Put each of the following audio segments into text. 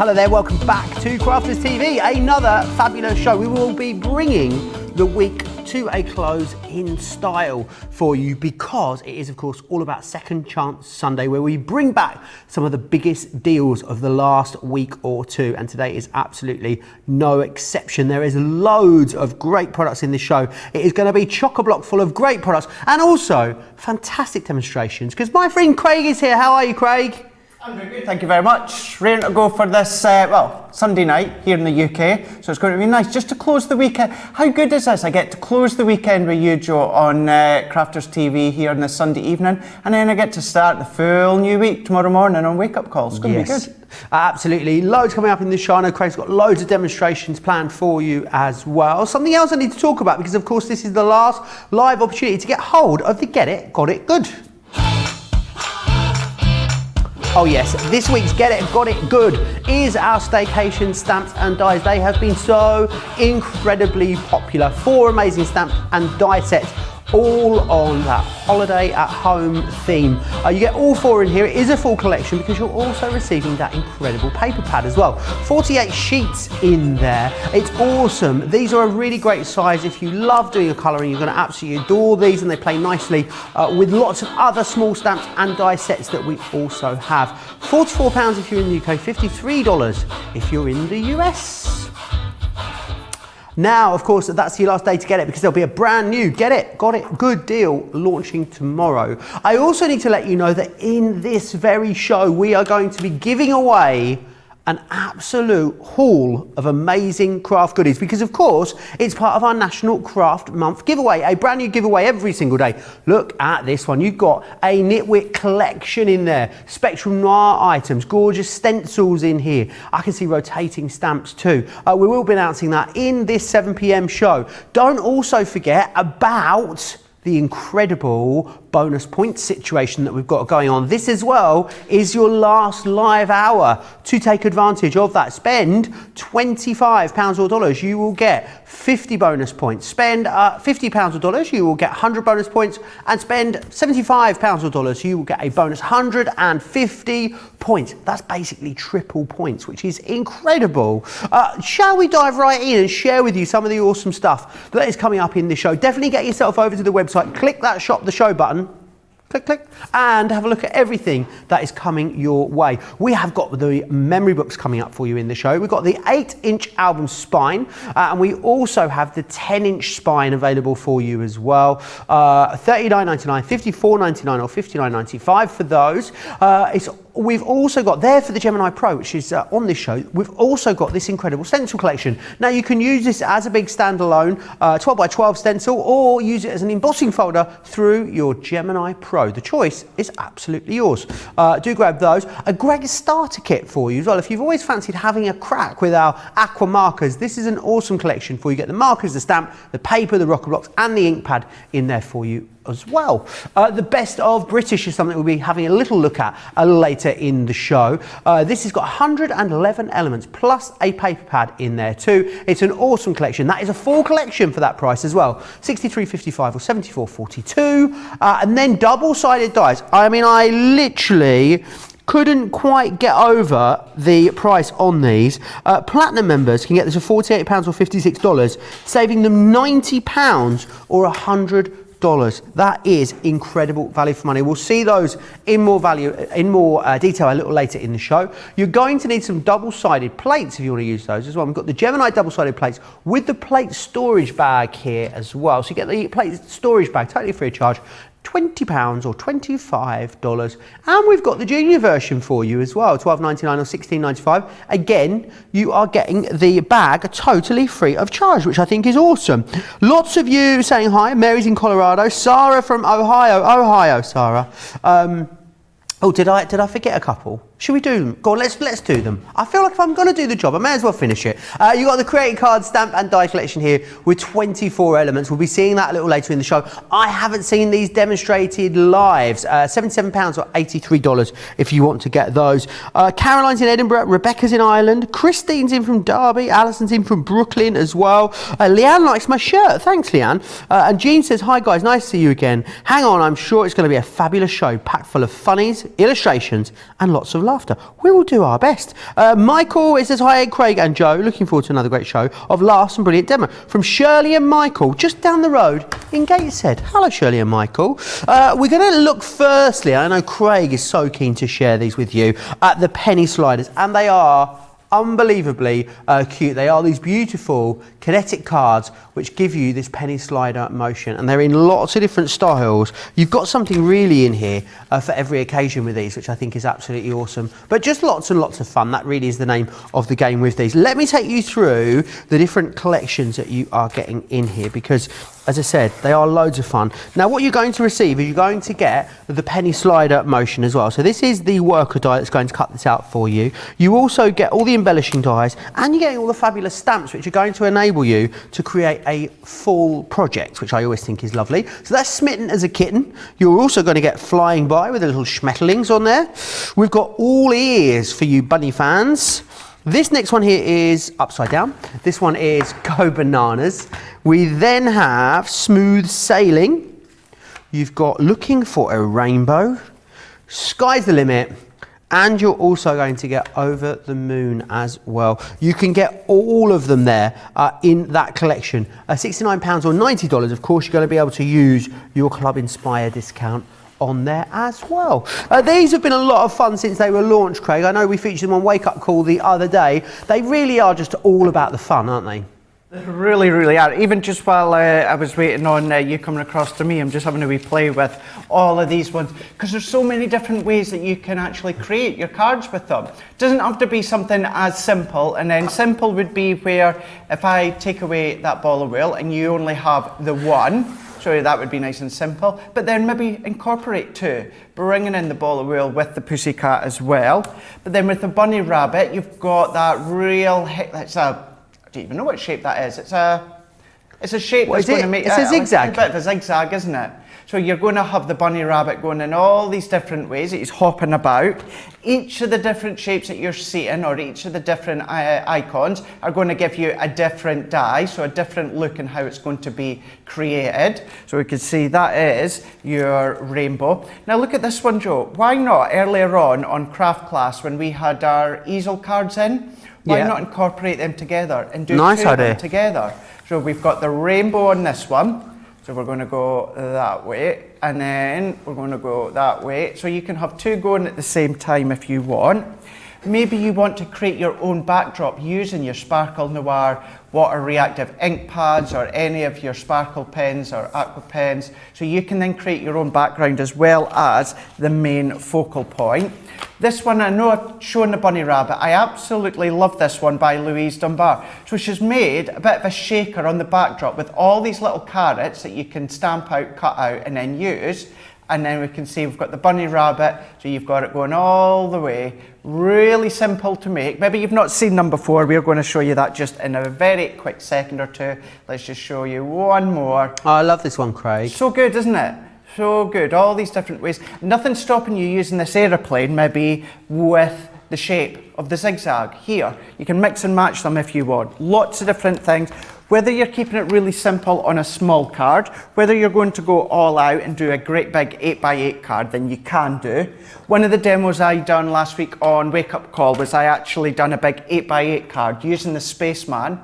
Hello there, welcome back to Crafters TV, another fabulous show. We will be bringing the week to a close in style for you because it is, of course, all about Second Chance Sunday, where we bring back some of the biggest deals of the last week or two, and today is absolutely no exception. There is loads of great products in this show. It is going to be chock-a-block full of great products and also fantastic demonstrations because my friend Craig is here. How are you, Craig? I'm very good, thank you very much. Ready to go for this, Sunday night here in the UK, so it's going to be nice just to close the weekend. How good is this? I get to close the weekend with you, Joe, on Crafters TV here on this Sunday evening, and then I get to start the full new week tomorrow morning on Wake Up Calls. It's going to be good. Absolutely, loads coming up in this show. I know Craig's got loads of demonstrations planned for you as well. Something else I need to talk about because, of course, this is the last live opportunity to get hold of the Get It, Got It Good. Oh yes, this week's Get It, Got It Good is our Staycation stamps and dies. They have been so incredibly popular. 4 amazing stamp and die sets, all on that holiday at home theme. You get all 4 in here. It is a full collection because you're also receiving that incredible paper pad as well. 48 sheets in there. It's awesome. These are a really great size. If you love doing a colouring, you're going to absolutely adore these, and they play nicely with lots of other small stamps and die sets that we also have. £44 if you're in the UK, $53 if you're in the US. Now, of course, that's your last day to get it because there'll be a brand new Get It, Got It Good deal launching tomorrow. I also need to let you know that in this very show, we are going to be giving away an absolute haul of amazing craft goodies because, of course, it's part of our National Craft Month giveaway, a brand new giveaway every single day. Look at this one. You've got a Knitwit collection in there, Spectrum Noir items, gorgeous stencils in here. I can see rotating stamps too. We will be announcing that in this 7 p.m. show. Don't also forget about the incredible bonus point situation that we've got going on. This as well is your last live hour to take advantage of that. Spend £25 or dollars, you will get 50 bonus points. Spend £50 or dollars, you will get 100 bonus points, and spend £75 or dollars, you will get a bonus 150 points. That's basically triple points, which is incredible. Shall we dive right in and share with you some of the awesome stuff that is coming up in this show? Definitely get yourself over to the website, click that shop the show button, click, and have a look at everything that is coming your way. We have got the memory books coming up for you in the show. We've got the 8-inch album spine, and we also have the 10-inch spine available for you as well. $39.99, $54.99 or $59.95 for those. We've also got there for the Gemini Pro, which is on this show, we've also got this incredible stencil collection. Now you can use this as a big standalone 12 by 12 stencil or use it as an embossing folder through your Gemini Pro. The choice is absolutely yours. Do grab those. A Greg starter kit for you as well. If you've always fancied having a crack with our Aqua markers, this is an awesome collection for you. Get the markers, the stamp, the paper, the rocker blocks and the ink pad in there for you as well. The best of British is something we'll be having a little look at later in the show. This has got 111 elements plus a paper pad in there too. It's an awesome collection. That is a full collection for that price as well. $63.55 or $74.42. And then double-sided dies. I mean, I literally couldn't quite get over the price on these. Platinum members can get this for £48 or $56, saving them £90 or $100. That is incredible value for money. We'll see those in more detail a little later in the show. You're going to need some double-sided plates if you want to use those as well. We've got the Gemini double-sided plates with the plate storage bag here as well. So you get the plate storage bag totally free of charge. £20 or $25, and we've got the junior version for you as well, $12.99 or $16.95. Again, you are getting the bag totally free of charge, which I think is awesome. Lots of you saying hi. Mary's in Colorado. Sarah from Ohio, Sarah. Oh, did I forget a couple? Should we do them? Go on, let's do them. I feel like if I'm going to do the job, I may as well finish it. You've got the creating card, stamp and die collection here with 24 elements. We'll be seeing that a little later in the show. I haven't seen these demonstrated lives. £77 or $83 if you want to get those. Caroline's in Edinburgh, Rebecca's in Ireland, Christine's in from Derby, Alison's in from Brooklyn as well. Leanne likes my shirt. Thanks, Leanne. And Jean says, hi guys, nice to see you again. Hang on, I'm sure it's going to be a fabulous show packed full of funnies, illustrations and lots of love. laughter. We will do our best. Michael, it says, hi Craig and Joe, looking forward to another great show of laughs and brilliant demo. From Shirley and Michael, just down the road in Gateshead. Hello Shirley and Michael. We're going to look firstly, I know Craig is so keen to share these with you, at the penny sliders, and they are unbelievably cute. They are these beautiful kinetic cards which give you this penny slider motion, and they're in lots of different styles. You've got something really in here for every occasion with these, which I think is absolutely awesome. But just lots and lots of fun. That really is the name of the game with these. Let me take you through the different collections that you are getting in here, because as I said, they are loads of fun. Now what you're going to receive is you're going to get the penny slider motion as well. So this is the worker die that's going to cut this out for you. You also get all the embellishing dies, and you're getting all the fabulous stamps which are going to enable you to create a full project, which I always think is lovely. So that's Smitten as a Kitten. You're also going to get Flying By with the little schmetterlings on there. We've got All Ears for you bunny fans. This next one here is Upside Down. This one is Go Bananas. We then have Smooth Sailing. You've got Looking for a Rainbow, Sky's the Limit, and you're also going to get Over the Moon as well. You can get all of them there in that collection. £69 or $90, of course, you're going to be able to use your Club Inspire discount on there as well. These have been a lot of fun since they were launched, Craig. I know we featured them on Wake Up Call the other day. They really are just all about the fun, aren't they? They really, really are. Even just while I was waiting on you coming across to me, I'm just having a wee play with all of these ones, because there's so many different ways that you can actually create your cards with them. It doesn't have to be something as simple, and then simple would be where if I take away that ball of wool and you only have the one, so that would be nice and simple, but then maybe incorporate two, bringing in the ball of wool with the pussycat as well. But then with the bunny rabbit, you've got that real, I don't even know what shape that is. It's a shape that's going to make it's a zigzag. It's a bit of a zigzag, isn't it? So you're going to have the bunny rabbit going in all these different ways that he's hopping about. Each of the different shapes that you're seeing, or each of the different icons, are going to give you a different die, so a different look in how it's going to be created. So we can see that is your rainbow. Now look at this one, Joe. Why not earlier on craft class, when we had our easel cards in, why not incorporate them together and do two of them together? So we've got the rainbow on this one. So we're going to go that way, and then we're going to go that way. So you can have two going at the same time if you want. Maybe you want to create your own backdrop using your Sparkle Noir water reactive ink pads, or any of your Sparkle pens or Aqua pens. So you can then create your own background as well as the main focal point. This one, I know I've shown the bunny rabbit. I absolutely love this one by Louise Dunbar. So she's made a bit of a shaker on the backdrop with all these little carrots that you can stamp out, cut out, and then use. And then we can see we've got the bunny rabbit, so you've got it going all the way. Really simple to make. Maybe you've not seen them before. We're going to show you that just in a very quick second or two. Let's just show you one more. Oh, I love this one, Craig. So good, isn't it? So good. All these different ways. Nothing stopping you using this aeroplane, maybe with the shape of the zigzag here. You can mix and match them if you want. Lots of different things. Whether you're keeping it really simple on a small card, whether you're going to go all out and do a great big 8x8 card, then you can do. One of the demos I done last week on Wake Up Call was I actually done a big 8x8 card using the Spaceman,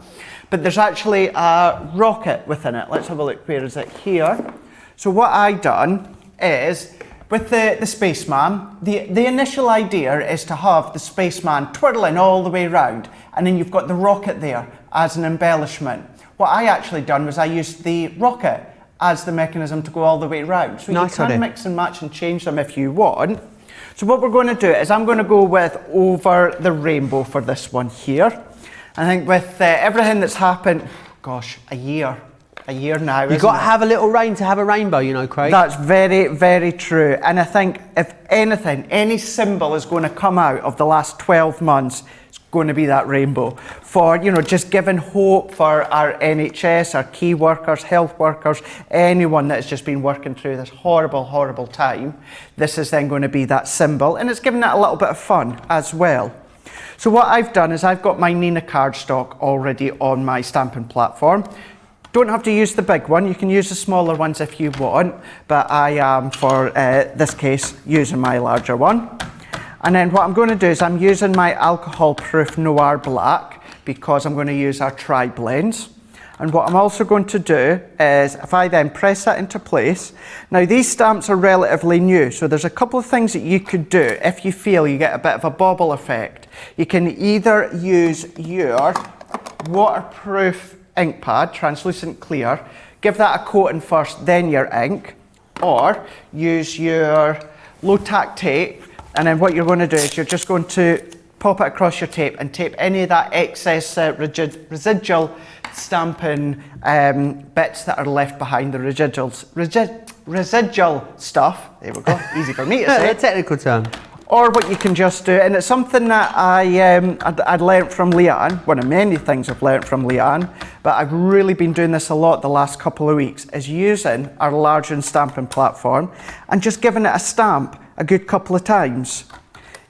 but there's actually a rocket within it. Let's have a look. Where is it? Here. So what I done is, with the Spaceman, the initial idea is to have the Spaceman twirling all the way around, and then you've got the rocket there as an embellishment. What I actually done was I used the rocket as the mechanism to go all the way around. So you can mix and match and change them if you want. So what we're going to do is I'm going to go with Over the Rainbow for this one here. I think with everything that's happened, gosh, a year now. You've got to have a little rain to have a rainbow, you know, Craig. That's very, very true. And I think if anything, any symbol is going to come out of the last 12 months, it's going to be that rainbow. For, you know, just giving hope for our NHS, our key workers, health workers, anyone that has just been working through this horrible, horrible time. This is then going to be that symbol. And it's giving it a little bit of fun as well. So what I've done is I've got my Nina cardstock already on my stamping platform. Don't have to use the big one, you can use the smaller ones if you want, but I am, for this case, using my larger one. And then what I'm going to do is I'm using my alcohol proof Noir Black because I'm going to use our tri-blends. And what I'm also going to do is if I then press that into place, now these stamps are relatively new, so there's a couple of things that you could do if you feel you get a bit of a bobble effect. You can either use your waterproof ink pad, translucent clear, give that a coating first, then your ink, or use your low tack tape, and then what you're going to do is you're just going to pop it across your tape and tape any of that excess residual stamping bits that are left behind, the residual stuff. There we go, easy for me to say. A technical term. Or what you can just do, and it's something that I'd learnt from Leanne, one of many things I've learnt from Leanne, but I've really been doing this a lot the last couple of weeks, is using our large stamping platform and just giving it a stamp a good couple of times.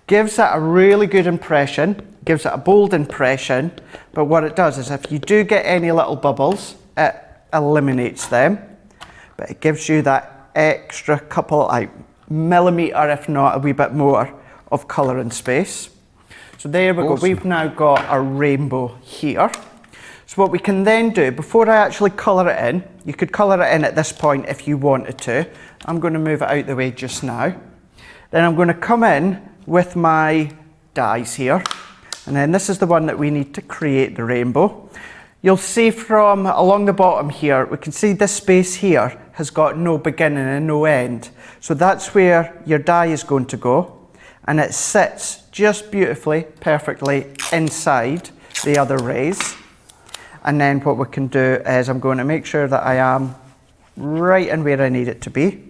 Gives it a really good impression, gives it a bold impression, but what it does is if you do get any little bubbles, it eliminates them, but it gives you that extra couple, like millimetre, if not a wee bit more, of colour and space. So there we go, we've now got our rainbow here. So what we can then do, before I actually colour it in, you could colour it in at this point if you wanted to. I'm going to move it out the way just now. Then I'm going to come in with my dies here, and then this is the one that we need to create the rainbow. You'll see from along the bottom here, we can see this space here has got no beginning and no end. So that's where your die is going to go, and it sits just beautifully, perfectly inside the other rays. And then what we can do is I'm going to make sure that I am right in where I need it to be.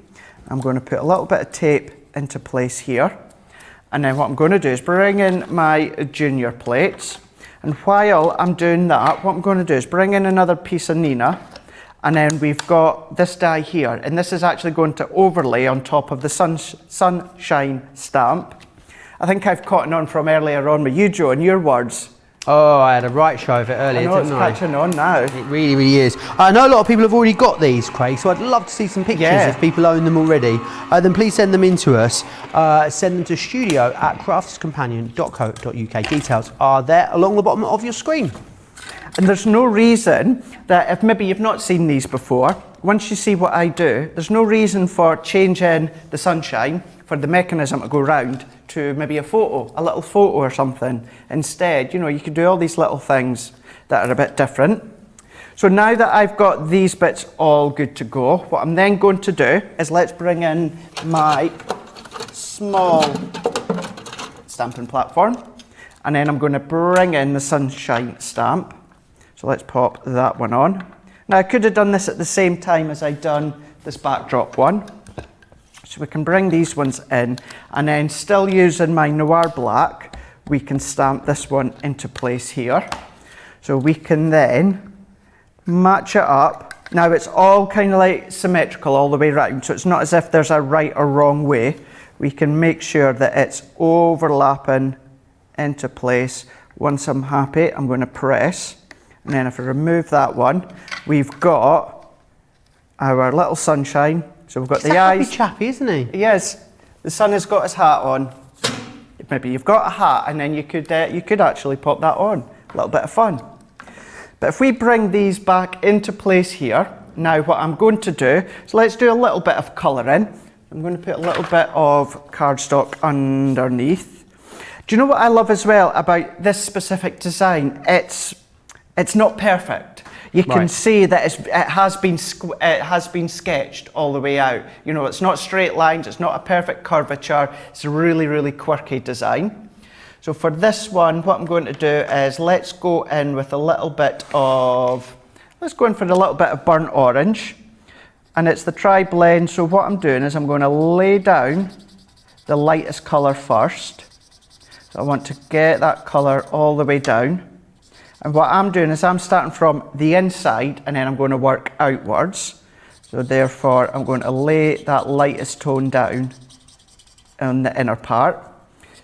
I'm going to put a little bit of tape into place here. And then what I'm going to do is bring in my junior plates. And while I'm doing that, what I'm going to do is bring in another piece of Nina. And then we've got this die here. And this is actually going to overlay on top of the sunshine stamp. I think I've caught on from earlier on with you, Joe, and your words. Oh, I had a right show of it earlier, didn't I? It's catching on now. It really, really is. I know a lot of people have already got these, Craig, so I'd love to see some pictures if people own them already. Then please send them in to us. Send them to studio@crafterscompanion.co.uk. Details are there along the bottom of your screen. And there's no reason that if maybe you've not seen these before, once you see what I do, there's no reason for changing the sunshine for the mechanism to go round to maybe a little photo or something. Instead, you know, you can do all these little things that are a bit different. So now that I've got these bits all good to go, what I'm then going to do is let's bring in my small stamping platform, and then I'm going to bring in the sunshine stamp. So let's pop that one on. Now I could have done this at the same time as I'd done this backdrop one. So we can bring these ones in, and then still using my Noir Black, we can stamp this one into place here. So we can then match it up. Now it's all kind of like symmetrical all the way around, so it's not as if there's a right or wrong way. We can make sure that it's overlapping into place. Once I'm happy, I'm going to press. And then if I remove that one, we've got our little sunshine. So we've got the eyes. Happy chappy, isn't he? Yes, the sun has got his hat on. Maybe you've got a hat, and then you could actually pop that on. A little bit of fun. But if we bring these back into place here, now what I'm going to do is let's do a little bit of colouring. I'm going to put a little bit of cardstock underneath. Do you know what I love as well about this specific design? It's not perfect. You can see that it has been sketched all the way out. You know, it's not straight lines, it's not a perfect curvature, it's a really, really quirky design. So for this one, what I'm going to do is let's go in with a little bit of, let's go in for a little bit of burnt orange. And it's the tri-blend, so what I'm doing is I'm going to lay down the lightest colour first. So I want to get that colour all the way down. And what I'm doing is I'm starting from the inside and then I'm going to work outwards. So therefore I'm going to lay that lightest tone down on the inner part.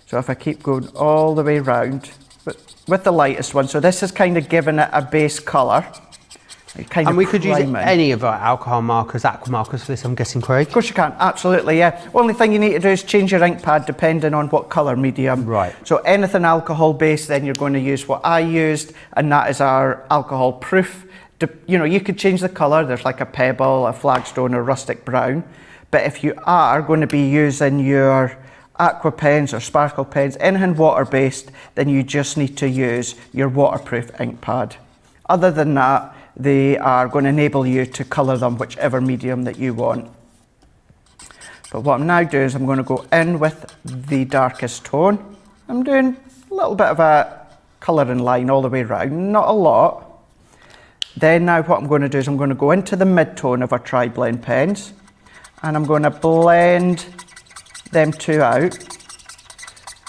So if I keep going all the way round with the lightest one, so this is kind of giving it a base colour. Kind And of we could use priming. any of our alcohol markers, aqua markers for this, I'm guessing, Craig? Of course you can, absolutely, yeah. Only thing you need to do is change your ink pad depending on what colour medium. Right. So anything alcohol based, then you're going to use what I used, and that is our alcohol proof. You know, you could change the colour. There's like a pebble, a flagstone, or rustic brown. But if you are going to be using your aqua pens or sparkle pens, anything water based, then you just need to use your waterproof ink pad. Other than that, they are going to enable you to colour them whichever medium that you want. But what I'm now doing is I'm going to go in with the darkest tone. I'm doing a little bit of a colouring line all the way around, not a lot. Then now what I'm going to do is I'm going to go into the mid-tone of our tri-blend pens, and I'm going to blend them two out.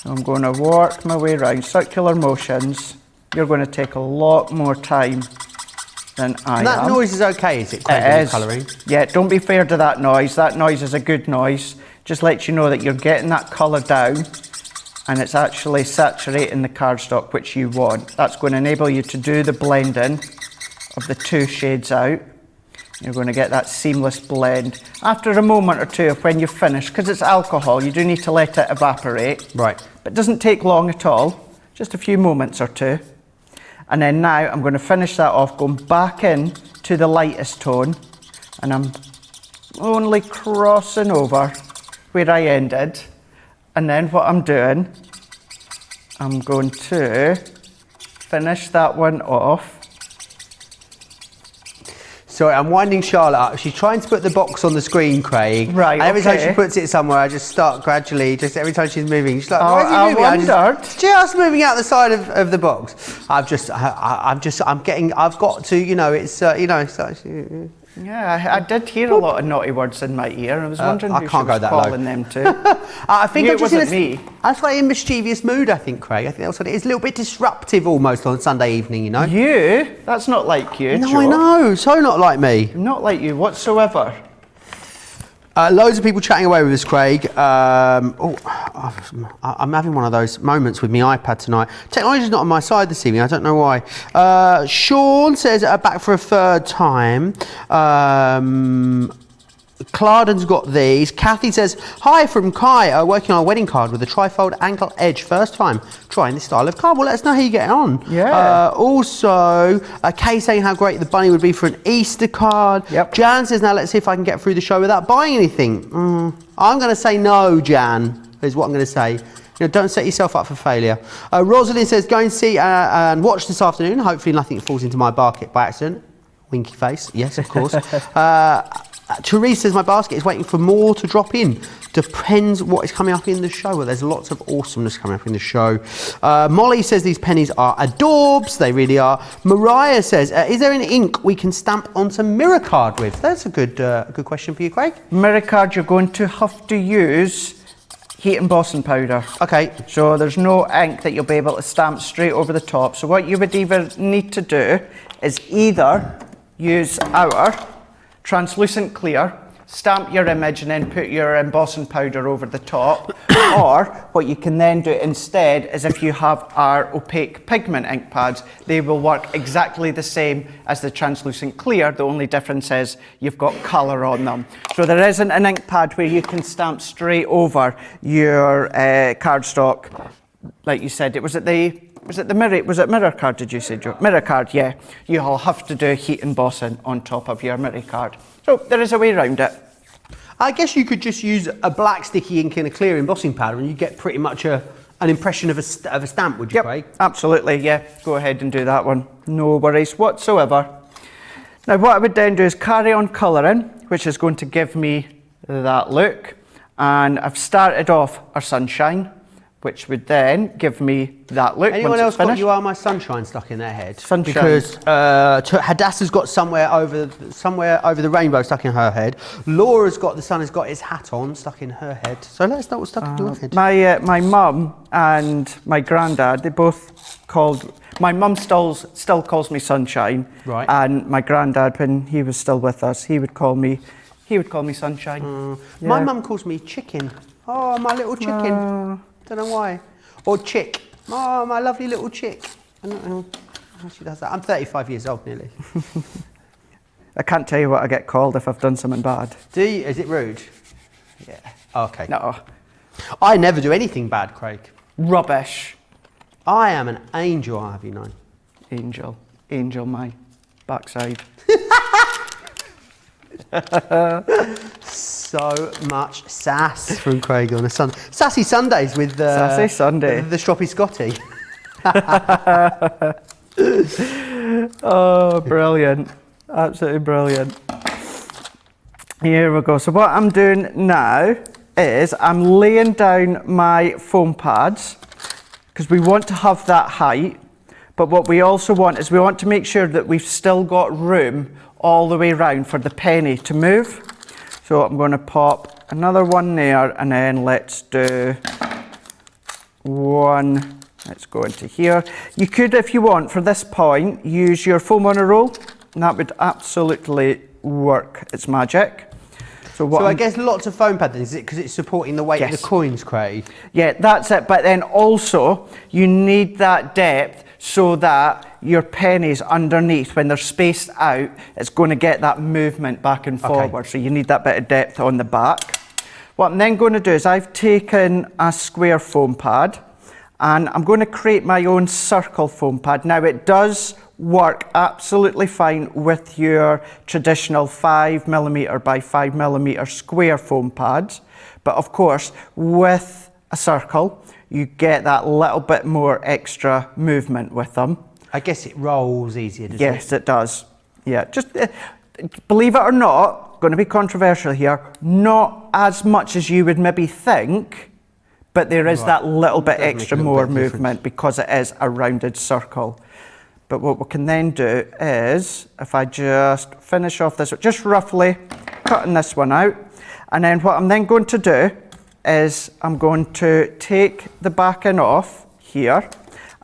I'm going to work my way around, circular motions. You're going to take a lot more time than I am. That noise is okay, is it, Craig, when you're colouring? Yeah, don't be fair to that noise. That noise is a good noise. Just lets you know that you're getting that colour down and it's actually saturating the cardstock which you want. That's going to enable you to do the blending of the two shades out. You're going to get that seamless blend. After a moment or two of when you've finished, because it's alcohol, you do need to let it evaporate. Right. But it doesn't take long at all, just a few moments or two. And then now I'm going to finish that off, going back in to the lightest tone, and I'm only crossing over where I ended. And then what I'm doing, I'm going to finish that one off. Sorry, I'm winding Charlotte up. She's trying to put the box on the screen, Craig. Right, and every time okay. she puts it somewhere, I just start gradually, just every time she's moving, she's like, Oh, why is he moving? I wondered. Just moving out the side of the box. I've got to, you know, it's, you know, it's like, Yeah, I did hear a lot of naughty words in my ear. I was wondering I who can't she go was that low. calling them to. I think Knew I'm it just in wasn't me. a slightly mischievous mood, I think, Craig. I think that's what it is. A little bit disruptive almost on Sunday evening, you know? You? That's not like you, No, Joe. I know. So not like me. Not like you whatsoever. Loads of people chatting away with us, Craig. I'm having one of those moments with my iPad tonight. Technology's not on my side this evening. I don't know why. Sean says back for a third time. Clarden's got these. Kathy says, hi from Kai, working on a wedding card with a trifold ankle edge. First time trying this style of card. Well, let us know how you get on. Yeah. Also, Kay saying how great the bunny would be for an Easter card. Yep. Jan says, now let's see if I can get through the show without buying anything. I'm going to say no, Jan, is what I'm going to say. You know, don't set yourself up for failure. Rosalind says, go and see and watch this afternoon. Hopefully nothing falls into my basket by accident. Winky face. Yes, of course. Therese says, my basket is waiting for more to drop in. Depends what is coming up in the show. Well, there's lots of awesomeness coming up in the show. Molly says these pennies are adorbs. They really are. Mariah says, is there an ink we can stamp onto mirror card with? That's a good question for you, Craig. Mirror card, you're going to have to use heat embossing powder. Okay. So there's no ink that you'll be able to stamp straight over the top. So what you would either need to do is either use our translucent clear, stamp your image and then put your embossing powder over the top, or what you can then do instead is if you have our opaque pigment ink pads, they will work exactly the same as the translucent clear. The only difference is you've got colour on them. So there isn't an ink pad where you can stamp straight over your cardstock. Like you said, was it mirror card, did you say, Joe? Mirror card, yeah. You'll have to do heat embossing on top of your mirror card. So there is a way around it. I guess you could just use a black sticky ink and a clear embossing powder and you get pretty much an impression of a stamp, would you, Craig? Absolutely, yeah. Go ahead and do that one. No worries whatsoever. Now what I would then do is carry on colouring, which is going to give me that look. And I've started off our sunshine, which would then give me that look. Anyone once else it's finished. got You Are My Sunshine stuck in their head? Sunshine. Because Hadassah's got somewhere over the rainbow stuck in her head. Laura's got The Sun Has Got His Hat On stuck in her head. So let us know what's stuck in your head. My mum and my granddad, they both called. My mum still calls me Sunshine. Right. And my granddad, when he was still with us, he would call me Sunshine. Yeah. My mum calls me Chicken. Oh, my little chicken. Don't know why. Or Chick. Oh, my lovely little chick. I don't know how she does that. I'm 35 years old nearly. I can't tell you what I get called if I've done something bad. Do you? Is it rude? Yeah. Okay. No. I never do anything bad, Craig. Rubbish. I am an angel, I have you known. Angel. Angel, my backside. So much sass from Craig on a Sunday. Sassy Sundays with Sassy Sunday. the Stroppy Scotty. Oh, brilliant. Absolutely brilliant. Here we go. So what I'm doing now is I'm laying down my foam pads because we want to have that height. But what we also want is we want to make sure that we've still got room all the way around for the penny to move. So I'm going to pop another one there, and then let's do one. Let's go into here. You could, if you want, for this point, use your foam on a roll, and that would absolutely work its magic. So I guess lots of foam pad then, is it because it's supporting the weight of the coins, Craig? Yeah, that's it. But then also, you need that depth so that your pennies underneath, when they're spaced out, it's going to get that movement back and forward. So you need that bit of depth on the back. What I'm then going to do is I've taken a square foam pad and I'm going to create my own circle foam pad. Now it does work absolutely fine with your traditional 5mm by 5mm square foam pads. But of course, with a circle, you get that little bit more extra movement with them. I guess it rolls easier, doesn't it? Yes, it does. Yeah, just believe it or not, going to be controversial here, not as much as you would maybe think, but there is that little bit extra more movement because it is a rounded circle. But what we can then do is, if I just finish off this, just roughly cutting this one out, and then what I'm then going to do is I'm going to take the backing off here,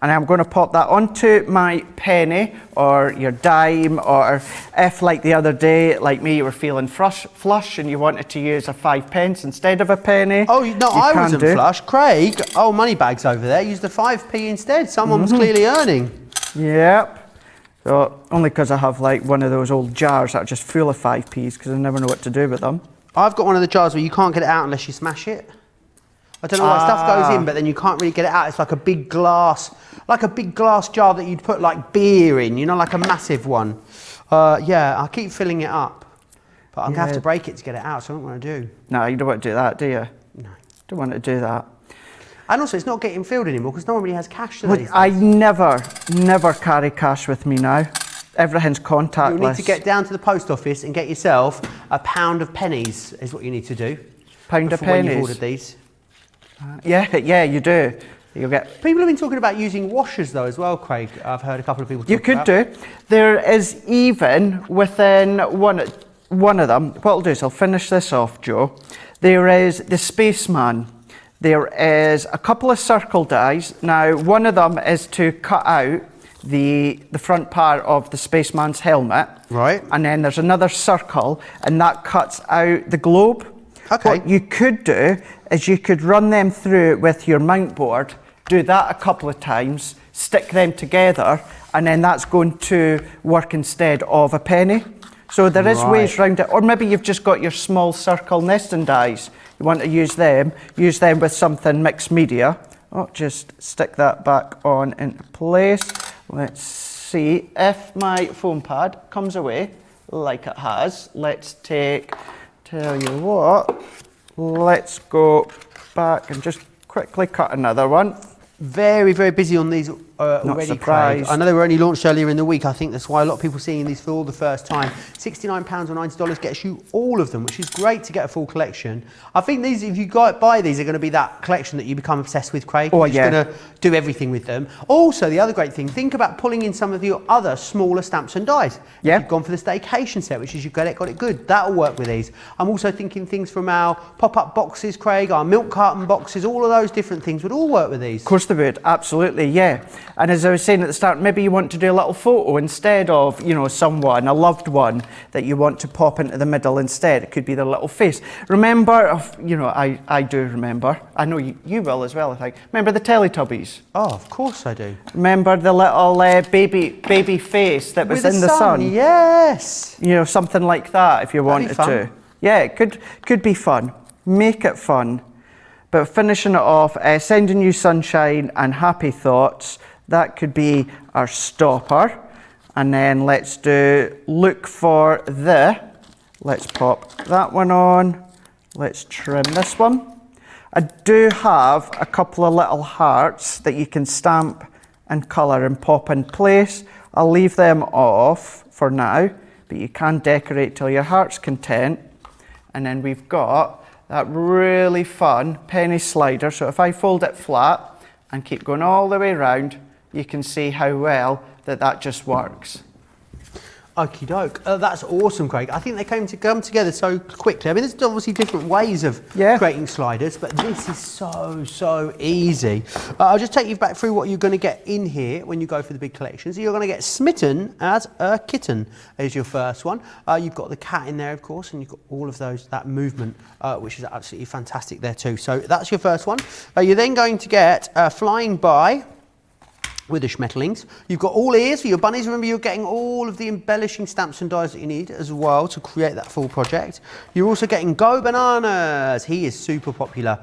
and I'm going to pop that onto my penny or your dime, or if like the other day, like me, you were feeling flush and you wanted to use a 5p instead of a penny. Oh, no, I wasn't flush. Craig, Moneybags over there, used the 5p instead. Someone was clearly earning. Yep. So, only because I have like one of those old jars that are just full of 5p's because I never know what to do with them. I've got one of the jars where you can't get it out unless you smash it. I don't know what stuff goes in, but then you can't really get it out. It's like a big glass jar that you'd put like beer in, you know, like a massive one. Yeah, I keep filling it up, but I'm gonna have to break it to get it out, so I don't want to do. No, you don't want to do that, do you? No. Don't want to do that. And also, it's not getting filled anymore because no one really has cash today. I never carry cash with me now. Everything's contactless. You need to get down to the post office and get yourself a pound of pennies, is what you need to do. Pound of pennies? When you've ordered these. Yeah, you do. You'll get. People have been talking about using washers though as well, Craig. I've heard a couple of people talk about. You could do. There is even within one of them, what I'll do is I'll finish this off, Joe. There is the Spaceman. There is a couple of circle dies. Now, one of them is to cut out the front part of the Spaceman's helmet. Right. And then there's another circle, and that cuts out the globe. Okay. What you could do is you could run them through with your mount board, do that a couple of times, stick them together, and then that's going to work instead of a penny. So there is ways around it. Or maybe you've just got your small circle nesting dies. You want to use them with something mixed media. Oh, just stick that back on into place. Let's see if my foam pad comes away like it has. Let's tell you what, let's go back and just quickly cut another one. Very, very busy on these already, Craig. I know they were only launched earlier in the week. I think that's why a lot of people are seeing these for the first time. £69 or $90 gets you all of them, which is great to get a full collection. I think these, if you buy these, are going to be that collection that you become obsessed with, Craig. Oh, You're just going to do everything with them. Also, the other great thing, think about pulling in some of your other smaller stamps and dies. Yeah. If you've gone for the Staycation set, which is you got it good. That'll work with these. I'm also thinking things from our pop-up boxes, Craig, our milk carton boxes, all of those different things would all work with these. Of course they would, absolutely, yeah. And as I was saying at the start, maybe you want to do a little photo instead of, you know, someone, a loved one that you want to pop into the middle instead. It could be their little face. Remember, you know, I do remember. I know you will as well, I think. Remember the Teletubbies? Oh, of course I do. Remember the little baby face that was in the sun? Yes. You know, something like that if you wanted to. Yeah, it could be fun. Make it fun. But finishing it off, sending you sunshine and happy thoughts. That could be our stopper. And then let's look for let's pop that one on. Let's trim this one. I do have a couple of little hearts that you can stamp and colour and pop in place. I'll leave them off for now, but you can decorate till your heart's content. And then we've got that really fun penny slider. So if I fold it flat and keep going all the way around, you can see how well that just works. Okie doke. That's awesome, Craig. I think they come together so quickly. I mean, there's obviously different ways of creating sliders, but this is so easy. I'll just take you back through what you're going to get in here when you go for the big collection. So you're going to get Smitten as a Kitten is your first one. You've got the cat in there, of course, and you've got all of that movement, which is absolutely fantastic there too. So that's your first one. You're then going to get Flying By with the Schmetterlings. You've got all ears for your bunnies. Remember, you're getting all of the embellishing stamps and dies that you need as well to create that full project. You're also getting Go Bananas. He is super popular,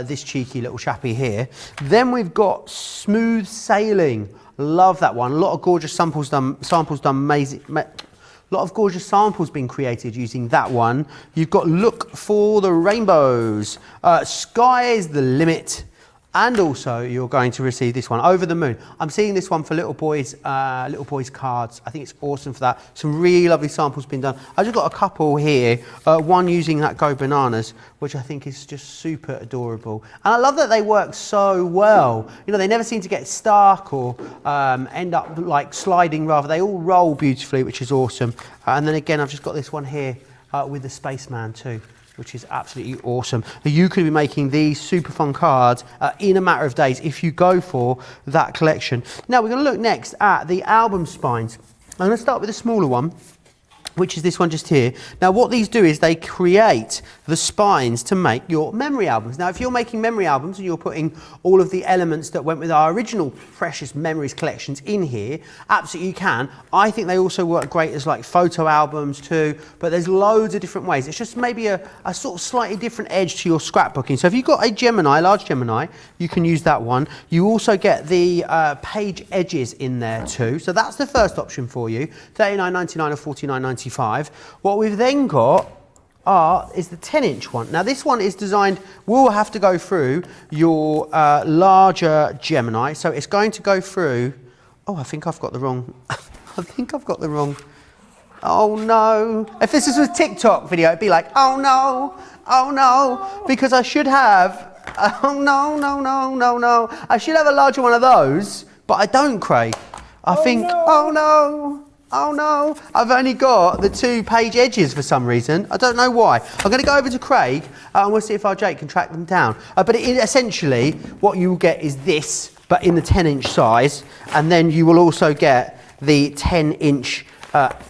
this cheeky little chappy here. Then we've got Smooth Sailing. Love that one. A lot of gorgeous samples done amazing. A lot of gorgeous samples being created using that one. You've got Look for the Rainbows. Sky's the Limit. And also, you're going to receive this one, Over the Moon. I'm seeing this one for little boys' cards. I think it's awesome for that. Some really lovely samples been done. I've just got a couple here. One using that Go Bananas, which I think is just super adorable. And I love that they work so well. You know, they never seem to get stuck or end up like sliding rather. They all roll beautifully, which is awesome. And then again, I've just got this one here with the Spaceman too, which is absolutely awesome. You could be making these super fun cards in a matter of days if you go for that collection. Now we're going to look next at the album spines. I'm going to start with the smaller one, which is this one just here. Now what these do is they create the spines to make your memory albums. Now if you're making memory albums and you're putting all of the elements that went with our original Precious Memories collections in here, absolutely you can. I think they also work great as like photo albums too, but there's loads of different ways. It's just maybe a sort of slightly different edge to your scrapbooking. So if you've got a Gemini, large Gemini, you can use that one. You also get the page edges in there too. So that's the first option for you, $39.99 or $49.95. What we've then got is the 10-inch one. Now this one is designed, we'll have to go through your larger Gemini. So it's going to go through, I think I've got the wrong, oh no. If this was a TikTok video, it'd be like, oh no, because I should have, no. I should have a larger one of those, but I don't, Craig. I think, oh no, I've only got the 2 page edges for some reason. I don't know why. I'm going to go over to Craig and we'll see if our Jake can track them down. But essentially, what you will get is this, but in the 10-inch size. And then you will also get the 10-inch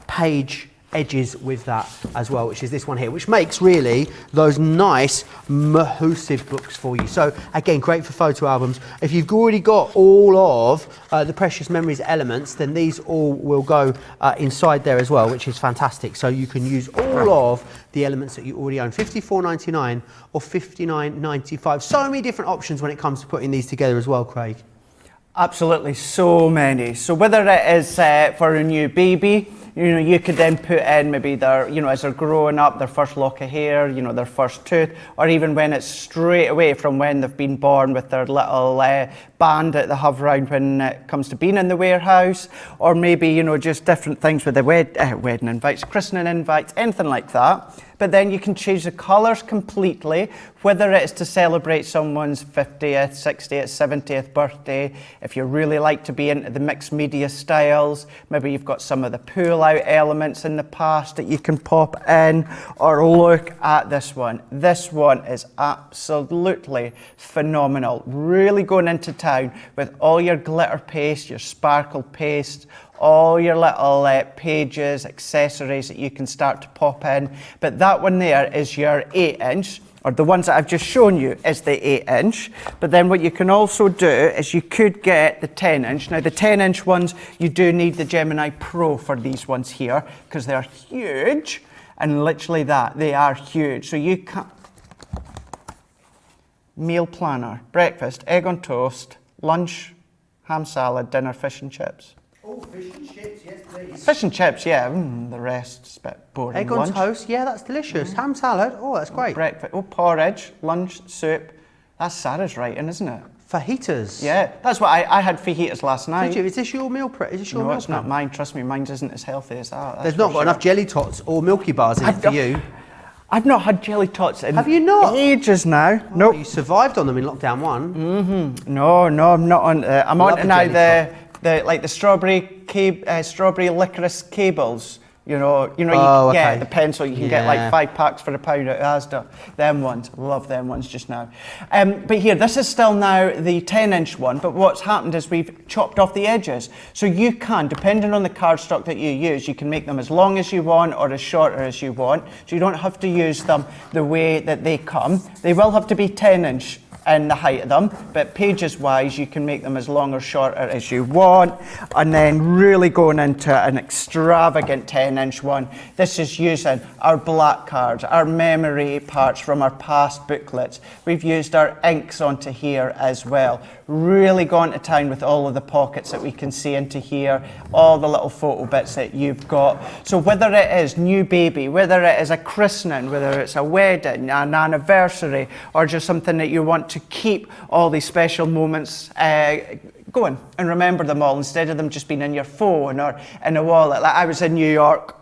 page edges with that as well, which is this one here, which makes really those nice mahoosive books for you. So again, great for photo albums. If you've already got all of the Precious Memories elements, then these all will go inside there as well, which is fantastic. So you can use all of the elements that you already own, $54.99 or $59.95. So many different options when it comes to putting these together as well, Craig. Absolutely, so many. So whether it is for a new baby, you know, you could then put in maybe their, you know, as they're growing up, their first lock of hair, you know, their first tooth, or even when it's straight away from when they've been born with their little band that they have around when it comes to being in the warehouse, or maybe, you know, just different things with the wedding invites, christening invites, anything like that. but then you can change the colours completely, whether it's to celebrate someone's 50th, 60th, 70th birthday, if you really like to be into the mixed media styles, maybe you've got some of the pull-out elements in the past that you can pop in, or look at this one. This one is absolutely phenomenal. Really going into town with all your glitter paste, your sparkle paste, all your little pages, accessories that you can start to pop in. But that one there is your 8-inch, or the ones that I've just shown you is the 8-inch. But then what you can also do is you could get the 10-inch. Now the 10-inch ones, you do need the Gemini Pro for these ones here, because they're huge, and literally that, they are huge. So you can, meal planner, breakfast, egg on toast, lunch, ham salad, dinner, fish and chips. Oh, fish and chips, yes please. Fish and chips, yeah. The rest's a bit boring. Egg on toast, yeah, that's delicious. Ham salad, oh, that's great. Breakfast, porridge, lunch, soup. That's Sarah's writing, isn't it? Fajitas. Yeah, that's what I had fajitas last night. Did you? Is this your meal prep? Is this your No, meal it's prep? not mine. Trust me, mine isn't as healthy as that. There's not got enough jelly tots or Milky Bars in it for you. I've not had jelly tots in Have you not? ages now. Oh, Nope. You survived on them in lockdown 1. No, I'm not on. I'm Love on to the now jelly the strawberry licorice cables. You know, you Oh, get okay. the pencil. You can get like 5 packs for £1 at Asda. Them ones, love them ones just now. But here, this is still now the 10-inch one. But what's happened is we've chopped off the edges, so you can, depending on the cardstock that you use, you can make them as long as you want or as shorter as you want. So you don't have to use them the way that they come. They will have to be 10-inch. In the height of them, but pages wise you can make them as long or shorter as you want. And then really going into an extravagant 10-inch one, this is using our black cards, our memory parts from our past booklets. We've used our inks onto here as well. Really gone to town with all of the pockets that we can see into here, all the little photo bits that you've got. So whether it is new baby, whether it is a christening, whether it's a wedding, an anniversary, or just something that you want to keep all these special moments going and remember them all instead of them just being in your phone or in a wallet. Like I was in New York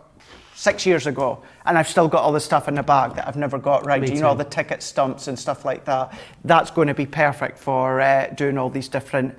6 years ago and I've still got all the stuff in the bag that I've never got right. You know, all the ticket stumps and stuff like that. That's going to be perfect for doing all these different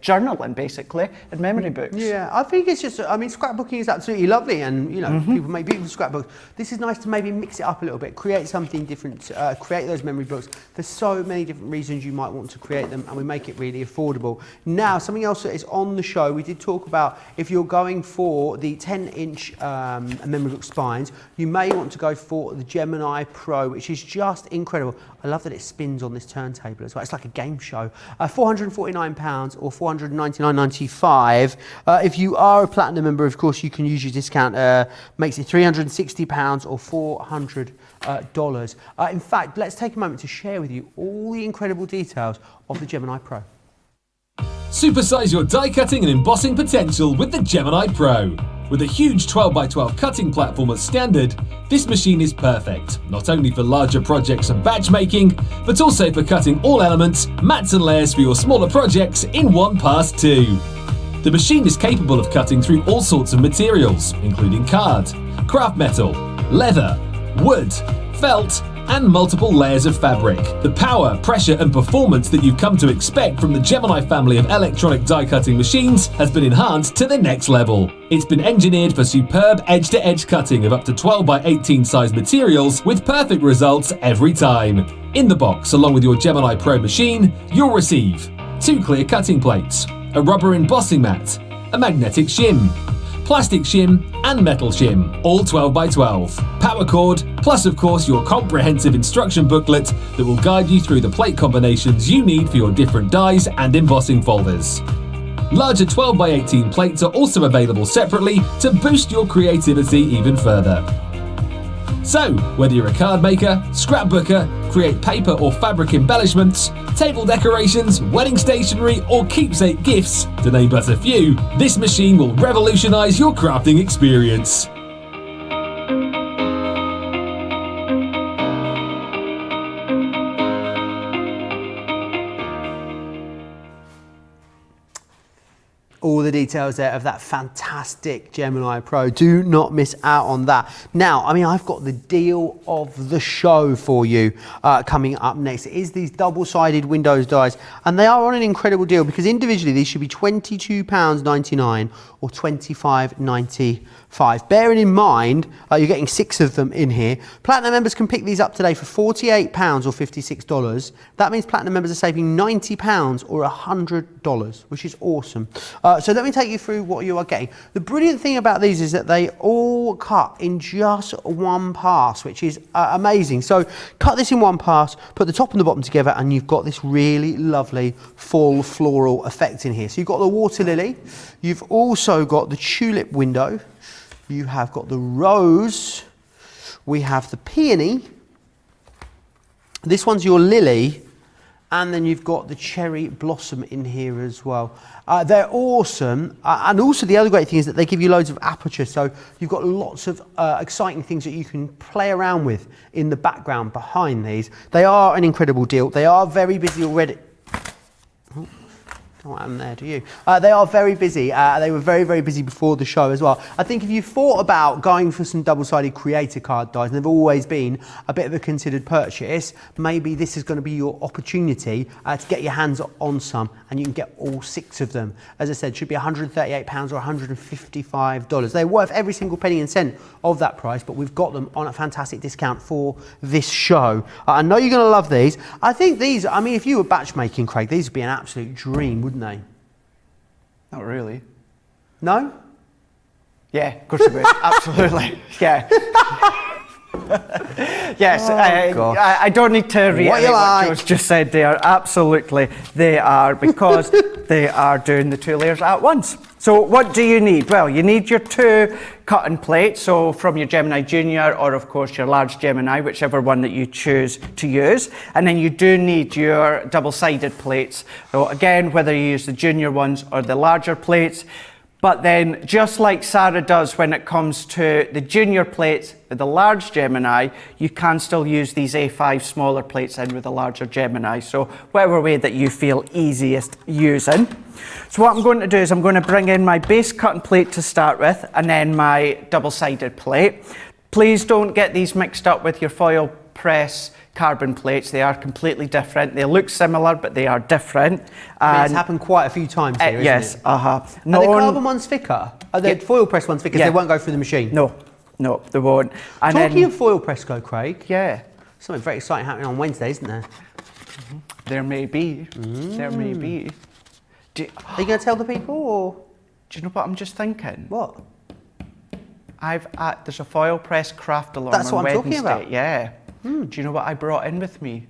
journaling, basically, and memory books. Yeah, I think it's just, I mean, scrapbooking is absolutely lovely, and, you know, people make beautiful scrapbooks. This is nice to maybe mix it up a little bit, create something different, create those memory books. There's so many different reasons you might want to create them, and we make it really affordable. Now, something else that is on the show, we did talk about if you're going for the 10-inch memory book spines, you may want to go for the Gemini Pro, which is just incredible. I love that it spins on this turntable as well. It's like a game show. £449 or $499.95. If you are a platinum member, of course, you can use your discount. Makes it £360 or $400. In fact, let's take a moment to share with you all the incredible details of the Gemini Pro. Supersize your die cutting and embossing potential with the Gemini Pro. With a huge 12x12 cutting platform as standard, this machine is perfect, not only for larger projects and batch making, but also for cutting all elements, mats and layers for your smaller projects in one pass too. The machine is capable of cutting through all sorts of materials, including card, craft metal, leather, wood, felt, and multiple layers of fabric. The power, pressure and performance that you've come to expect from the Gemini family of electronic die cutting machines has been enhanced to the next level. It's been engineered for superb edge-to-edge cutting of up to 12x18 size materials with perfect results every time. In the box, along with your Gemini Pro machine, you'll receive 2 clear cutting plates, a rubber embossing mat, a magnetic shim, plastic shim and metal shim, all 12x12. Power cord, plus of course your comprehensive instruction booklet that will guide you through the plate combinations you need for your different dies and embossing folders. Larger 12x18 plates are also available separately to boost your creativity even further. So, whether you're a card maker, scrapbooker, create paper or fabric embellishments, table decorations, wedding stationery or keepsake gifts, to name but a few, this machine will revolutionize your crafting experience. All the details there of that fantastic Gemini Pro. Do not miss out on that. Now, I mean, I've got the deal of the show for you coming up next. It is these double-sided Windows dies, and they are on an incredible deal because individually these should be £22.99 or £25.95. Bearing in mind, you're getting 6 of them in here. Platinum members can pick these up today for £48 or $56. That means Platinum members are saving £90 or $100, which is awesome. So let me take you through what you are getting. The brilliant thing about these is that they all cut in just one pass, which is amazing. So cut this in one pass, put the top and the bottom together, and you've got this really lovely full floral effect in here. So you've got the water lily, you've also got the tulip window, you have got the rose, we have the peony, this one's your lily, and then you've got the cherry blossom in here as well. They're awesome, and also the other great thing is that they give you loads of aperture, so you've got lots of exciting things that you can play around with in the background behind these. They are an incredible deal. They are very busy already. Don't want them there, do you? They are very busy. They were very, very busy before the show as well. I think if you thought about going for some double-sided creator card dies, and they've always been a bit of a considered purchase, maybe this is going to be your opportunity to get your hands on some, and you can get all 6 of them. As I said, should be £138 or $155. They're worth every single penny and cent of that price, but we've got them on a fantastic discount for this show. I know you're going to love these. I think these, I mean, if you were batch making, Craig, these would be an absolute dream, wouldn't they? Not really. No? Yeah, of course it would. Absolutely. Yeah. Yes, I don't need to reiterate what Joe's just said there. Absolutely, they are, because they are doing the 2 layers at once. So what do you need? Well, you need your 2 cut-in plates, so from your Gemini Junior or of course your large Gemini, whichever one that you choose to use. And then you do need your double-sided plates. So again, whether you use the junior ones or the larger plates. But then, just like Sarah does when it comes to the junior plates with the large Gemini, you can still use these A5 smaller plates in with the larger Gemini. So whatever way that you feel easiest using. So what I'm going to do is I'm going to bring in my base cut and plate to start with, and then my double-sided plate. Please don't get these mixed up with your foil press carbon plates. They are completely different. They look similar, but they are different. I mean, it's happened quite a few times here, isn't yes, it? Are the carbon ones thicker? Are the foil press ones thicker? Because they won't go through the machine? No, they won't. And Talking of foil press though, Craig. Yeah. Something very exciting happening on Wednesday, isn't there? There may be. There may be. Are you going to tell the people, or? Do you know what I'm just thinking? What? There's a foil press craft along That's on what I'm Wednesday. talking about. Yeah. Do you know what I brought in with me?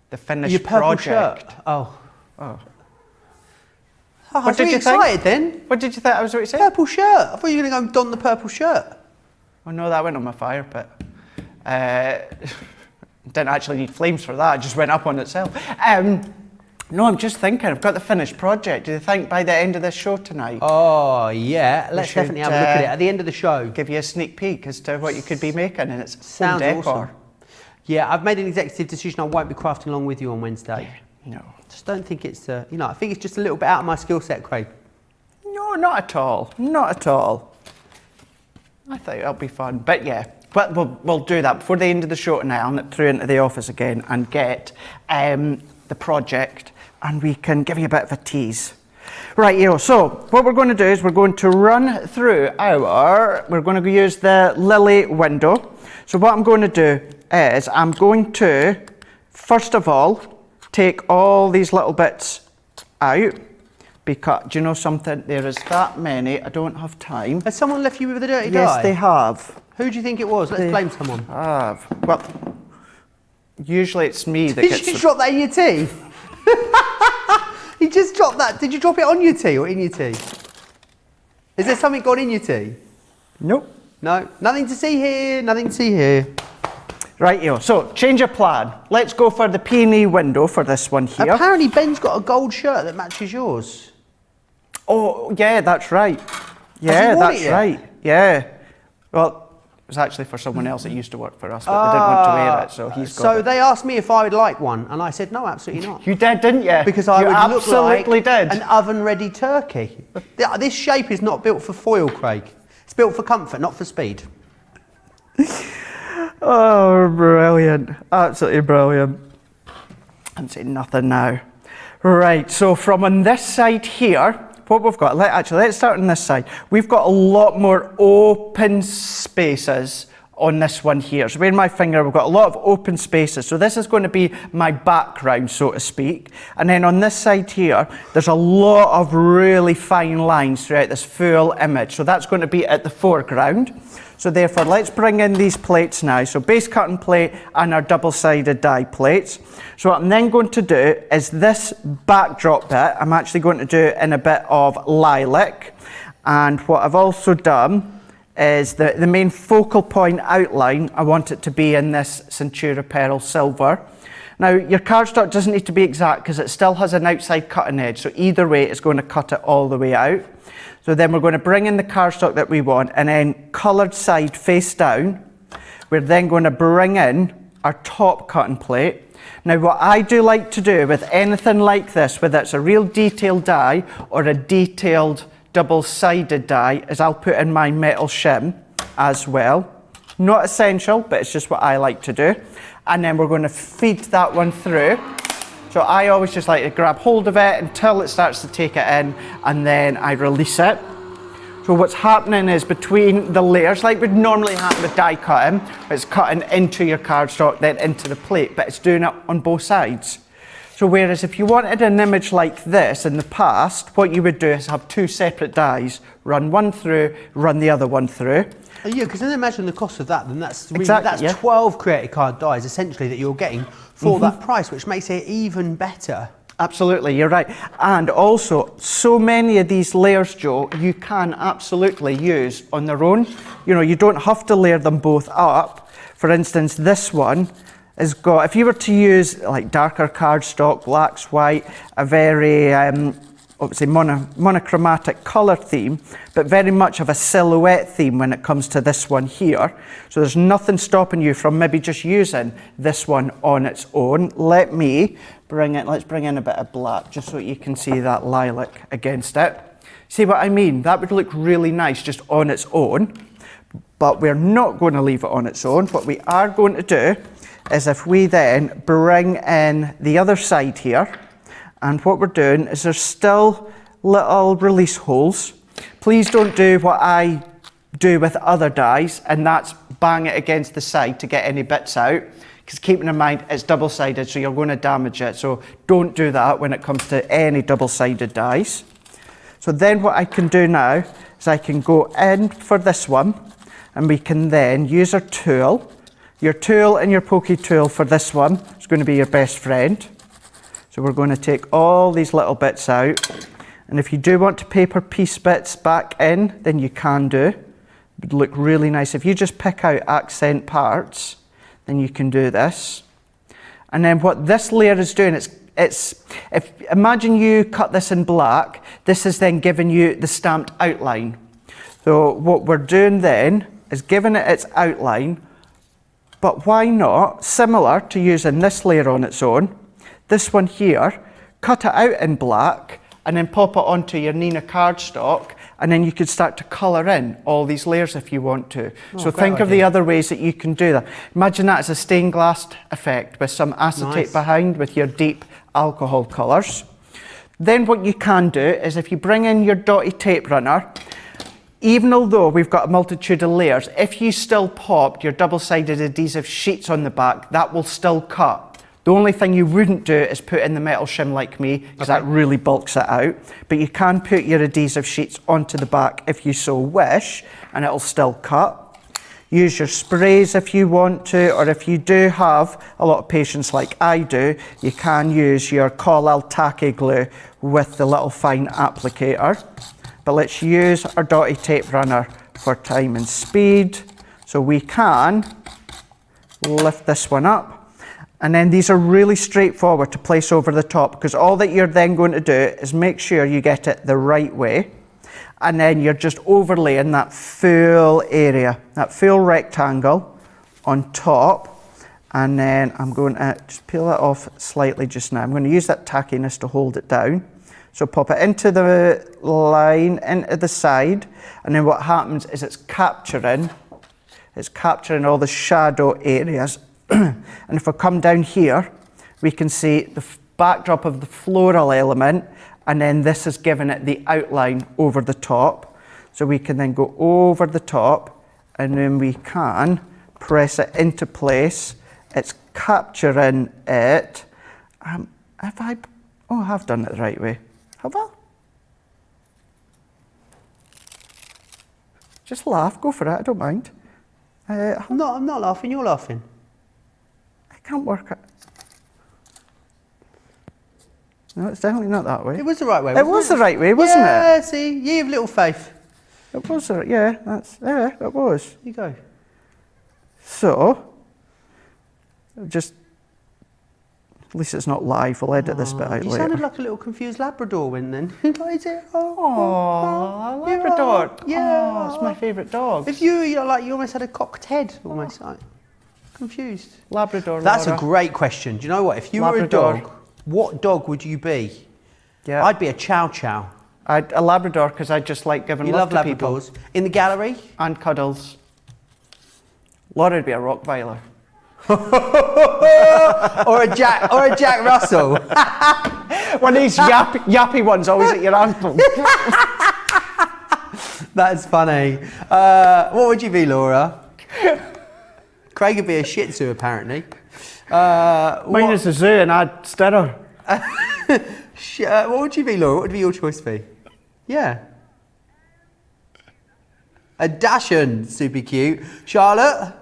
The finished Your purple project. shirt. Oh. What did you excited think? Then? What did you think I was about to say? Purple shirt. I thought you were going to go and don the purple shirt. Oh no, that went on my fire pit. Didn't actually need flames for that. It just went up on itself. No, I'm just thinking. I've got the finished project. Do you think by the end of this show tonight? Oh yeah, let's definitely have a look at it at the end of the show. Give you a sneak peek as to what you could be making, and it's sounds decor. Awesome. Yeah, I've made an executive decision. I won't be crafting along with you on Wednesday. No, just don't think it's I think it's just a little bit out of my skill set, Craig. No, not at all. Not at all. I think it'll be fun, but yeah. But we'll do that before the end of the show tonight. I'll nip through into the office again and get the project, and we can give you a bit of a tease. Right, so what we're going to do is we're going to run through we're going to use the lily window. So what I'm going to do is I'm going to, first of all, take all these little bits out, because, do you know something? There is that many, I don't have time. Has someone left you with a dirty dye? Yes, they have. Who do you think it was? Let's blame someone. Well, usually it's me that gets... Did you drop that in your tea? You just dropped that. Did you drop it on your tea or in your tea? Is there something gone in your tea? Nope. No? Nothing to see here, nothing to see here. Right, so change of plan. Let's go for the peony window for this one here. Apparently Ben's got a gold shirt that matches yours. Oh, yeah, that's right. Yeah, that's right. Yeah. Well, was actually for someone else that used to work for us, but they didn't want to wear it, so he's got So it. they asked me if I would like one, and I said no, absolutely not. You did, didn't you? Because I you would look absolutely like did. an oven-ready turkey. This shape is not built for foil, Craig. It's built for comfort, not for speed. Oh, brilliant. Absolutely brilliant. I'm saying nothing now. Right, so from on this side here, what we've got, let's start on this side. We've got a lot more open spaces on this one here. So where my finger, we've got a lot of open spaces. So this is going to be my background, so to speak. And then on this side here, there's a lot of really fine lines throughout this full image. So that's going to be at the foreground. So therefore, let's bring in these plates now. So base cutting plate and our double-sided die plates. So what I'm then going to do is this backdrop bit, I'm actually going to do in a bit of lilac. And what I've also done is the main focal point outline, I want it to be in this Centura Pearl Silver. Now, your cardstock doesn't need to be exact because it still has an outside cutting edge. So either way, it's going to cut it all the way out. So then we're going to bring in the cardstock that we want, and then coloured side face down, we're then going to bring in our top cutting plate. Now what I do like to do with anything like this, whether it's a real detailed die or a detailed double-sided die, is I'll put in my metal shim as well. Not essential, but it's just what I like to do. And then we're going to feed that one through. So I always just like to grab hold of it until it starts to take it in, and then I release it. So what's happening is between the layers, like would normally happen with die cutting, it's cutting into your cardstock, then into the plate, but it's doing it on both sides. So whereas if you wanted an image like this in the past, what you would do is have two separate dies, run one through, run the other one through. Yeah, because then imagine the cost of that, then that's, Exactly, that's yeah. 12 creative card dies essentially that you're getting for that price, which makes it even better. Absolutely, you're right. And also, so many of these layers, Joe, you can absolutely use on their own. You know, you don't have to layer them both up. For instance, this one has got, if you were to use like darker cardstock, blacks, white, a very obviously monochromatic colour theme, but very much of a silhouette theme when it comes to this one here. So there's nothing stopping you from maybe just using this one on its own. Let's bring in a bit of black just so you can see that lilac against it. See what I mean? That would look really nice just on its own, but we're not going to leave it on its own. What we are going to do is if we then bring in the other side here, and what we're doing is there's still little release holes. Please don't do what I do with other dies, and that's bang it against the side to get any bits out. Because keeping in mind, it's double-sided, so you're going to damage it. So don't do that when it comes to any double-sided dies. So then what I can do now is I can go in for this one, and we can then use our tool. Your tool and your pokey tool for this one is going to be your best friend. So we're going to take all these little bits out, and if you do want to paper piece bits back in, then you can do. It would look really nice. If you just pick out accent parts, then you can do this. And then what this layer is doing, imagine you cut this in black, this is then giving you the stamped outline. So what we're doing then is giving it its outline, but why not, similar to using this layer on its own, this one here, cut it out in black and then pop it onto your Nina cardstock, and then you could start to colour in all these layers if you want to. So think of the other ways that you can do that. Imagine that as a stained glass effect with some acetate behind with your deep alcohol colours. Then what you can do is if you bring in your Dotty tape runner, even although we've got a multitude of layers, if you still popped your double-sided adhesive sheets on the back, that will still cut. The only thing you wouldn't do is put in the metal shim like me, because that really bulks it out. But you can put your adhesive sheets onto the back if you so wish, and it'll still cut. Use your sprays if you want to, or if you do have a lot of patience like I do, you can use your Collel tacky glue with the little fine applicator. But let's use our Dotty tape runner for time and speed. So we can lift this one up. And then these are really straightforward to place over the top, because all that you're then going to do is make sure you get it the right way. and then you're just overlaying that full area, that full rectangle on top. And then I'm going to just peel that off slightly just now. I'm going to use that tackiness to hold it down. So pop it into the line, into the side, and then what happens is it's capturing all the shadow areas. And if I come down here, we can see the backdrop of the floral element, and then this is giving it the outline over the top. So we can then go over the top, and then we can press it into place. It's capturing it. I have done it the right way. Have I? Just laugh, go for it, I don't mind. I'm not laughing, you're laughing. I can't work it. No, it's definitely not that way. It was the right way, It was the right way, wasn't it? Yeah, see, ye of little faith. It was, yeah, it was. Here you go. So, just, at least it's not live, we'll edit this bit out You later. sounded like a little confused Labrador when then. Like, is it? Oh, Labrador. Yeah. Oh, it's my favourite dog. If you almost had a cocked head, almost like confused. Labrador. That's Laura. a great question. Do you know what? If you were a Labrador. dog, what dog would you be? Yeah. I'd be a chow chow. A Labrador, because I just like giving You love love to people. Labradors. In the gallery? And cuddles. Laura would be a Rottweiler. or a Jack Russell. One of these yappy ones always at your ankle. That's funny. What would you be, Laura? Craig would be a Shih Tzu, apparently. Mine is a zoo and I'd stir her. What would you be, Laura? What would be your choice be? Yeah. A Dachshund, super cute. Charlotte?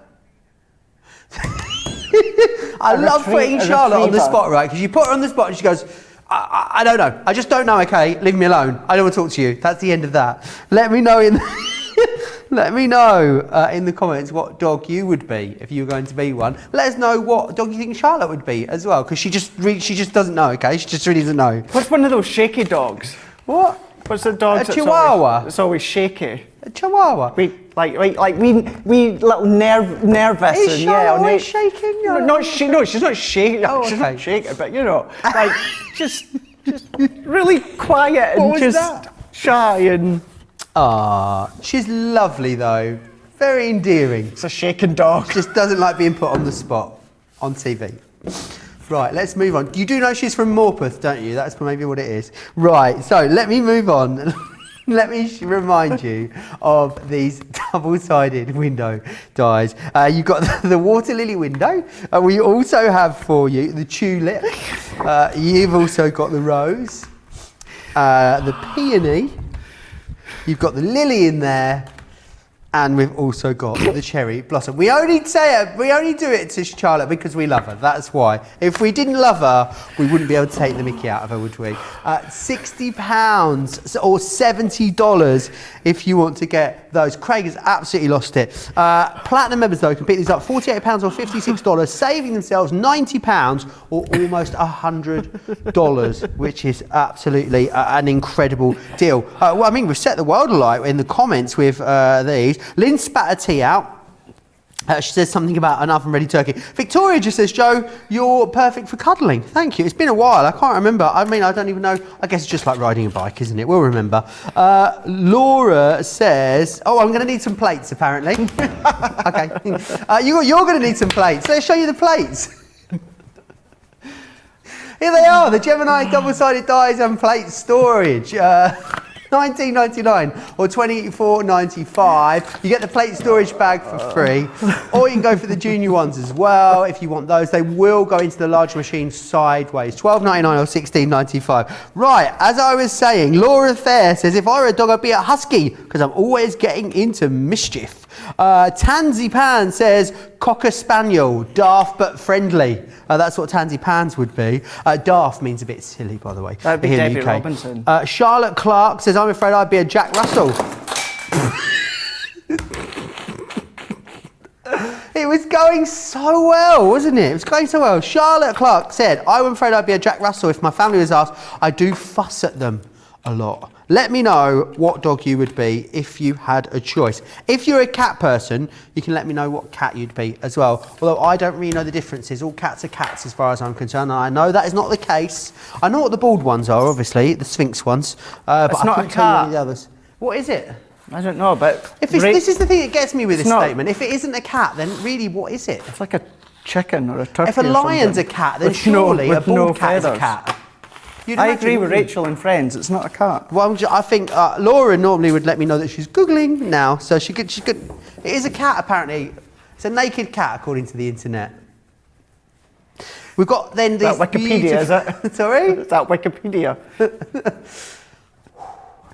I love putting Charlotte on the spot, right? Because you put her on the spot and she goes, I don't know. I just don't know, okay? Leave me alone. I don't want to talk to you. That's the end of that. Let me know in the comments what dog you would be if you were going to be one. Let us know what dog you think Charlotte would be as well, because she just doesn't know, okay? She just really doesn't know. What's one of those shaky dogs? What? What's the dog? A Chihuahua. It's always shaky. A Chihuahua. We little nervous. Is and Charlotte yeah, always shaking? No, she's not shaking. Oh, She's okay. not shaking, but you know, like just really quiet and What was just that? shy and. Ah, she's lovely though. Very endearing. It's a shaking dog. Just doesn't like being put on the spot on TV. Right, let's move on. You do know she's from Morpeth, don't you? That's maybe what it is. Right, so let me move on. Let me remind you of these double-sided window dies. You've got the water lily window. We also have for you the tulip. You've also got the rose, the peony. You've got the lily in there. And we've also got the cherry blossom. We only do it to Charlotte because we love her. That's why. If we didn't love her, we wouldn't be able to take the mickey out of her, would we? £60 or $70 if you want to get those. Craig has absolutely lost it. Platinum members, though, can pick these up £48 or $56, saving themselves £90 or almost $100, which is absolutely an incredible deal. Well, I mean, we've set the world alight in the comments with these. Lynn spat her tea out. She says something about an oven-ready turkey. Victoria just says, Joe, you're perfect for cuddling. Thank you. It's been a while. I can't remember. I mean, I don't even know. I guess it's just like riding a bike, isn't it? We'll remember. Laura says, oh, I'm going to need some plates, apparently. Okay. You're going to need some plates. Let's show you the plates. Here they are, the Gemini double-sided dies and plate storage. $19.99 or $24.95. You get the plate storage bag for free, or you can go for the junior ones as well if you want those. They will go into the large machine sideways. $12.99 or $16.95. Right, as I was saying, Laura Fair says, if I were a dog, I'd be a husky because I'm always getting into mischief. Tansy Pan says, Cocker Spaniel, daft but friendly. That's what Tansy Pans would be. Daft means a bit silly, by the way. That'd be here in Debbie the UK. Robinson. Charlotte Clark says, I'm afraid I'd be a Jack Russell. It was going so well, wasn't it? It was going so well. Charlotte Clark said, I'm afraid I'd be a Jack Russell if my family was asked. I do fuss at them. a lot. Let me know what dog you would be if you had a choice. If you're a cat person, you can let me know what cat you'd be as well. Although I don't really know the differences. All cats are cats as far as I'm concerned. And I know that is not the case. I know what the bald ones are, obviously, the Sphinx ones. But It's I not a couldn't tell you any cat. of the others. What is it? I don't know, but If it's, this is the thing that gets me with this not- statement. If it isn't a cat, then really what is it? it's like a chicken or a turkey. If a or lion's something. a cat, then With surely a with bald cat is a feathers. cat. You'd I imagine, agree with wouldn't you? Rachel and Friends. It's not a cat. Well, I think Laura normally would let me know that she's Googling now, so she could. It is a cat, apparently. It's a naked cat, according to the internet. We've got then Is that these Wikipedia, is it? Sorry? Is that Wikipedia?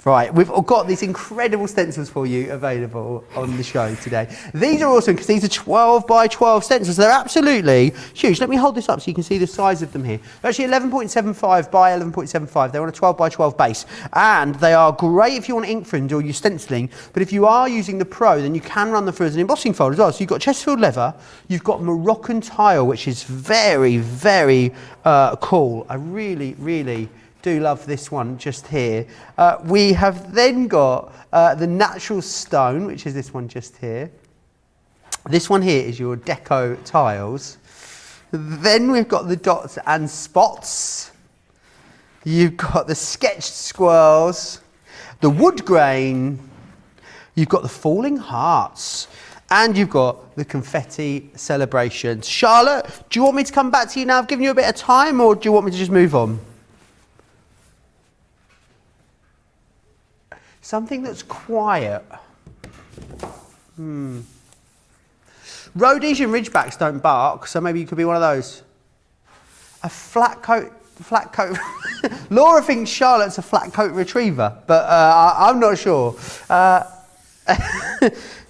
Right, we've got these incredible stencils for you available on the show today. These are awesome because these are 12 by 12 stencils. They're absolutely huge. Let me hold this up so you can see the size of them here. They're actually 11.75 by 11.75. They're on a 12 by 12 base. And they are great if you want ink fringe or you're stenciling. But if you are using the Pro, then you can run them through as an embossing fold as well. So you've got Chesterfield leather, you've got Moroccan tile, which is very, very cool. I really, really do love this one just here. We have then got the natural stone, which is this one just here. This one here is your deco tiles. Then we've got the dots and spots. You've got the sketched squirrels, the wood grain, you've got the falling hearts, and you've got the confetti celebrations. Charlotte, do you want me to come back to you now? I've given you a bit of time, or do you want me to just move on? Something that's quiet. Rhodesian Ridgebacks don't bark, so maybe you could be one of those. A flat coat. Laura thinks Charlotte's a flat coat retriever, but I'm not sure.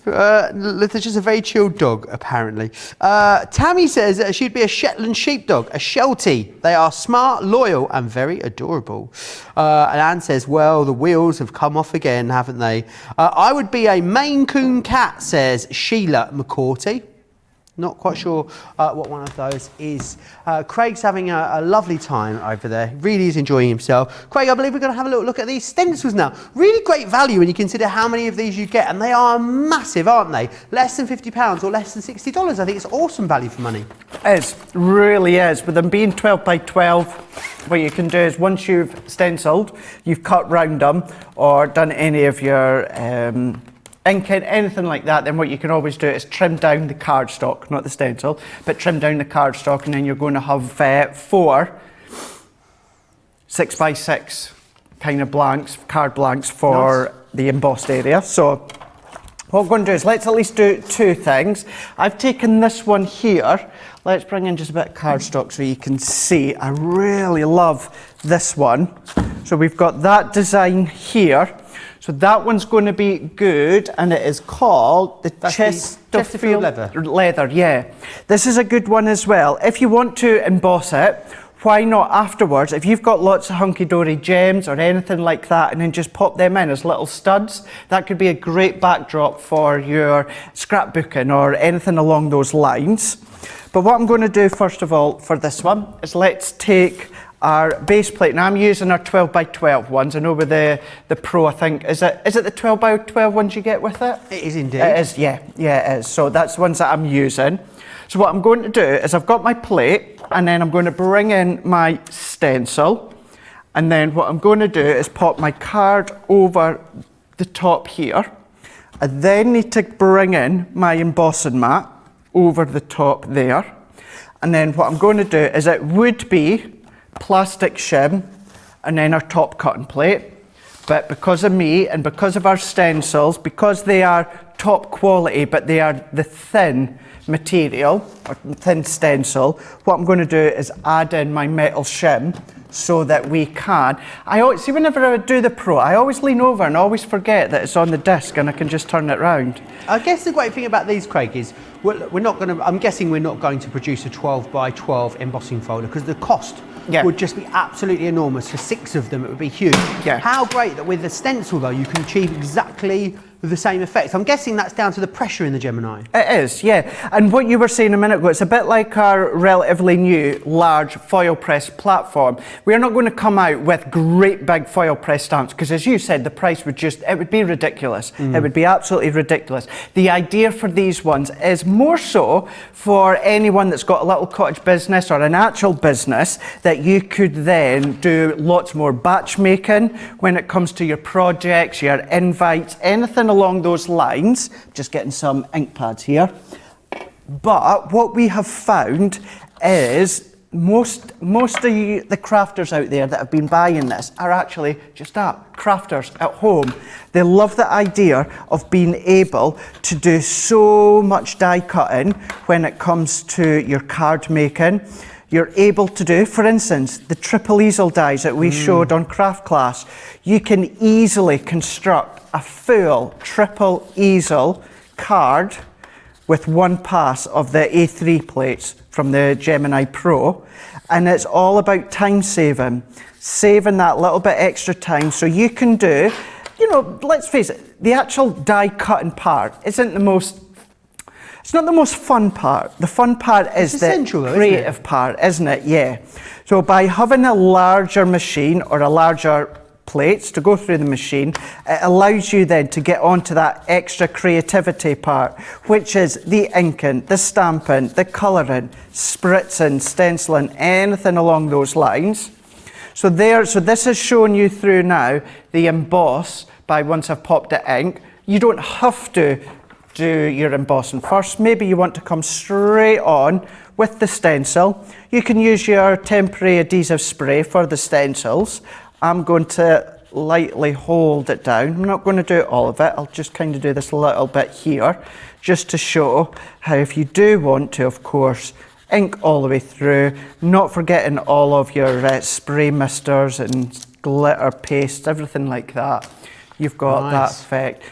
There's just a very chilled dog, apparently. Tammy says that she'd be a Shetland sheepdog, a Sheltie. They are smart, loyal, and very adorable. And Anne says, well, the wheels have come off again, haven't they? I would be a Maine Coon cat, says Sheila McCourty. Not quite sure what one of those is. Craig's having a lovely time over there. Really is enjoying himself. Craig, I believe we're going to have a little look at these stencils now. Really great value when you consider how many of these you get. And they are massive, aren't they? Less than £50 or less than $60. I think it's awesome value for money. It really is. With them being 12 by 12, what you can do is once you've stenciled, you've cut round them or done any of your inking, anything like that, then what you can always do is trim down the cardstock, not the stencil, but trim down the cardstock, and then you're going to have 4 6x6 kind of blanks, card blanks for the embossed area. So what we're going to do is let's at least do 2 things. I've taken this one here. Let's bring in just a bit of cardstock so you can see. I really love this one. So we've got that design here. So that one's going to be good, and it is called the Chesterfield leather. Yeah, this is a good one as well. If you want to emboss it, why not afterwards? If you've got lots of hunky-dory gems or anything like that, and then just pop them in as little studs, that could be a great backdrop for your scrapbooking or anything along those lines. But what I'm going to do first of all for this one is let's take our base plate. Now I'm using our 12 by 12 ones. I know with the Pro, I think, is it the 12 by 12 ones you get with it? It is indeed. It is, yeah, it is. So that's the ones that I'm using. So what I'm going to do is I've got my plate, and then I'm going to bring in my stencil, and then what I'm going to do is pop my card over the top here. I then need to bring in my embossing mat over the top there, and then what I'm going to do is it would be plastic shim and then our top cutting plate, but because of me and because of our stencils, because they are top quality but they are the thin material or thin stencil, what I'm going to do is add in my metal shim so that we can. I always see, whenever I do the Pro, I always lean over and always forget that it's on the disc and I can just turn it round. I guess the great thing about these, Craig, is we're not going to, I'm guessing we're not going to produce a 12 by 12 embossing folder because the cost would just be absolutely enormous. For 6 of them, it would be huge. Yeah. How great that with the stencil, though, you can achieve exactly the same effect. I'm guessing that's down to the pressure in the Gemini. It is, yeah. And what you were saying a minute ago, it's a bit like our relatively new large foil press platform. We're not going to come out with great big foil press stamps because, as you said, the price would it would be ridiculous. It would be absolutely ridiculous. The idea for these ones is more so for anyone that's got a little cottage business or an actual business that you could then do lots more batch making when it comes to your projects, your invites, anything along those lines. Just getting some ink pads here. But what we have found is most of the crafters out there that have been buying this are actually just crafters at home. They love the idea of being able to do so much die cutting when it comes to your card making. You're able to do, for instance, the triple easel dies that we showed on craft class. You can easily construct a full triple easel card with one pass of the A3 plates from the Gemini Pro, and it's all about time saving that little bit extra time so you can do, let's face it, the actual die cutting part it's not the most fun part. The fun part is the creative part, isn't it? Yeah. So by having a larger machine or a larger plates to go through the machine, it allows you then to get onto that extra creativity part, which is the inking, the stamping, the colouring, spritzing, stenciling, anything along those lines. So this is showing you through now the emboss by once I've popped the ink. You don't have to do your embossing first. Maybe you want to come straight on with the stencil. You can use your temporary adhesive spray for the stencils. I'm going to lightly hold it down. I'm not going to do all of it. I'll just kind of do this a little bit here, just to show how if you do want to, of course, ink all the way through, not forgetting all of your spray misters and glitter paste, everything like that. You've got that effect.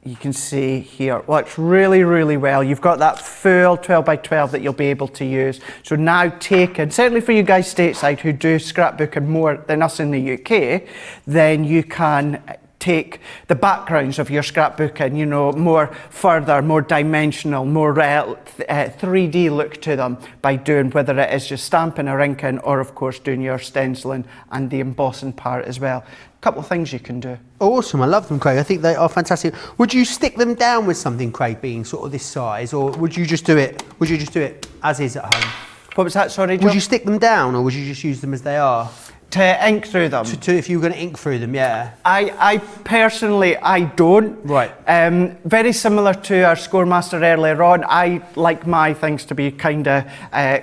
You can see here, works really, really well. You've got that full 12 by 12 that you'll be able to use. So now taken, certainly for you guys stateside who do scrapbooking more than us in the UK, then you can take the backgrounds of your scrapbooking, more further, more dimensional, more 3D look to them by doing, whether it is just stamping or inking, or of course doing your stenciling and the embossing part as well. Couple of things you can do. Awesome, I love them, Craig. I think they are fantastic. Would you stick them down with something, Craig, being sort of this size, or would you just do it? Would you just do it as is at home? What was that? Sorry, Joe? Would you stick them down, or would you just use them as they are? To ink through them? If you were going to ink through them, yeah. I personally, I don't. Right. Very similar to our Scoremaster earlier on, I like my things to be kind of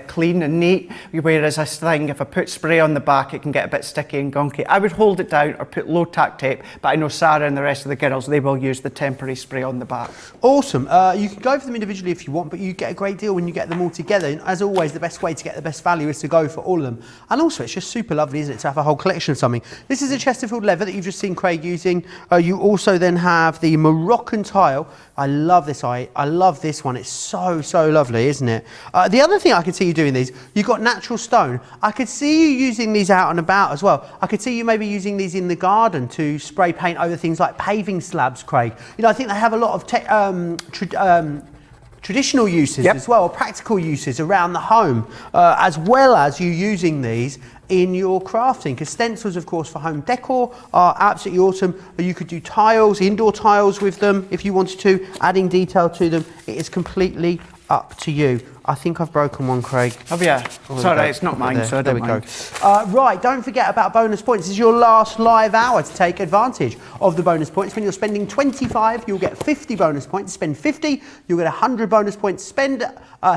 clean and neat, whereas this thing, if I put spray on the back, it can get a bit sticky and gunky. I would hold it down or put low tack tape, but I know Sarah and the rest of the girls, they will use the temporary spray on the back. Awesome. You can go for them individually if you want, but you get a great deal when you get them all together. And as always, the best way to get the best value is to go for all of them. And also, it's just super lovely, isn't it, to have a whole collection of something. This is a Chesterfield leather that you've just seen Craig using. You also then have the Moroccan tile. I love this. I love this one. It's so lovely, isn't it? The other thing I could see you doing these, you've got natural stone. I could see you using these out and about as well. I could see you maybe using these in the garden to spray paint over things like paving slabs, Craig. I think they have a lot of traditional uses as well, or practical uses around the home, as well as you using these in your crafting, because stencils, of course, for home decor are absolutely awesome. You could do tiles, indoor tiles with them if you wanted to, adding detail to them. It is completely up to you. I think I've broken one, Craig. Oh yeah, sorry, it's not mine, so I don't mind. Right, don't forget about bonus points. This is your last live hour to take advantage of the bonus points. When you're spending 25, you'll get 50 bonus points. Spend 50, you'll get 100 bonus points. Spend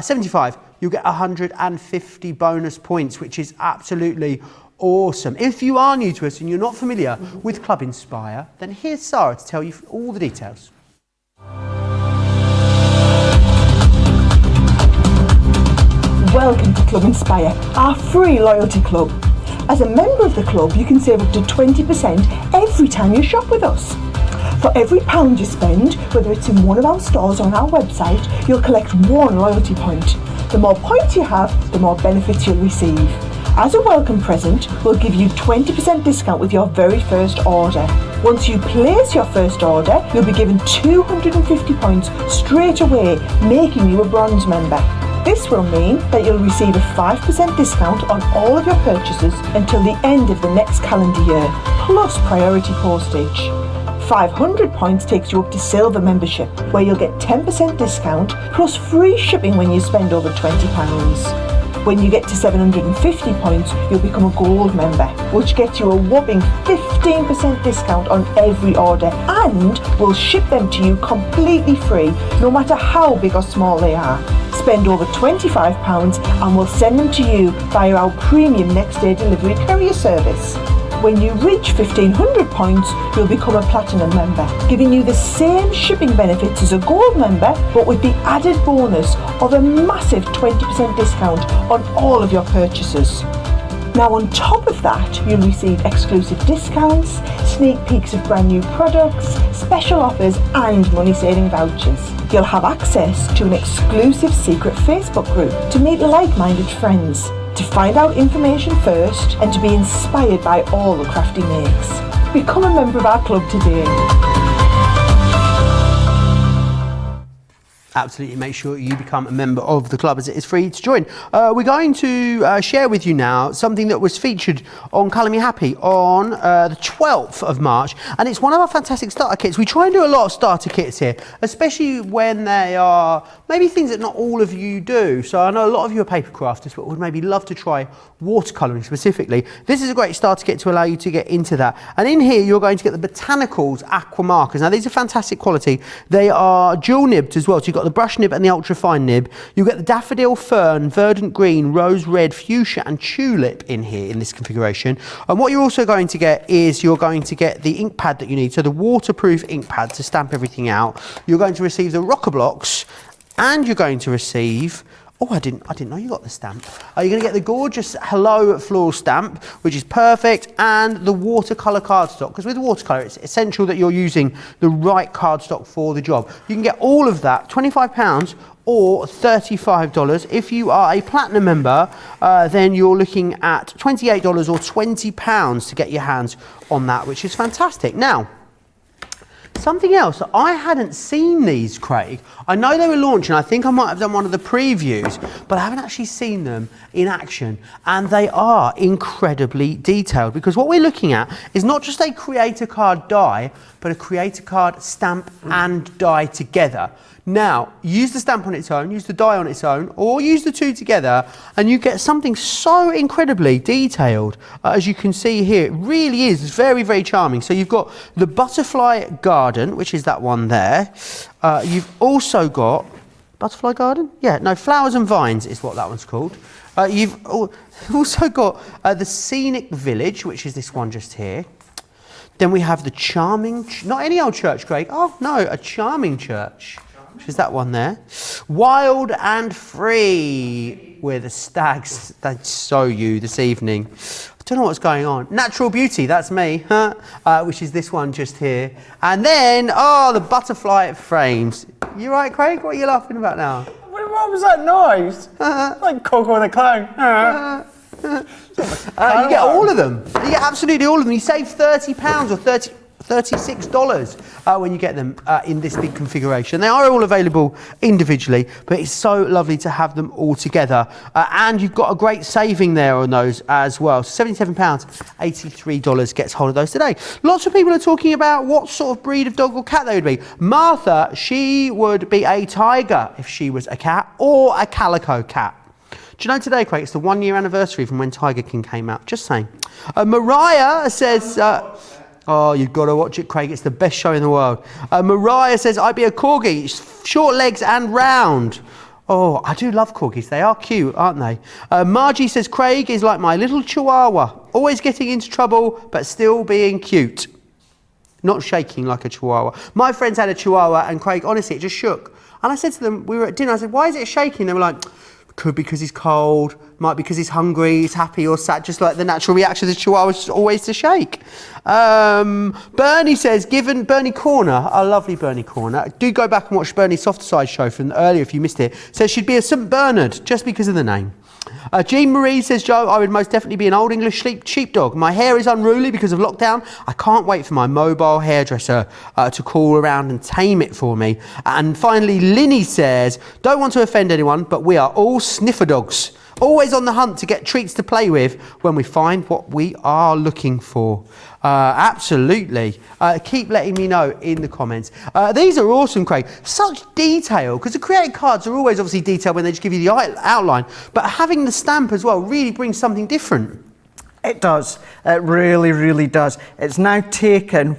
75, you'll get 150 bonus points, which is absolutely awesome. If you are new to us and you're not familiar with Club Inspire, then here's Sarah to tell you all the details. Welcome to Club Inspire, our free loyalty club. As a member of the club, you can save up to 20% every time you shop with us. For every £1 you spend, whether it's in one of our stores or on our website, you'll collect one loyalty point. The more points you have, the more benefits you'll receive. As a welcome present, we'll give you 20% discount with your very first order. Once you place your first order, you'll be given 250 points straight away, making you a bronze member. This will mean that you'll receive a 5% discount on all of your purchases until the end of the next calendar year, plus priority postage. 500 points takes you up to silver membership, where you'll get 10% discount plus free shipping when you spend over £20. When you get to 750 points, you'll become a gold member, which gets you a whopping 15% discount on every order, and we'll ship them to you completely free, no matter how big or small they are. Spend over £25 and we'll send them to you via our premium next day delivery courier service. When you reach 1500 points, you'll become a platinum member, giving you the same shipping benefits as a gold member, but with the added bonus of a massive 20% discount on all of your purchases. Now on top of that, you'll receive exclusive discounts, sneak peeks of brand new products, special offers and money-saving vouchers. You'll have access to an exclusive secret Facebook group to meet like-minded friends, to find out information first and to be inspired by all the crafty makes. Become a member of our club today. Absolutely, make sure you become a member of the club as it is free to join. We're going to share with you now something that was featured on Colour Me Happy on the 12th of March, and it's one of our fantastic starter kits. We try and do a lot of starter kits here, especially when they are maybe things that not all of you do. So I know a lot of you are paper crafters, but would maybe love to try watercolouring specifically. This is a great starter kit to allow you to get into that. And in here, you're going to get the Botanicals Aqua markers. Now, these are fantastic quality. They are dual nibbed as well. So you've got the brush nib and the ultra fine nib. You get the daffodil, fern, verdant green, rose red, fuchsia and tulip in here in this configuration. And what you're also going to get is you're going to get the ink pad that you need, so the waterproof ink pad to stamp everything out. You're going to receive the rocker blocks, and you're going to receive, oh, I didn't know you got the stamp. You're going to get the gorgeous Hello floral stamp, which is perfect, and the watercolour cardstock, because with watercolour it's essential that you're using the right cardstock for the job. You can get all of that, £25 or $35. If you are a platinum member, then you're looking at $28 or £20 to get your hands on that, which is fantastic. Now, something else, I hadn't seen these, Craig. I know they were launching, I think I might have done one of the previews, but I haven't actually seen them in action. And they are incredibly detailed, because what we're looking at is not just a creator card die, but a creator card stamp and die together. Now, use the stamp on its own, use the die on its own, or use the two together, and you get something so incredibly detailed. As you can see here, it really is very, very charming. So you've got the butterfly garden, which is that one there. You've also got, butterfly garden? Yeah, no, flowers and vines is what that one's called. You've also got the scenic village, which is this one just here. Then we have the charming, not any old church, Craig. Oh, no, a charming church. Which is that one there. Wild and free, where the stags, they show you this evening. I don't know what's going on. Natural beauty, that's me, which is this one just here. And then, oh, the butterfly frames. You right, Craig? What are you laughing about now? What was that noise? Like Coco the Clown. You get all of them. You get absolutely all of them. You save £30 or $36 when you get them in this big configuration. They are all available individually, but it's so lovely to have them all together. And you've got a great saving there on those as well. £77, $83 gets hold of those today. Lots of people are talking about what sort of breed of dog or cat they would be. Martha, she would be a tiger if she was a cat, or a calico cat. Do you know today, Craig, it's the 1 year anniversary from when Tiger King came out? Just saying. Mariah says... oh, you've got to watch it, Craig. It's the best show in the world. Mariah says, I'd be a corgi, short legs and round. Oh, I do love corgis. They are cute, aren't they? Margie says, Craig is like my little chihuahua, always getting into trouble, but still being cute. Not shaking like a chihuahua. My friends had a chihuahua, and Craig, honestly, it just shook. And I said to them, we were at dinner, I said, why is it shaking? They were like, could be because he's cold, might be because he's hungry, he's happy or sad, just like the natural reaction of the chihuahua is always to shake. Bernie says, given Bernie Corner, a lovely Bernie Corner, do go back and watch Bernie's Soft Side show from earlier if you missed it, says she'd be a St Bernard just because of the name. Jean Marie says, Joe, I would most definitely be an old English sheepdog. My hair is unruly because of lockdown. I can't wait for my mobile hairdresser to call around and tame it for me. And finally, Linny says, don't want to offend anyone, but we are all sniffer dogs. Always on the hunt to get treats to play with when we find what we are looking for. Absolutely. Keep letting me know in the comments. These are awesome, Craig. Such detail, because the created cards are always obviously detailed when they just give you the outline, but having the stamp as well really brings something different. It does. It really, really does. It's now taken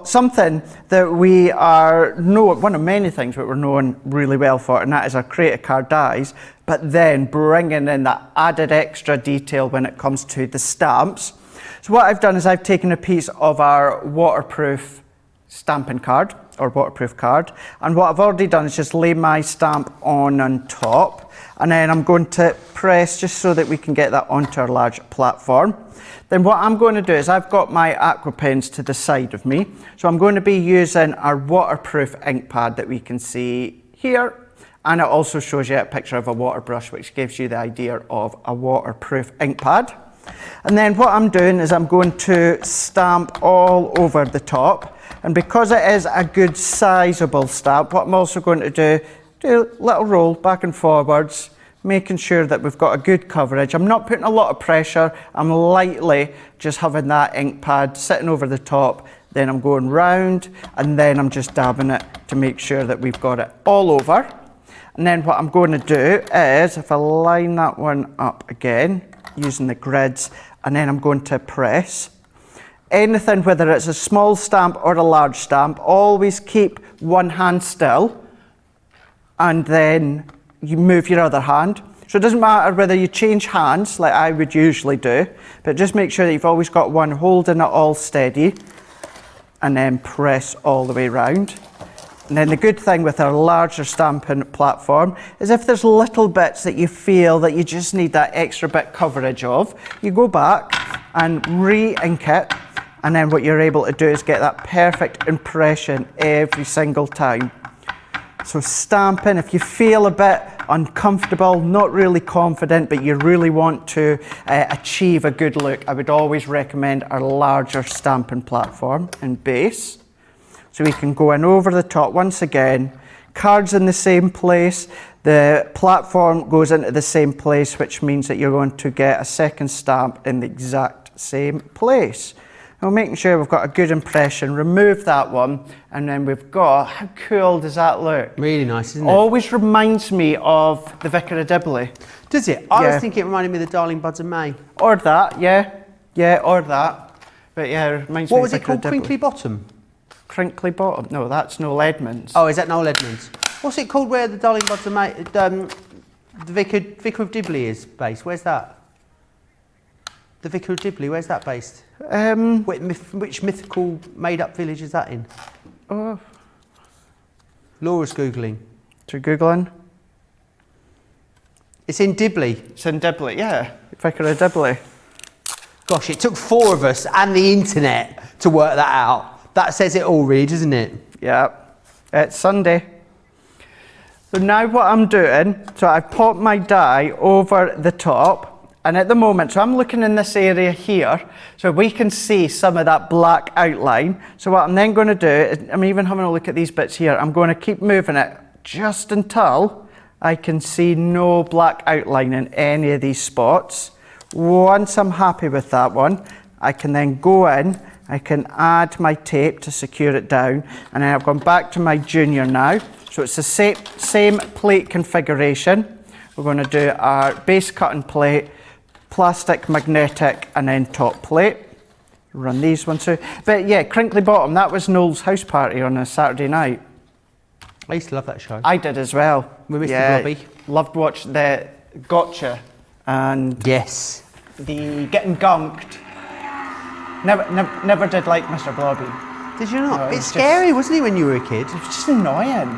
something that we are one of many things that we're known really well for, and that is our creative card dies, but then bringing in that added extra detail when it comes to the stamps. So what I've done is I've taken a piece of our waterproof stamping card, or waterproof card, and what I've already done is just lay my stamp on top, and then I'm going to press just so that we can get that onto our large platform. Then what I'm going to do is I've got my Aqua pens to the side of me, so I'm going to be using our waterproof ink pad that we can see here, and it also shows you a picture of a water brush, which gives you the idea of a waterproof ink pad. And then what I'm doing is I'm going to stamp all over the top, and because it is a good sizable stamp, what I'm also going to do a little roll back and forwards, making sure that we've got a good coverage. I'm not putting a lot of pressure, I'm lightly just having that ink pad sitting over the top, then I'm going round, and then I'm just dabbing it to make sure that we've got it all over. And then what I'm going to do is, if I line that one up again, using the grids, and then I'm going to press. Anything, whether it's a small stamp or a large stamp, always keep one hand still, and then you move your other hand. So it doesn't matter whether you change hands, like I would usually do, but just make sure that you've always got one holding it all steady, and then press all the way around. And then the good thing with our larger stamping platform is if there's little bits that you feel that you just need that extra bit coverage of, you go back and re-ink it, and then what you're able to do is get that perfect impression every single time. So stamping, if you feel a bit uncomfortable, not really confident, but you really want to achieve a good look, I would always recommend our larger stamping platform and base. So we can go in over the top once again, cards in the same place, the platform goes into the same place, which means that you're going to get a second stamp in the exact same place. Now making sure we've got a good impression, remove that one, and then we've got, how cool does that look? Really nice, isn't it? Always reminds me of the Vicar of Dibley. Does it? I was thinking it reminded me of the Darling Buds of May. Or that, yeah, or that. But yeah, it reminds me What of was it Vicar called? of Dibley. Crinkly Bottom? Crinkly Bottom? No, that's Noel Edmonds. Oh, is that Noel Edmonds? What's it called where the Darling Buds of May, the Vicar of Dibley is based? Where's that? The Vicar of Dibley, where's that based? Which mythical made-up village is that in? Oh. Laura's Googling. To Googling? It's in Dibley. It's in Dibley, yeah. Vicar of Dibley. Gosh, it took 4 of us and the internet to work that out. That says it all, really, doesn't it? Yeah. It's Sunday. So now what I'm doing, so I've popped my die over the top, and at the moment, so I'm looking in this area here, so we can see some of that black outline. So what I'm then going to do, is, I'm even having a look at these bits here, I'm going to keep moving it just until I can see no black outline in any of these spots. Once I'm happy with that one, I can then go in, I can add my tape to secure it down, and then I've gone back to my junior now. So it's the same plate configuration. We're going to do our base cutting plate, plastic, magnetic, and then top plate. Run these ones through. But yeah, Crinkly Bottom, that was Noel's house party on a Saturday night. I used to love that show. I did as well. With Mr. Blobby. Loved watching the Gotcha and Yes. the Getting Gunked. Never did like Mr. Blobby. Did you not? No, it's scary, wasn't he, when you were a kid? It was just annoying.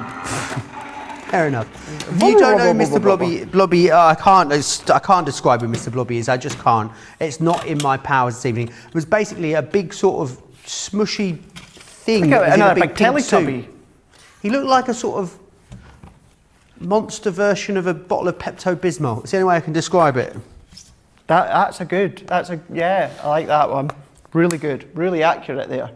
Fair enough. If you don't know Mr. Blobby, I can't describe who Mr. Blobby is. I just can't. It's not in my powers this evening. It was basically a big sort of smushy thing. Like that was in another a big pink Teletubby. suit. He looked like a sort of monster version of a bottle of Pepto-Bismol. It's the only way I can describe it. Yeah, I like that one. Really good, really accurate there.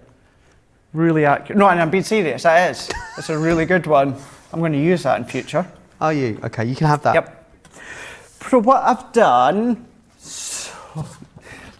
Really accurate. No, and I'm being serious, that is. It's a really good one. I'm going to use that in future. Are you? Okay, you can have that. Yep. So what I've done,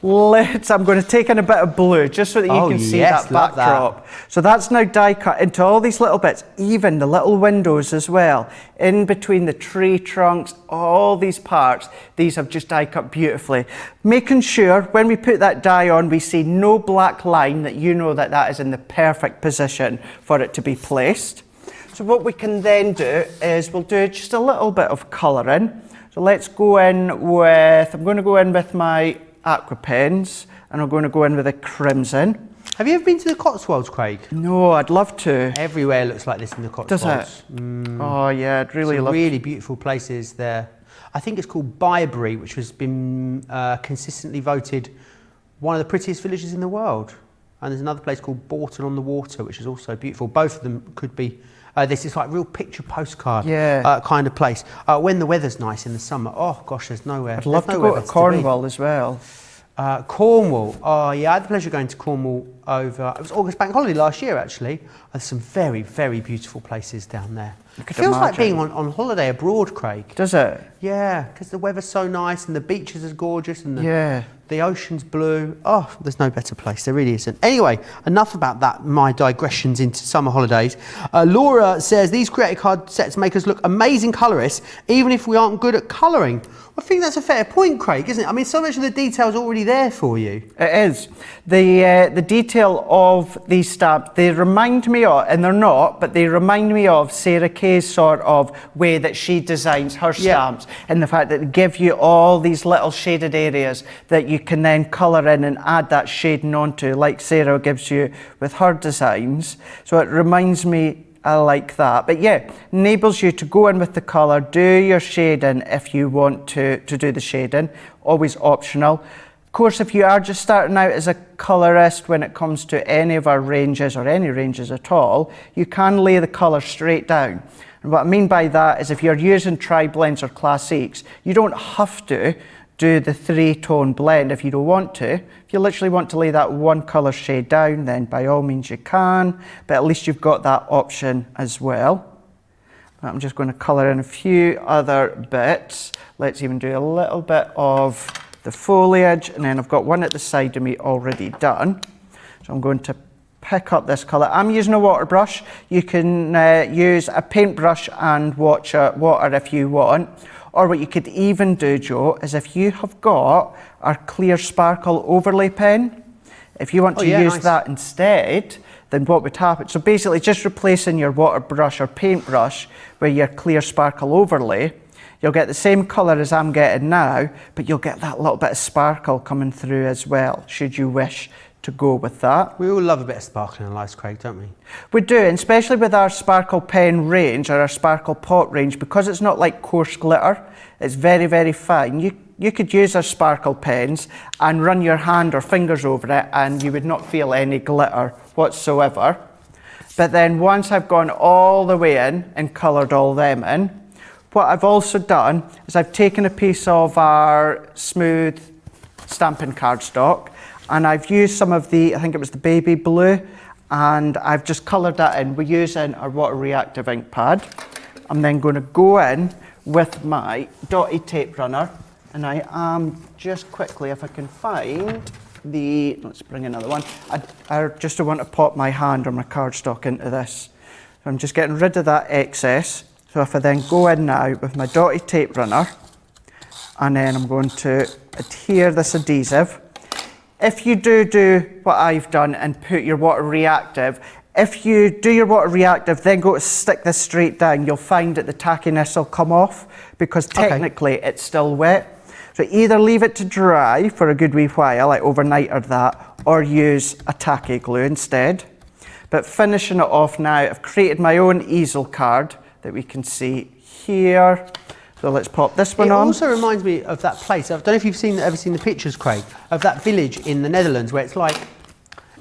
I'm going to take in a bit of blue just so that you can see that backdrop. So that's now die cut into all these little bits, even the little windows as well, in between the tree trunks, all these parts. These have just die cut beautifully. Making sure when we put that dye on, we see no black line, that you know that that is in the perfect position for it to be placed. So what we can then do is we'll do just a little bit of colouring. So let's go in with, I'm going to go in with my Aqua pens, and I'm going to go in with a crimson. Have you ever been to the Cotswolds, Craig? No, I'd love to. Everywhere looks like this in the Cotswolds. Does it? Oh yeah, I'd really love to. Really beautiful places there. I think it's called Byberry, which has been consistently voted one of the prettiest villages in the world. And there's another place called Bourton-on-the-Water, which is also beautiful. Both of them could be, this is like real picture postcard kind of place. When the weather's nice in the summer, oh gosh, there's nowhere. I'd love to go to Cornwall as well. Cornwall, oh yeah, I had the pleasure of going to Cornwall over, it was August bank holiday last year actually. There's some very, very beautiful places down there. It feels like being on holiday abroad, Craig. Does it? Yeah, because the weather's so nice and the beaches are gorgeous and the ocean's blue. Oh, there's no better place, there really isn't. Anyway, enough about that, my digressions into summer holidays. Laura says, these creative card sets make us look amazing colourists, even if we aren't good at colouring. I think that's a fair point, Craig, isn't it? I mean, so much of the detail's already there for you. It is. The detail of these stamps, they remind me of, and they're not, but they remind me of Sarah Kay's sort of way that she designs her stamps, and the fact that they give you all these little shaded areas that you can then colour in and add that shading onto, like Sarah gives you with her designs. So it reminds me, I like that. But yeah, enables you to go in with the colour, do your shading if you want to do the shading, always optional. Of course, if you are just starting out as a colourist when it comes to any of our ranges or any ranges at all, you can lay the colour straight down. And what I mean by that is if you're using tri-blends or classiques, you don't have to do the 3-tone blend if you don't want to. If you literally want to lay that one colour shade down, then by all means you can, but at least you've got that option as well. I'm just going to colour in a few other bits. Let's even do a little bit of the foliage, and then I've got one at the side of me already done. So I'm going to pick up this colour. I'm using a water brush. You can use a paintbrush and water if you want. Or what you could even do, Joe, is if you have got our clear sparkle overlay pen, if you want to use that instead, then what would happen? So basically just replacing your water brush or paintbrush with your clear sparkle overlay, you'll get the same colour as I'm getting now, but you'll get that little bit of sparkle coming through as well, should you wish to go with that. We all love a bit of sparkle in our lives, Craig, don't we? We do, and especially with our sparkle pen range or our sparkle pot range, because it's not like coarse glitter, it's very, very fine. You could use our sparkle pens and run your hand or fingers over it and you would not feel any glitter whatsoever. But then once I've gone all the way in and coloured all them in, what I've also done is I've taken a piece of our smooth stamping cardstock and I've used some of the, I think it was the baby blue, and I've just coloured that in. We're using our water reactive ink pad. I'm then going to go in with my Dotty tape runner, and I am just quickly, if I can find the, let's bring another one. I just don't want to pop my hand or my cardstock into this. So I'm just getting rid of that excess. So if I then go in now with my Dotty tape runner, and then I'm going to adhere this adhesive. If you do what I've done and put your water reactive, if you do your water reactive, then go to stick this straight down, you'll find that the tackiness will come off because technically it's still wet. So either leave it to dry for a good wee while, like overnight or that, or use a tacky glue instead. But finishing it off now, I've created my own easel card that we can see here. So let's pop this one on. It also reminds me of that place. I don't know if you've ever seen the pictures, Craig, of that village in the Netherlands where it's like,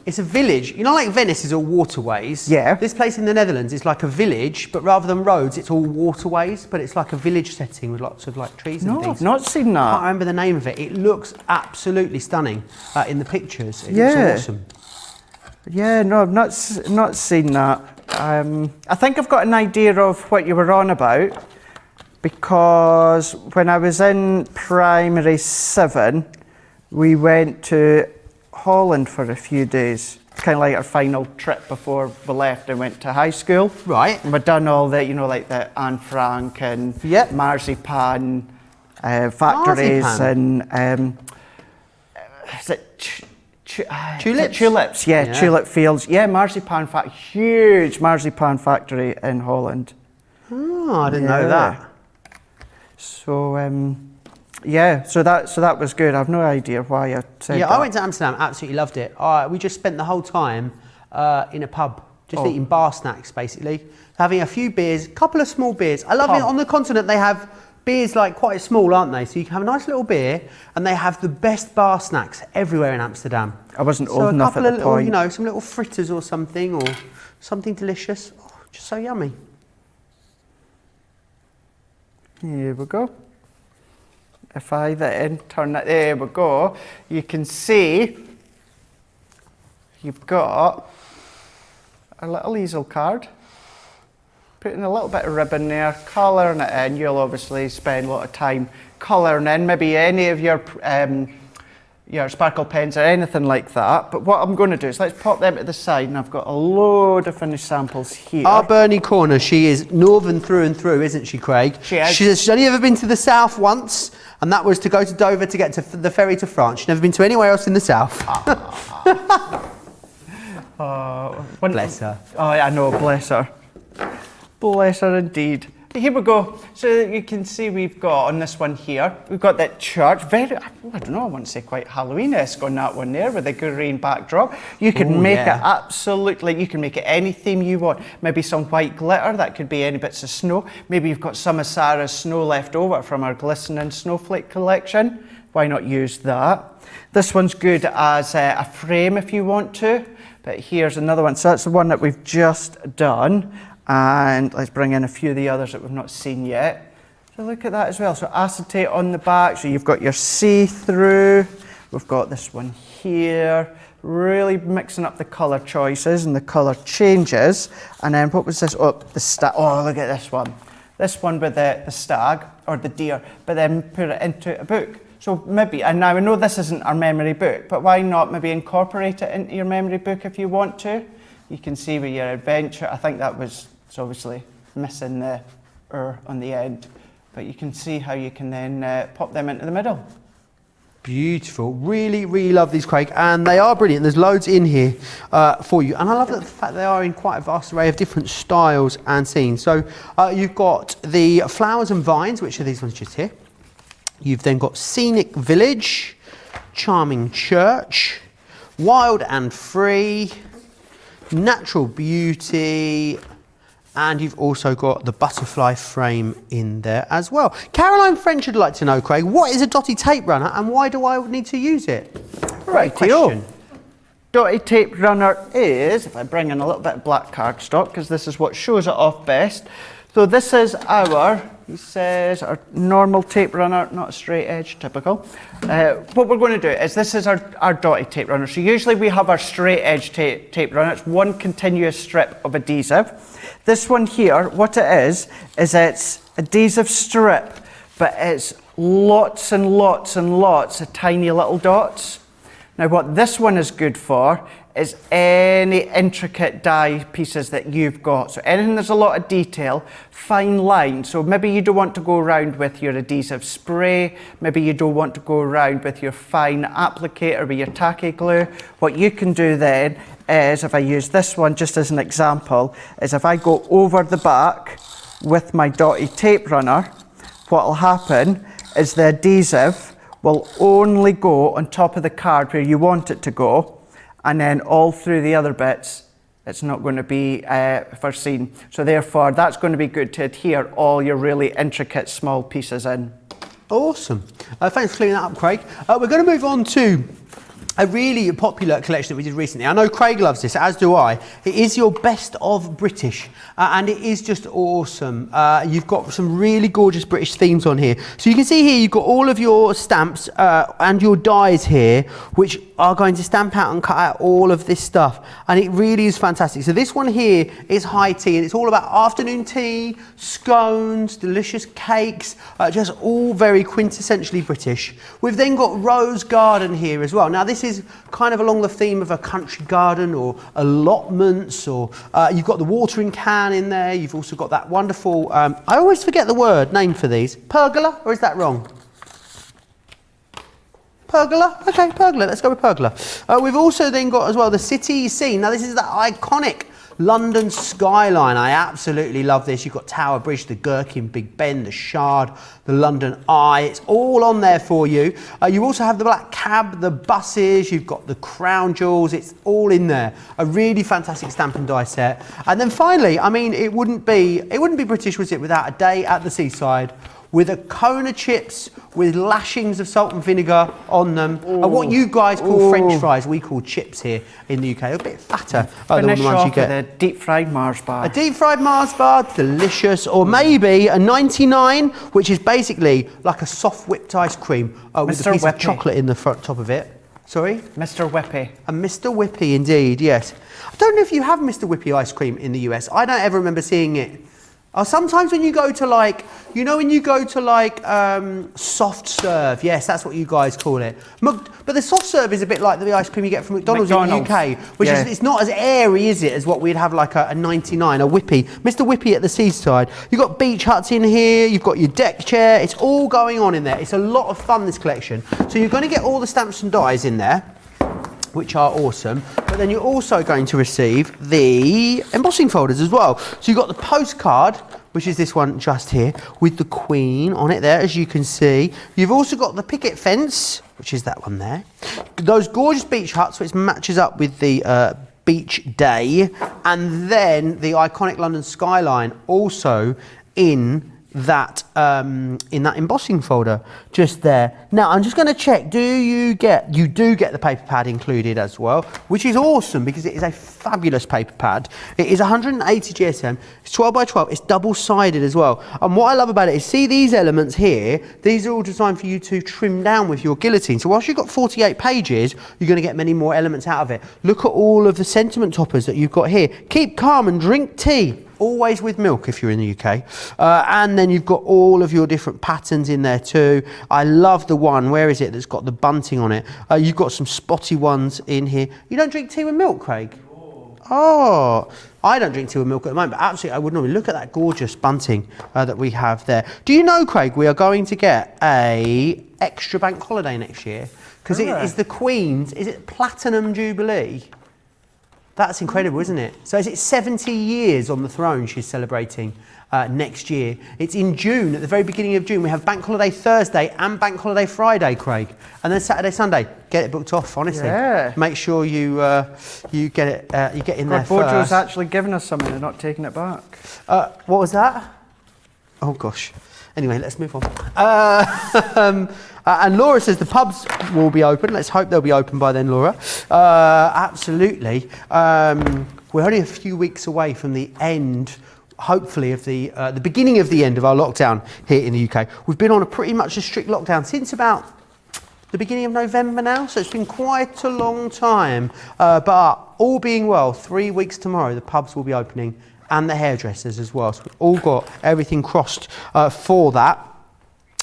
It's a village. You know, like Venice is all waterways. Yeah. This place in the Netherlands is like a village, but rather than roads, it's all waterways. But it's like a village setting with lots of like trees and No, things. I've not seen I can't that. remember the name of it. It looks absolutely stunning in the pictures. It Yeah. looks awesome. Yeah, no, I've not seen that. I think I've got an idea of what you were on about, because when I was in primary 7, we went to Holland for a few days. Kind of like our final trip before we left and went to high school. Right. And we'd done all the, you know, like the Anne Frank and Yep. marzipan factories Marzipan. and is it Tulips? Tulips, yeah, Yeah. tulip fields. Yeah, huge marzipan factory in Holland. Oh, I didn't know that. So yeah, so that was good. I've no idea why I said Yeah, that. I went to Amsterdam, absolutely loved it. We just spent the whole time in a pub, just eating bar snacks, basically. Having a few beers, a couple of small beers. I love it. On the continent, they have beers like quite small, aren't they? So you can have a nice little beer, and they have the best bar snacks everywhere in Amsterdam. I wasn't So old a enough couple at of the little, point. you know, some little fritters or something delicious. Oh, just so yummy. Here we go. If I then turn that, there we go. You can see you've got a little easel card. Putting a little bit of ribbon there, colouring it in. You'll obviously spend a lot of time colouring in, maybe any of your sparkle pens or anything like that. But what I'm going to do is let's pop them to the side, and I've got a load of finished samples here. Our Bernie Corner, she is northern through and through, isn't she, Craig? She is. She's only ever been to the south once, and that was to go to Dover to get to the ferry to France. She's never been to anywhere else in the south. Bless her. Oh, I know, bless her. Bless her indeed. Here we go. So you can see we've got on this one here, we've got that church. Very, I don't know, I want to say quite Halloween-esque on that one there with the green backdrop. You can make it absolutely, you can make it any theme you want. Maybe some white glitter, that could be any bits of snow. Maybe you've got some of Sarah's snow left over from our glistening snowflake collection. Why not use that? This one's good as a frame if you want to. But here's another one. So that's the one that we've just done. And let's bring in a few of the others that we've not seen yet. So look at that as well. So acetate on the back. So you've got your see-through. We've got this one here. Really mixing up the colour choices and the colour changes. And then what was this? Oh, the stag. Oh, look at this one. This one with the stag or the deer, but then put it into a book. So maybe, and now I know this isn't our memory book, but why not maybe incorporate it into your memory book if you want to? You can see with your adventure, I think that was, it's obviously missing the on the end, but you can see how you can then pop them into the middle. Beautiful. Really, really love these, Craig, and they are brilliant. There's loads in here for you, and I love the fact they are in quite a vast array of different styles and scenes. So you've got the flowers and vines, which are these ones just here. You've then got scenic village, charming church, wild and free, natural beauty, and you've also got the butterfly frame in there as well. Caroline French would like to know, Craig, what is a Dotty tape runner and why do I need to use it? Right, Question. Dotty tape runner is, if I bring in a little bit of black cardstock, because this is what shows it off best. So this is our, he says, our normal tape runner, not a straight edge, typical. What we're going to do is this is our Dotty tape runner. So usually we have our straight edge tape runner. It's one continuous strip of adhesive. This one here, what it is it's adhesive strip, but it's lots and lots and lots of tiny little dots. Now what this one is good for is any intricate die pieces that you've got. So anything there's a lot of detail, fine lines. So maybe you don't want to go around with your adhesive spray, maybe you don't want to go around with your fine applicator with your tacky glue. What you can do then is, if I use this one just as an example, is if I go over the back with my Dotty tape runner, what will happen is the adhesive will only go on top of the card where you want it to go, and then all through the other bits, it's not going to be foreseen. So therefore, that's going to be good to adhere all your really intricate small pieces in. Awesome. Thanks for clearing that up, Craig. We're going to move on to a really popular collection that we did recently. I know Craig loves this, as do I. It is your best of British, and it is just awesome. You've got some really gorgeous British themes on here. So you can see here, you've got all of your stamps and your dies here, which are going to stamp out and cut out all of this stuff. And it really is fantastic. So this one here is high tea, and it's all about afternoon tea, scones, delicious cakes, just all very quintessentially British. We've then got Rose Garden here as well. Now this is kind of along the theme of a country garden or allotments, or you've got the watering can in there. You've also got that wonderful, I always forget the word name for these, pergola, or is that wrong? Pergola? Okay, pergola, let's go with pergola. We've also then got as well the city scene. Now this is that iconic London skyline. I absolutely love this. You've got Tower Bridge, the Gherkin, Big Ben, the Shard, the London Eye. It's all on there for you. You also have the black cab, the buses, you've got the crown jewels. It's all in there. A really fantastic stamp and die set. And then finally, I mean, it wouldn't be British, was it, without a day at the seaside with a cone of chips with lashings of salt and vinegar on them. What you guys call French fries, we call chips here in the UK. A bit fatter than the ones you get. With a deep fried Mars bar. A deep fried Mars bar, delicious. Or maybe a 99, which is basically like a soft whipped ice cream with a piece of chocolate in the front top of it. Sorry? Mr. Whippy. A Mr. Whippy, indeed, yes. I don't know if you have Mr. Whippy ice cream in the US. I don't ever remember seeing it. Sometimes when you go to like, you know, when you go to like soft serve, yes, that's what you guys call it. But the soft serve is a bit like the ice cream you get from McDonald's in the UK, which is, it's not as airy, is it, as what we'd have like a 99, a Whippy. Mr. Whippy at the seaside. You've got beach huts in here, you've got your deck chair, it's all going on in there. It's a lot of fun, this collection. So you're going to get all the stamps and dies in there, which are awesome, but then you're also going to receive the embossing folders as well. So you've got the postcard, which is this one just here, with the Queen on it there, as you can see. You've also got the picket fence, which is that one there. Those gorgeous beach huts, which matches up with the beach day, and then the iconic London skyline also in that embossing folder just there. Now I'm just going to check, you do get the paper pad included as well, which is awesome because it is a fabulous paper pad. It is 180 GSM, it's 12 by 12, it's double-sided as well. And what I love about it is, see these elements here, these are all designed for you to trim down with your guillotine. So whilst you've got 48 pages, you're going to get many more elements out of it. Look at all of the sentiment toppers that you've got here. Keep calm and drink tea. Always with milk if you're in the UK. And then you've got all of your different patterns in there too. I love the one, where is it, that's got the bunting on it. You've got some spotty ones in here. You don't drink tea with milk, Craig? Oh, I don't drink tea with milk at the moment, but absolutely I would normally. Look at that gorgeous bunting that we have there. Do you know, Craig, we are going to get a extra bank holiday next year? Because it is the Queen's, is it Platinum Jubilee? That's incredible, isn't it? So is it 70 years on the throne she's celebrating next year? It's in June, at the very beginning of June. We have Bank Holiday Thursday and Bank Holiday Friday, Craig. And then Saturday, Sunday. Get it booked off, honestly. Yeah. Make sure you get it. You get in there first. Bojo's actually given us something and not taking it back. What was that? Oh, gosh. Anyway, let's move on. And Laura says the pubs will be open. Let's hope they'll be open by then, Laura. Absolutely. We're only a few weeks away from the end, hopefully, of the beginning of the end of our lockdown here in the UK. We've been on pretty much a strict lockdown since about the beginning of November now, so it's been quite a long time. But all being well, 3 weeks tomorrow, the pubs will be opening, and the hairdressers as well. So we've all got everything crossed for that.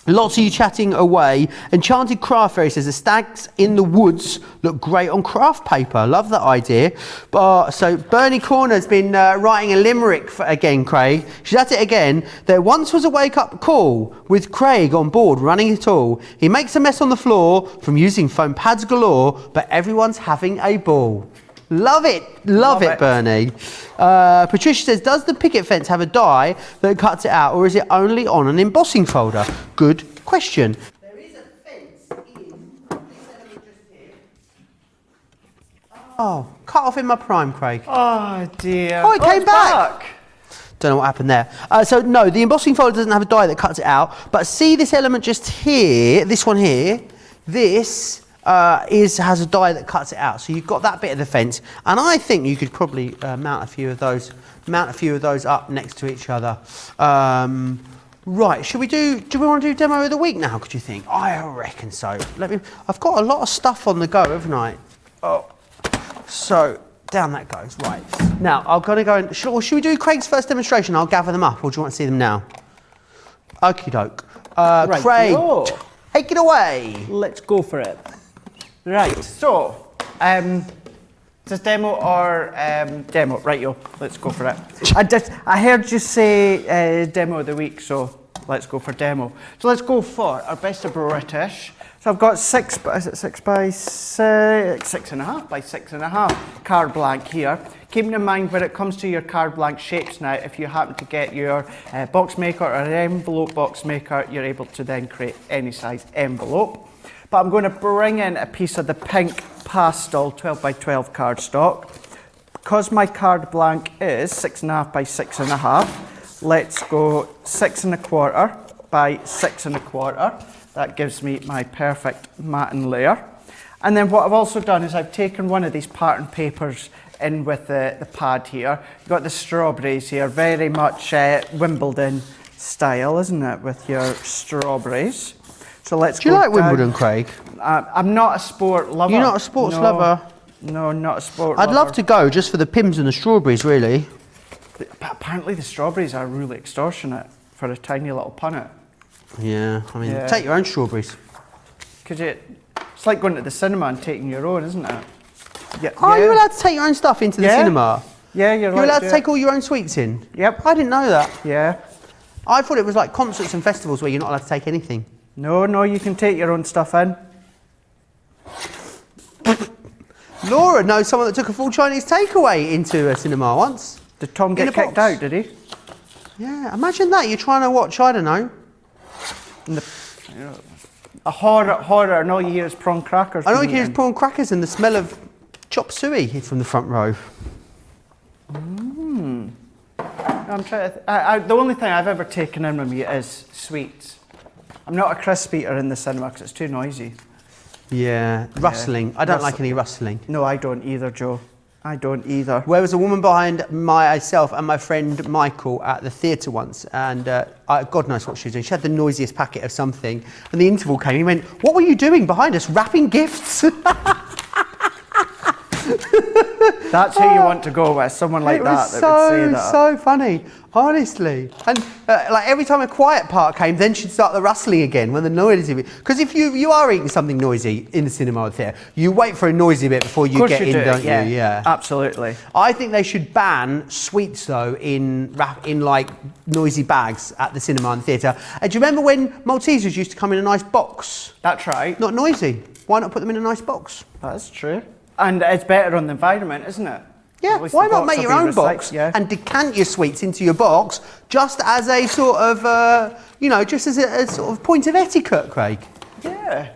Lots of you chatting away. Enchanted Craft Fairy says the stags in the woods look great on craft paper. Love that idea. So Bernie Corner's been writing a limerick again, Craig. She's at it again. There once was a wake-up call with Craig on board running it all. He makes a mess on the floor from using foam pads galore, but everyone's having a ball. Love it, love it, Bernie. Patricia says, does the picket fence have a die that cuts it out, or is it only on an embossing folder? Good question. There is a fence in this element just here. Oh, cut off in my prime, Craig. Oh dear. Oh, it came back. Don't know what happened there. So no, the embossing folder doesn't have a die that cuts it out, but see this element just here, this one here, this has a die that cuts it out. So you've got that bit of the fence, and I think you could probably mount a few of those up next to each other. Right, do we want to do demo of the week now, could you think? I reckon so. I've got a lot of stuff on the go, haven't I? Oh, so down that goes, right. Now, I'm going to go and, should we do Craig's first demonstration? I'll gather them up, or do you want to see them now? Okie doke. Right, Craig, yo. take it away. Let's go for it. Right, so, is this demo or demo? Right, yo, let's go for it. I heard you say demo of the week, so let's go for demo. So let's go for our best of British. So I've got 6 by 6.5 by 6.5 card blank here. Keeping in mind when it comes to your card blank shapes now, if you happen to get your box maker or an envelope box maker, you're able to then create any size envelope. But I'm going to bring in a piece of the pink pastel 12 by 12 cardstock. Because my card blank is 6.5 by 6.5, let's go 6.25 by 6.25. That gives me my perfect matting layer. And then what I've also done is I've taken one of these pattern papers in with the pad here. You've got the strawberries here, very much Wimbledon style, isn't it, with your strawberries. So let's go. Do you like Wimbledon, Craig? I'm not a sport lover. You're not a sports lover? No, not a sport I'd lover. love to go just for the pims and the strawberries, really. But apparently the strawberries are really extortionate for a tiny little punnet. Yeah, I mean, Yeah. take your own strawberries. It's like going to the cinema and taking your own, isn't it? Yeah. Oh, you're allowed to take your own stuff into the cinema? Yeah, You're allowed to take all your own sweets in? Yep. I didn't know that. Yeah. I thought it was like concerts and festivals where you're not allowed to take anything. No, you can take your own stuff in. Laura knows someone that took a full Chinese takeaway into a cinema once. Did Tom get kicked out, did he? Yeah, imagine that. You're trying to watch, I don't know. A horror, and all you hear is prawn crackers. I know you can hear prawn crackers and the smell of chop suey from the front row. I'm trying to the only thing I've ever taken in with me is sweets. I'm not a crisp eater in the cinema because it's too noisy. Yeah, rustling. I don't like any rustling. No, I don't either, Joe. I don't either. There was a woman behind myself and my friend Michael at the theatre once, and God knows what she was doing. She had the noisiest packet of something, and the interval came. He went, "What were you doing behind us? Wrapping gifts?" That's who you want to go with, someone like that would say that. It was so funny, honestly. And like every time a quiet part came, then she'd start the rustling again when the noisy bit. Because if you are eating something noisy in the cinema or theatre, you wait for a noisy bit before you get in, don't you? Yeah, absolutely. I think they should ban sweets though in like noisy bags at the cinema and theatre. Do you remember when Maltesers used to come in a nice box? That's right. Not noisy. Why not put them in a nice box? That's true. And it's better on the environment, isn't it? Yeah, why not make your own box and decant your sweets into your box just as a sort of, just as a sort of point of etiquette, Craig? Yeah,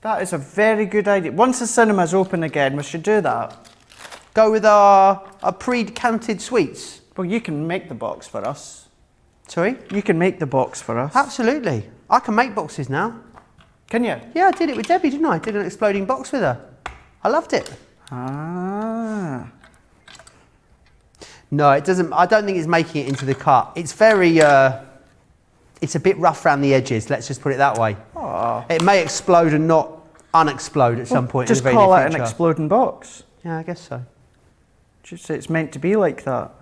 that is a very good idea. Once the cinema's open again, we should do that. Go with our pre-decanted sweets. Well, you can make the box for us. Sorry? You can make the box for us. Absolutely. I can make boxes now. Can you? Yeah, I did it with Debbie, didn't I? I did an exploding box with her. I loved it. Ah. No, it doesn't. I don't think it's making it into the cut. It's very, it's a bit rough around the edges. Let's just put it that way. Oh. It may explode and not unexplode at some point. Just in the very call near it an future. exploding box. Yeah, I guess so. Just say it's meant to be like that.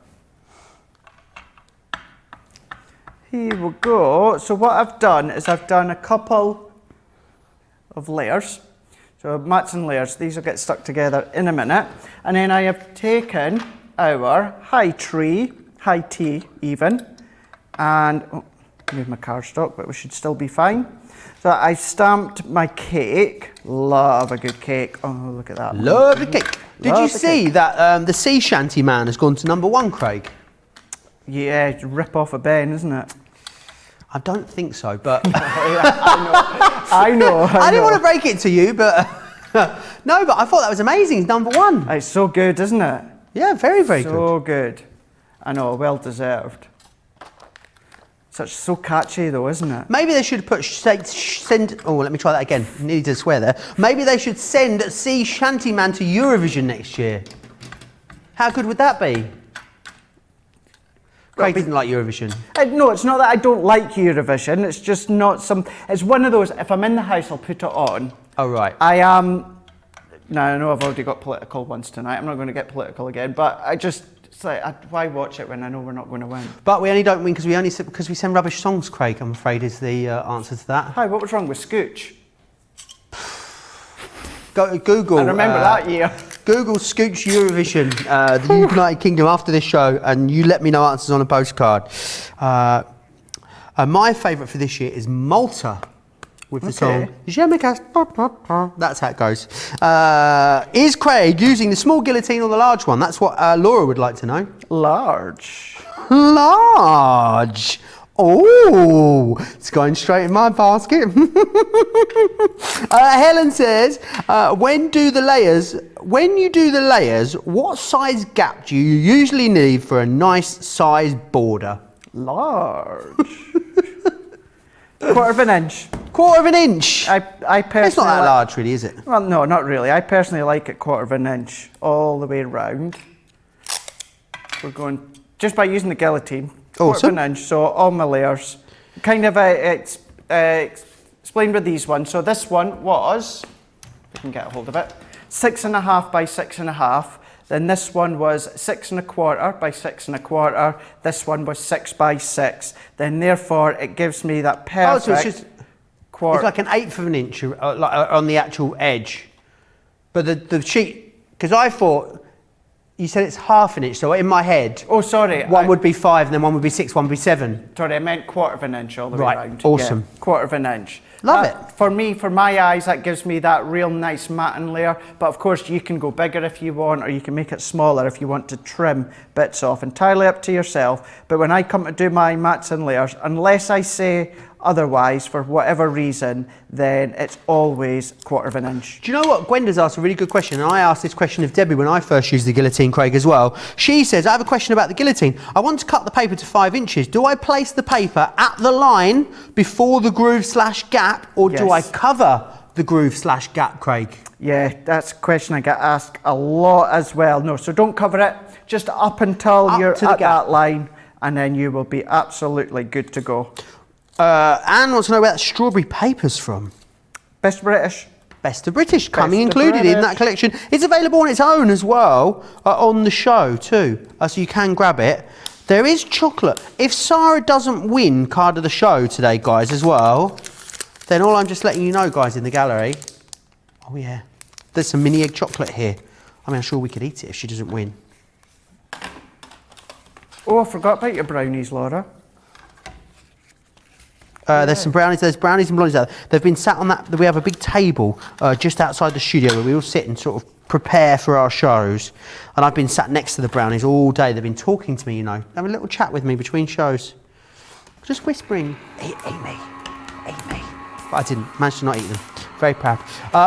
Here we go. So what I've done is I've done a couple of layers. So mats and layers, these will get stuck together in a minute. And then I have taken our high tea even, and move my cardstock, but we should still be fine. So I stamped my cake. Love a good cake. Oh, look at that. Love the cake. Did you see that the sea shanty man has gone to #1, Craig? Yeah, it's a rip off a Ben, isn't it? I don't think so, but I know. I didn't want to break it to you, but no, but I thought that was amazing. It's #1. It's so good, isn't it? Yeah, very, very good. So good. I know, well deserved. Such so catchy though, isn't it? Maybe they should send. Oh, let me try that again. Nearly did swear there. Maybe they should send Sea Shantyman to Eurovision next year. How good would that be? Craig doesn't like Eurovision. No, it's not that I don't like Eurovision. It's just not some. It's one of those. If I'm in the house, I'll put it on. Oh right. I am. No, I know I've already got political once tonight. I'm not going to get political again. But I just. It's like, why watch it when I know we're not going to win? But we only don't win because we send rubbish songs, Craig, I'm afraid, is the answer to that. Hi, what was wrong with Scooch? Go Google. I remember that year. Google Scooch Eurovision, the United Kingdom after this show, and you let me know answers on a postcard. My favourite for this year is Malta. With the song, Je me casse, that's how it goes. Is Craig using the small guillotine or the large one? That's what Laura would like to know. Large. Large. Oh, it's going straight in my basket. Helen says, when you do the layers, what size gap do you usually need for a nice size border? Large. Quarter of an inch. Quarter of an inch? I personally. It's not that large, really, is it? Well, no, not really. I personally like it quarter of an inch all the way round. We're going just by using the guillotine. Quarter of an inch, so all my layers. Kind of explained with these ones. So this one was, if I can get a hold of it, 6.5 by 6.5. Then this one was 6 1/4 by 6 1/4. This one was 6 by 6. Then therefore it gives me that perfect so it's just quarter. It's like an eighth of an inch on the actual edge. But the sheet, because I thought you said it's half an inch. So in my head, oh sorry, one would be 5, and then one would be 6, one would be 7. Sorry, I meant quarter of an inch all the way Right, around. awesome. Yeah, quarter of an inch. Love it. For me, for my eyes, that gives me that real nice matting layer. But of course, you can go bigger if you want, or you can make it smaller if you want to trim bits off. Entirely up to yourself. But when I come to do my mats and layers, unless I say otherwise, for whatever reason, then it's always quarter of an inch. Do you know what? Gwenda's asked a really good question, and I asked this question of Debbie when I first used the guillotine, Craig, as well. She says, I have a question about the guillotine. I want to cut the paper to 5 inches. Do I place the paper at the line before the groove/gap, or do I cover the groove/gap, Craig? Yeah, that's a question I get asked a lot as well. No, so don't cover it, just up until you're at that line, and then you will be absolutely good to go. Anne wants to know where that strawberry paper's from. Best British. Best of British, coming included in that collection. It's available on its own as well, on the show too, so you can grab it. There is chocolate. If Sarah doesn't win card of the show today, guys, as well, then all I'm just letting you know, guys, in the gallery, oh yeah, there's some mini egg chocolate here. I mean, I'm sure we could eat it if she doesn't win. Oh, I forgot about your brownies, Laura. There's some brownies, there's brownies and blondies there. They've been sat on that, we have a big table just outside the studio where we all sit and sort of prepare for our shows. And I've been sat next to the brownies all day. They've been talking to me, you know, having a little chat with me between shows. Just whispering, eat me. But I didn't, managed to not eat them. Very proud.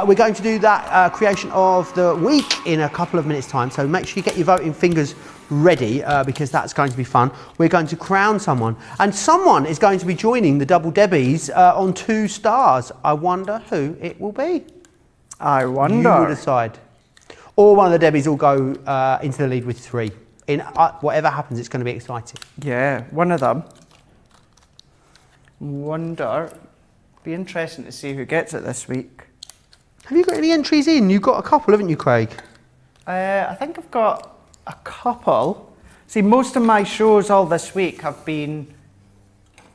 We're going to do that creation of the week in a couple of minutes' time. So make sure you get your voting fingers ready because that's going to be fun. We're going to crown someone, and someone is going to be joining the Double Debbies on 2 stars. I wonder who it will be. I wonder. You will decide. Or one of the Debbies will go into the lead with 3. In whatever happens, it's going to be exciting. Yeah, one of them. Wonder. Be interesting to see who gets it this week. Have you got any entries in? You've got a couple, haven't you, Craig? I think I've got a couple. See, most of my shows all this week have been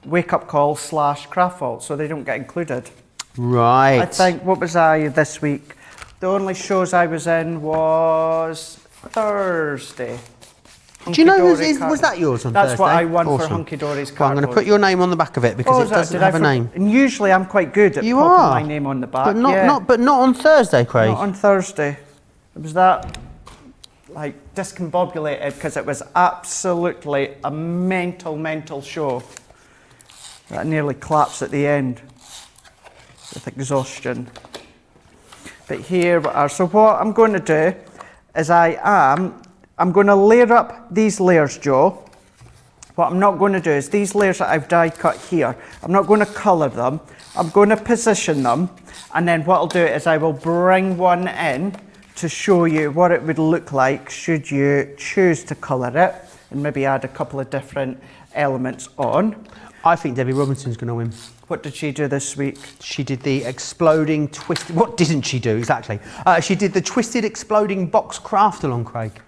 wake up call / craft vault, so they don't get included. Right. I think, what was I this week? The only shows I was in was Thursday. Do you know was that yours on Thursday? That's what I won Awesome. for Hunky Dory's Well, card. I'm going to put your name on the back of it because it doesn't have a name. And usually I'm quite good at You popping are. my name on the back. But not on Thursday, Craig. Not on Thursday. It was that, like, discombobulated because it was absolutely a mental show. That nearly collapsed at the end with exhaustion. But here we are. So what I'm going to do is I'm going to layer up these layers, Joe. what I'm not going to do is these layers that I've die cut here, I'm not going to colour them. I'm going to position them, and then what I'll do is I will bring one in to show you what it would look like should you choose to colour it, and maybe add a couple of different elements on. I think Debbie Robinson's going to win. What did she do this week? She did the exploding twisted... What didn't she do, exactly? She did the twisted exploding box craft along, Craig.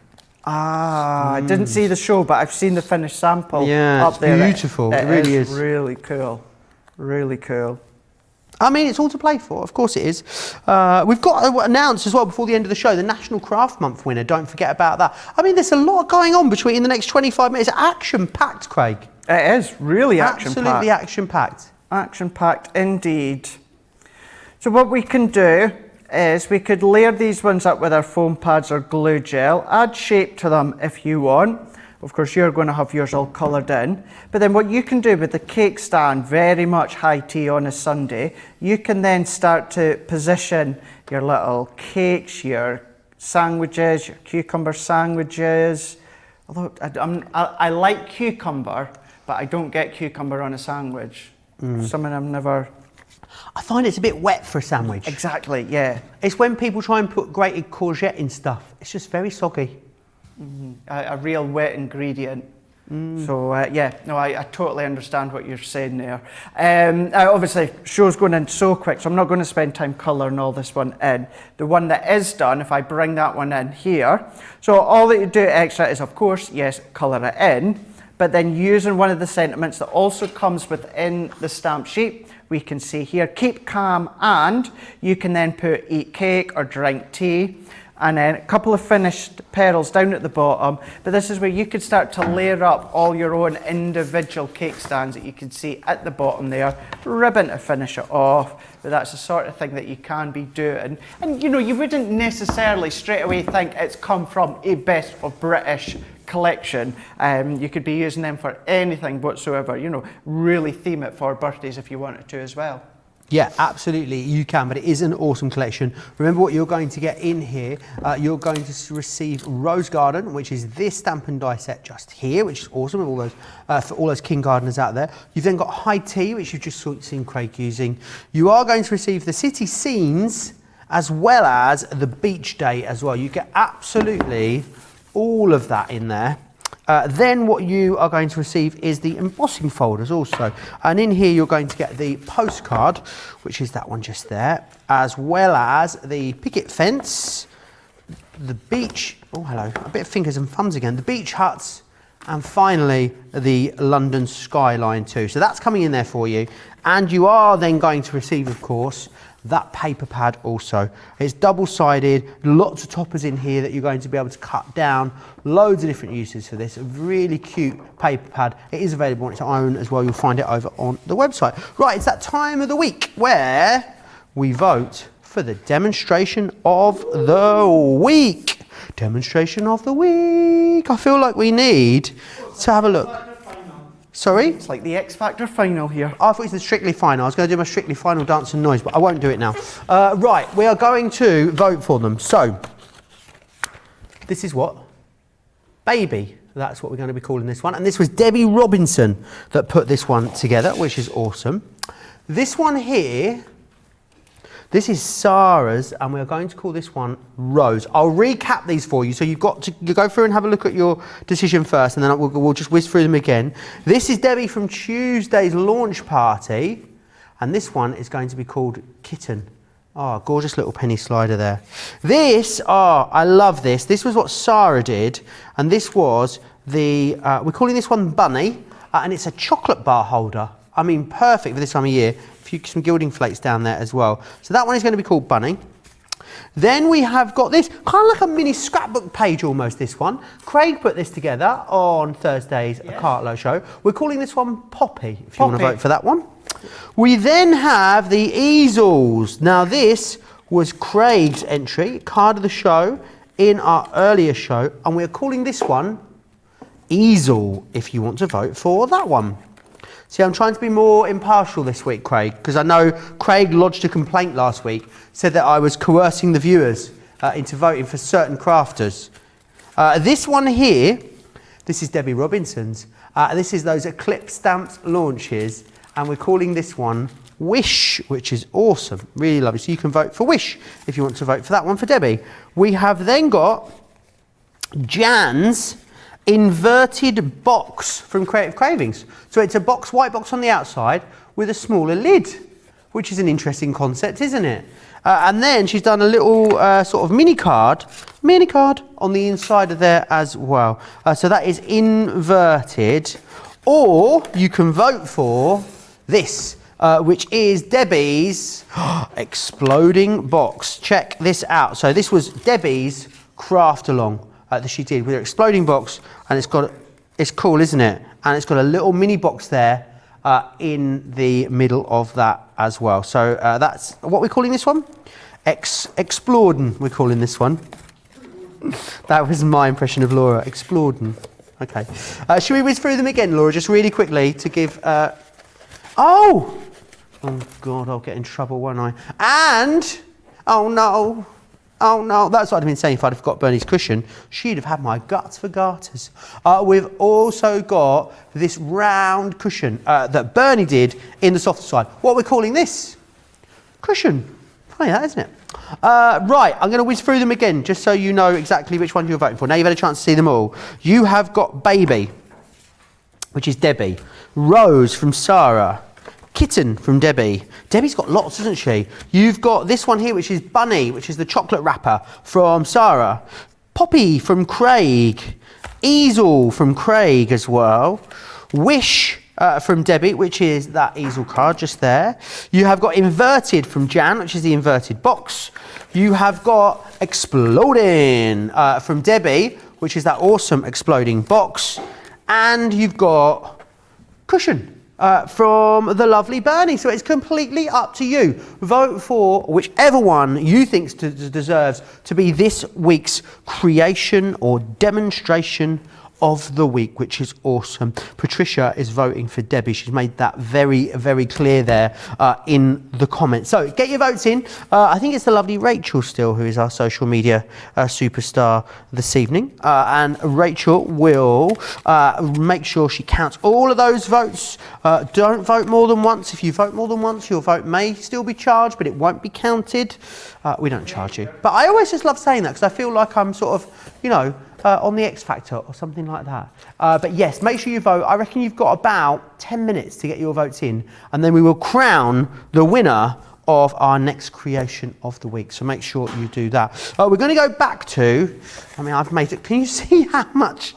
I didn't see the show, but I've seen the finished sample Yeah, up it's there. beautiful. It really is. Really cool. Really cool. I mean, it's all to play for. Of course it is. We've got to announce as well before the end of the show the National Craft Month winner. Don't forget about that. I mean, there's a lot going on between the next 25 minutes. Action-packed, Craig. It is really action-packed. Absolutely action-packed. Action-packed indeed. So what we can do is we could layer these ones up with our foam pads or glue gel, add shape to them if you want. Of course, you're going to have yours all coloured in. But then what you can do with the cake stand, very much high tea on a Sunday, you can then start to position your little cakes, your sandwiches, your cucumber sandwiches. Although I like cucumber, but I don't get cucumber on a sandwich. Something I've never... I find it's a bit wet for a sandwich. Exactly, yeah. It's when people try and put grated courgette in stuff. It's just very soggy. A real wet ingredient. So yeah, no, I totally understand what you're saying there. Obviously, show's going in so quick, so I'm not going to spend time colouring all this one in. The one that is done, if I bring that one in here, so all that you do extra is, of course, yes, colour it in, but then using one of the sentiments that also comes within the stamp sheet, we can see here, keep calm, and you can then put eat cake or drink tea. And then a couple of finished petals down at the bottom. But this is where you could start to layer up all your own individual cake stands that you can see at the bottom there. Ribbon to finish it off. But that's the sort of thing that you can be doing. And you know, you wouldn't necessarily straight away think it's come from a best of British collection. You could be using them for anything whatsoever. You know, really theme it for birthdays if you wanted to as well. Yeah, absolutely, you can, but it is an awesome collection. Remember what you're going to get in here. You're going to receive Rose Garden, which is this stamp and die set just here, which is awesome with all those, for all those king gardeners out there. You've then got High Tea, which you've just seen Craig using. You are going to receive the City Scenes, as well as the Beach Day as well. You get absolutely all of that in there. Then what you are going to receive is the embossing folders also. And in here you're going to get the postcard, which is that one just there, as well as the picket fence, the beach, oh hello, a bit of fingers and thumbs again, the beach huts, and finally the London skyline too. So that's coming in there for you. And you are then going to receive, of course, that paper pad also. It's double-sided, lots of toppers in here that you're going to be able to cut down, loads of different uses for this. A really cute paper pad. It is available on its own as well. You'll find it over on the website. Right, it's that time of the week where we vote for the demonstration of the week. Demonstration of the week. I feel like we need to have a look. Sorry? It's like the X Factor final here. I thought it was the Strictly Final. I was going to do my Strictly Final dance and noise, but I won't do it now. Right, we are going to vote for them. So, this is what? Baby. That's what we're going to be calling this one. And this was Debbie Robinson that put this one together, which is awesome. This one here, this is Sarah's, and we're going to call this one Rose. I'll recap these for you, so you've got to go through and have a look at your decision first, and then we'll just whiz through them again. This is Debbie from Tuesday's launch party, and this one is going to be called Kitten. Oh, gorgeous little penny slider there. This, oh, I love this. This was what Sarah did, and this was the, we're calling this one Bunny, and it's a chocolate bar holder. I mean, perfect for this time of year. Some gilding flakes down there as well. So that one is going to be called Bunny. Then we have got this, kind of like a mini scrapbook page almost, this one. Craig put this together on Thursday's Cartlow show. We're calling this one Poppy, if you want to vote for that one. We then have the easels. Now this was Craig's entry, card of the show, in our earlier show. And we're calling this one Easel, if you want to vote for that one. See, I'm trying to be more impartial this week, Craig, because I know Craig lodged a complaint last week, said that I was coercing the viewers into voting for certain crafters. This one here, this is Debbie Robinson's, This is those Eclipse Stamps launches, and we're calling this one Wish, which is awesome, really lovely. So you can vote for Wish if you want to vote for that one for Debbie. We have then got Jan's inverted box from Creative Cravings. So it's a box, white box on the outside with a smaller lid, which is an interesting concept, isn't it? And then she's done a little sort of mini card on the inside of there as well. So that is inverted. Or you can vote for this, which is Debbie's exploding box. Check this out. So this was Debbie's craft along that she did with her exploding box, and it's cool, isn't it? And it's got a little mini box there in the middle of that as well. So that's what we're calling this one. Exploding, we're calling this one. That was my impression of Laura. Exploding. Okay. Should we whiz through them again, Laura, just really quickly to give... Oh God, I'll get in trouble, won't I? And... Oh no, that's what I'd been saying. If I'd have got Bernie's cushion, she'd have had my guts for garters. We've also got this round cushion that Bernie did in the softer side. What we're calling this? Cushion. Funny that, isn't it? Right, I'm going to whiz through them again, just so you know exactly which one you're voting for. Now you've had a chance to see them all. You have got Baby, which is Debbie. Rose from Sarah. Kitten from Debbie. Debbie's got lots, hasn't she? You've got this one here, which is Bunny, which is the chocolate wrapper from Sarah. Poppy from Craig. Easel from Craig as well. Wish from Debbie, which is that easel card just there. You have got Inverted from Jan, which is the inverted box. You have got Exploding from Debbie, which is that awesome exploding box. And you've got Cushion from the lovely Bernie. So it's completely up to you. Vote for whichever one you think deserves to be this week's creation or demonstration of the week, which is awesome. Patricia is voting for Debbie. She's made that very, very clear there in the comments. So get your votes in. I think it's the lovely Rachel still who is our social media superstar this evening. And Rachel will make sure she counts all of those votes. Don't vote more than once. If you vote more than once, your vote may still be charged, but it won't be counted. We don't charge you. But I always just love saying that because I feel like I'm sort of, you know, on the X Factor or something like that. But yes, make sure you vote. I reckon you've got about 10 minutes to get your votes in, and then we will crown the winner of our next creation of the week. So make sure you do that. We're going to go back to, I mean, I've made it, can you see how much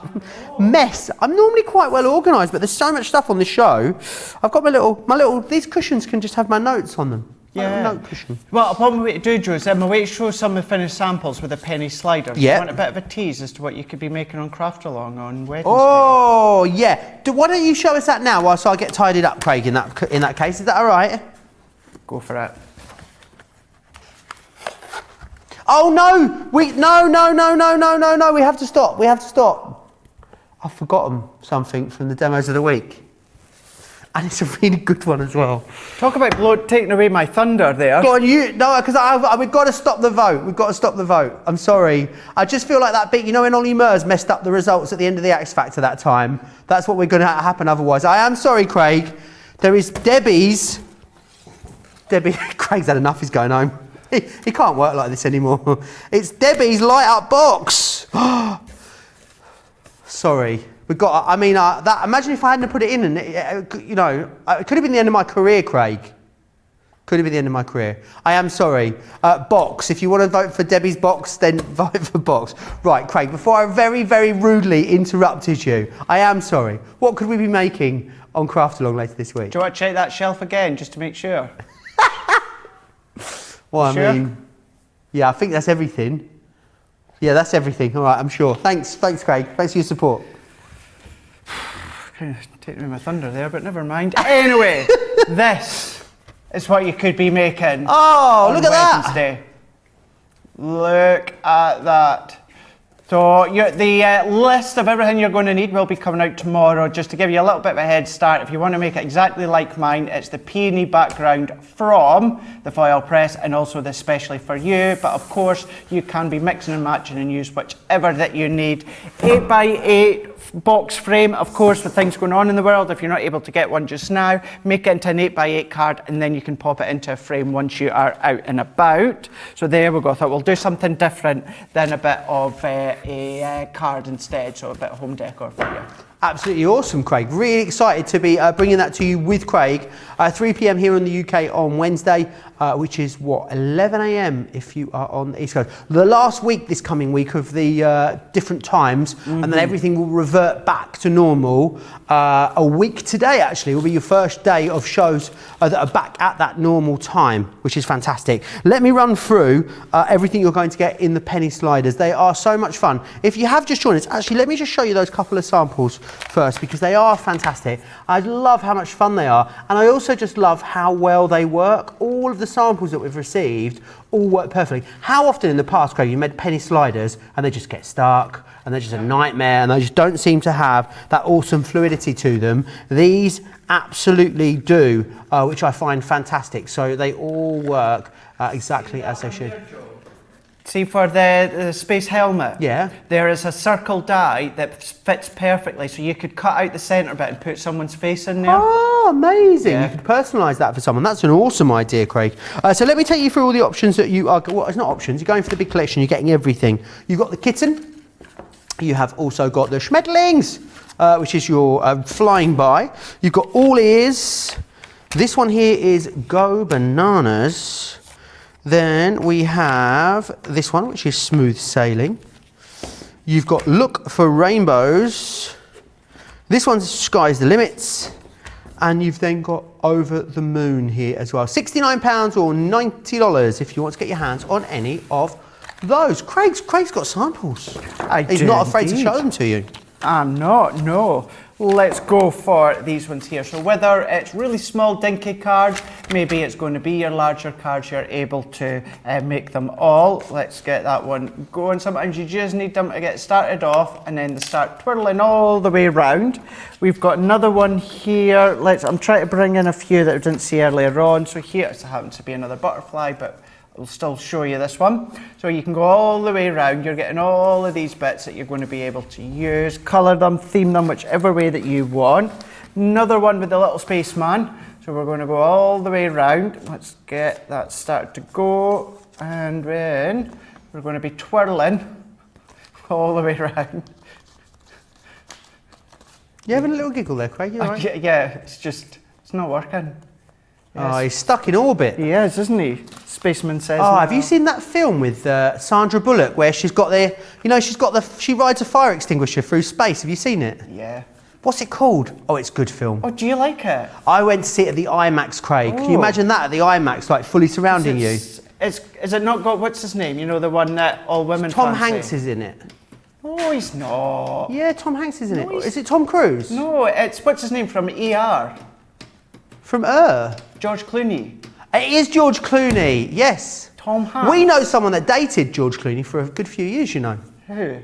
mess? I'm normally quite well organised, but there's so much stuff on the show. I've got my little, these cushions can just have my notes on them. Yeah. Note cushion. Well, what I'm going to do, Joe, is I'm going to show some of the finished samples with a penny slider. Yeah. I want a bit of a tease as to what you could be making on Craft Along on Wednesday. Oh, yeah. Why don't you show us that now whilst I get tidied up, Craig, in that case. Is that all right? Go for it. Oh, no. No. We have to stop. I've forgotten something from the demos of the week. And it's a really good one as well. Talk about taking away my thunder there. Go on, because we've got to stop the vote. I'm sorry. I just feel like that bit, you know, when Ollie Murs messed up the results at the end of the X Factor that time. That's what we're going to happen otherwise. I am sorry, Craig. There is Debbie's. Craig's had enough. He's going home. He can't work like this anymore. It's Debbie's light up box. Sorry. Imagine if I hadn't put it in, and it could have been the end of my career, Craig. Could have been the end of my career. I am sorry. Box. If you want to vote for Debbie's box, then vote for box. Right, Craig. Before I very, very rudely interrupted you, I am sorry. What could we be making on Craft Along later this week? Do you want to check that shelf again, just to make sure? Well, sure? I mean, yeah, I think that's everything. Yeah, that's everything. All right, I'm sure. Thanks, Craig. Thanks for your support. Kind of taking away my thunder there, but never mind. Anyway, this is what you could be making. Oh, look at Wednesday. Look at that. So the list of everything you're going to need will be coming out tomorrow, just to give you a little bit of a head start. If you want to make it exactly like mine, it's the peony background from the foil press, and also this specially for you. But of course, you can be mixing and matching and use whichever that you need. 8x8 box frame, of course, with things going on in the world. If you're not able to get one just now, make it into an 8x8 card, and then you can pop it into a frame once you are out and about. So there we go. I thought we'll do something different than a bit of a card instead, so a bit of home decor for you. Absolutely awesome, Craig. Really excited to be bringing that to you with Craig. 3 p.m. here in the UK on Wednesday, which is what, 11 a.m. if you are on the East Coast. The last week, this coming week, of the different times, and then everything will revert back to normal. A week today, actually, will be your first day of shows that are back at that normal time, which is fantastic. Let me run through everything you're going to get in the penny sliders. They are so much fun. If you have just joined us, actually, let me just show you those couple of samples first, because they are fantastic. I love how much fun they are, and I also just love how well they work. All of the samples that we've received all work perfectly. How often in the past, Craig, you made penny sliders and they just get stuck and they're just a nightmare and they just don't seem to have that awesome fluidity to them? These absolutely do, which I find fantastic. So they all work exactly as they should. See, for the space helmet, Yeah. there is a circle die that fits perfectly, so you could cut out the centre bit and put someone's face in there. Oh, amazing. Yeah. You could personalise that for someone. That's an awesome idea, Craig. So let me take you through all the options that you are, well, it's not options, you're going for the big collection, you're getting everything. You've got the kitten, you have also got the Schmetterlings, which is your flying by. You've got all ears. This one here is Go Bananas. Then we have this one, which is Smooth Sailing. You've got Look for Rainbows. This one's Sky's the Limits. And you've then got Over the Moon here as well. £69 or $90 if you want to get your hands on any of those. Craig's got samples. He's not afraid to show them to you. I'm not, no. Let's go for these ones here. So whether it's really small dinky cards, maybe it's going to be your larger cards, you're able to make them all. Let's get that one going. Sometimes you just need them to get started off and then they start twirling all the way around. We've got another one here. I'm trying to bring in a few that I didn't see earlier on. So here it happens to be another butterfly, but I'll still show you this one. So you can go all the way around. You're getting all of these bits that you're going to be able to use, colour them, theme them, whichever way that you want. Another one with the little spaceman. So we're going to go all the way around. Let's get that started to go. And then we're going to be twirling all the way around. You having a little giggle there, Craig? You all right? Yeah, it's not working. Yes. Oh, he's stuck in orbit. He is, isn't he? Spaceman says. Oh, have you seen that film with Sandra Bullock where she's got she rides a fire extinguisher through space? Have you seen it? Yeah. What's it called? Oh, it's a good film. Oh, do you like it? I went to see it at the IMAX, Craig. Can you imagine that at the IMAX, like fully surrounding you? Is it not got, what's his name? You know, the one that all women Tom fancy? Hanks is in it. No, he's not. Yeah, Tom Hanks is in it. Is it Tom Cruise? No, it's, what's his name from ER? From George Clooney. It is George Clooney, yes. Tom Hanks. We know someone that dated George Clooney for a good few years, you know. Who?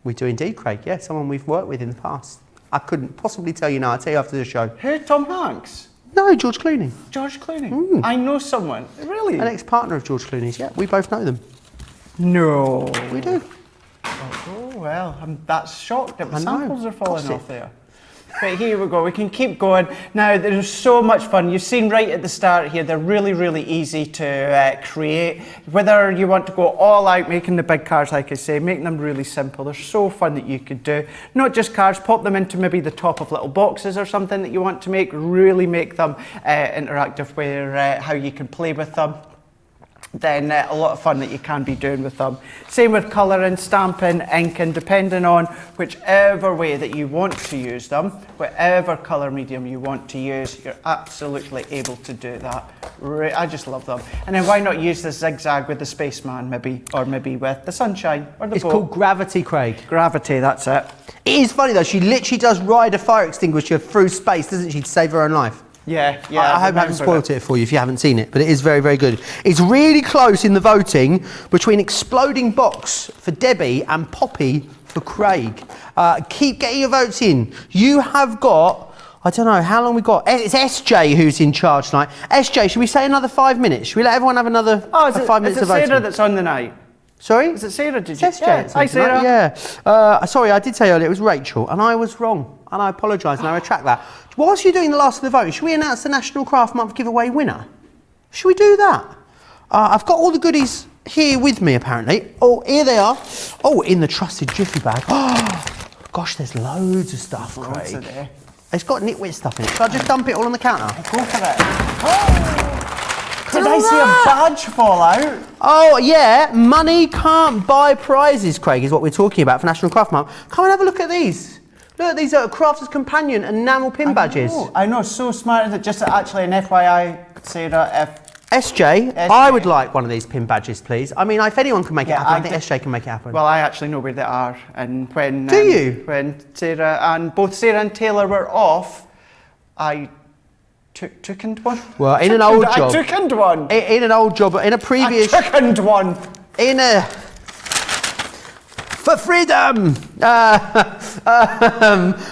We do indeed, Craig. Yeah, someone we've worked with in the past. I couldn't possibly tell you now. I'll tell you after the show. Who? Tom Hanks? No, George Clooney. George Clooney? I know someone. Really? An ex-partner of George Clooney's, yeah. We both know them. No. We do. Oh, well, I'm that shocked that the I know. samples are falling Gossip. off there. But here we go, we can keep going. Now, there's so much fun. You've seen right at the start here, they're really, really easy to create. Whether you want to go all out making the big cards, like I say, making them really simple. They're so fun that you could do. Not just cards, pop them into maybe the top of little boxes or something that you want to make. Really make them interactive where how you can play with them. Then a lot of fun that you can be doing with them. Same with colouring, stamping, inking, depending on whichever way that you want to use them, whatever colour medium you want to use, you're absolutely able to do that. I just love them. And then why not use the zigzag with the spaceman maybe, or maybe with the sunshine or the boat. It's called Gravity, Craig. Gravity, that's it. It is funny though, she literally does ride a fire extinguisher through space, doesn't she, to save her own life? Yeah. I hope I haven't spoiled it for you if you haven't seen it, but it is very, very good. It's really close in the voting between Exploding Box for Debbie and Poppy for Craig. Keep getting your votes in. You have got, I don't know, how long we got? It's SJ who's in charge tonight. SJ, should we say another 5 minutes? Should we let everyone have another 5 minutes of voting? Sarah that's on the night? Sorry? Is it Sarah? Did you? It's SJ. Hi, Sarah. Yeah. Sorry, I did say earlier it was Rachel, and I was wrong, and I apologise, and I retract that. Whilst you're doing the last of the voting, should we announce the National Craft Month giveaway winner? Should we do that? I've got all the goodies here with me, apparently. Oh, here they are. Oh, in the trusted Jiffy bag. Oh, gosh, there's loads of stuff, Craig. There. It's got nitwit stuff in it. Should I just dump it all on the counter? Go for it. Oh, did I see a badge fall out? Oh, yeah. Money can't buy prizes, Craig, is what we're talking about for National Craft Month. Come and have a look at these. Look, these are Crafter's Companion and enamel pin badges. I know, so smart. Is it just actually an FYI, Sarah, SJ, I would like one of these pin badges, please. I mean, if anyone can make it happen, I think SJ can make it happen. Well, I actually know where they are. And when Do you? When Sarah and both Sarah and Taylor were off, I took into one. Well, in an old job. I took into one. In an old job, in a previous... I took into one. In a... For freedom!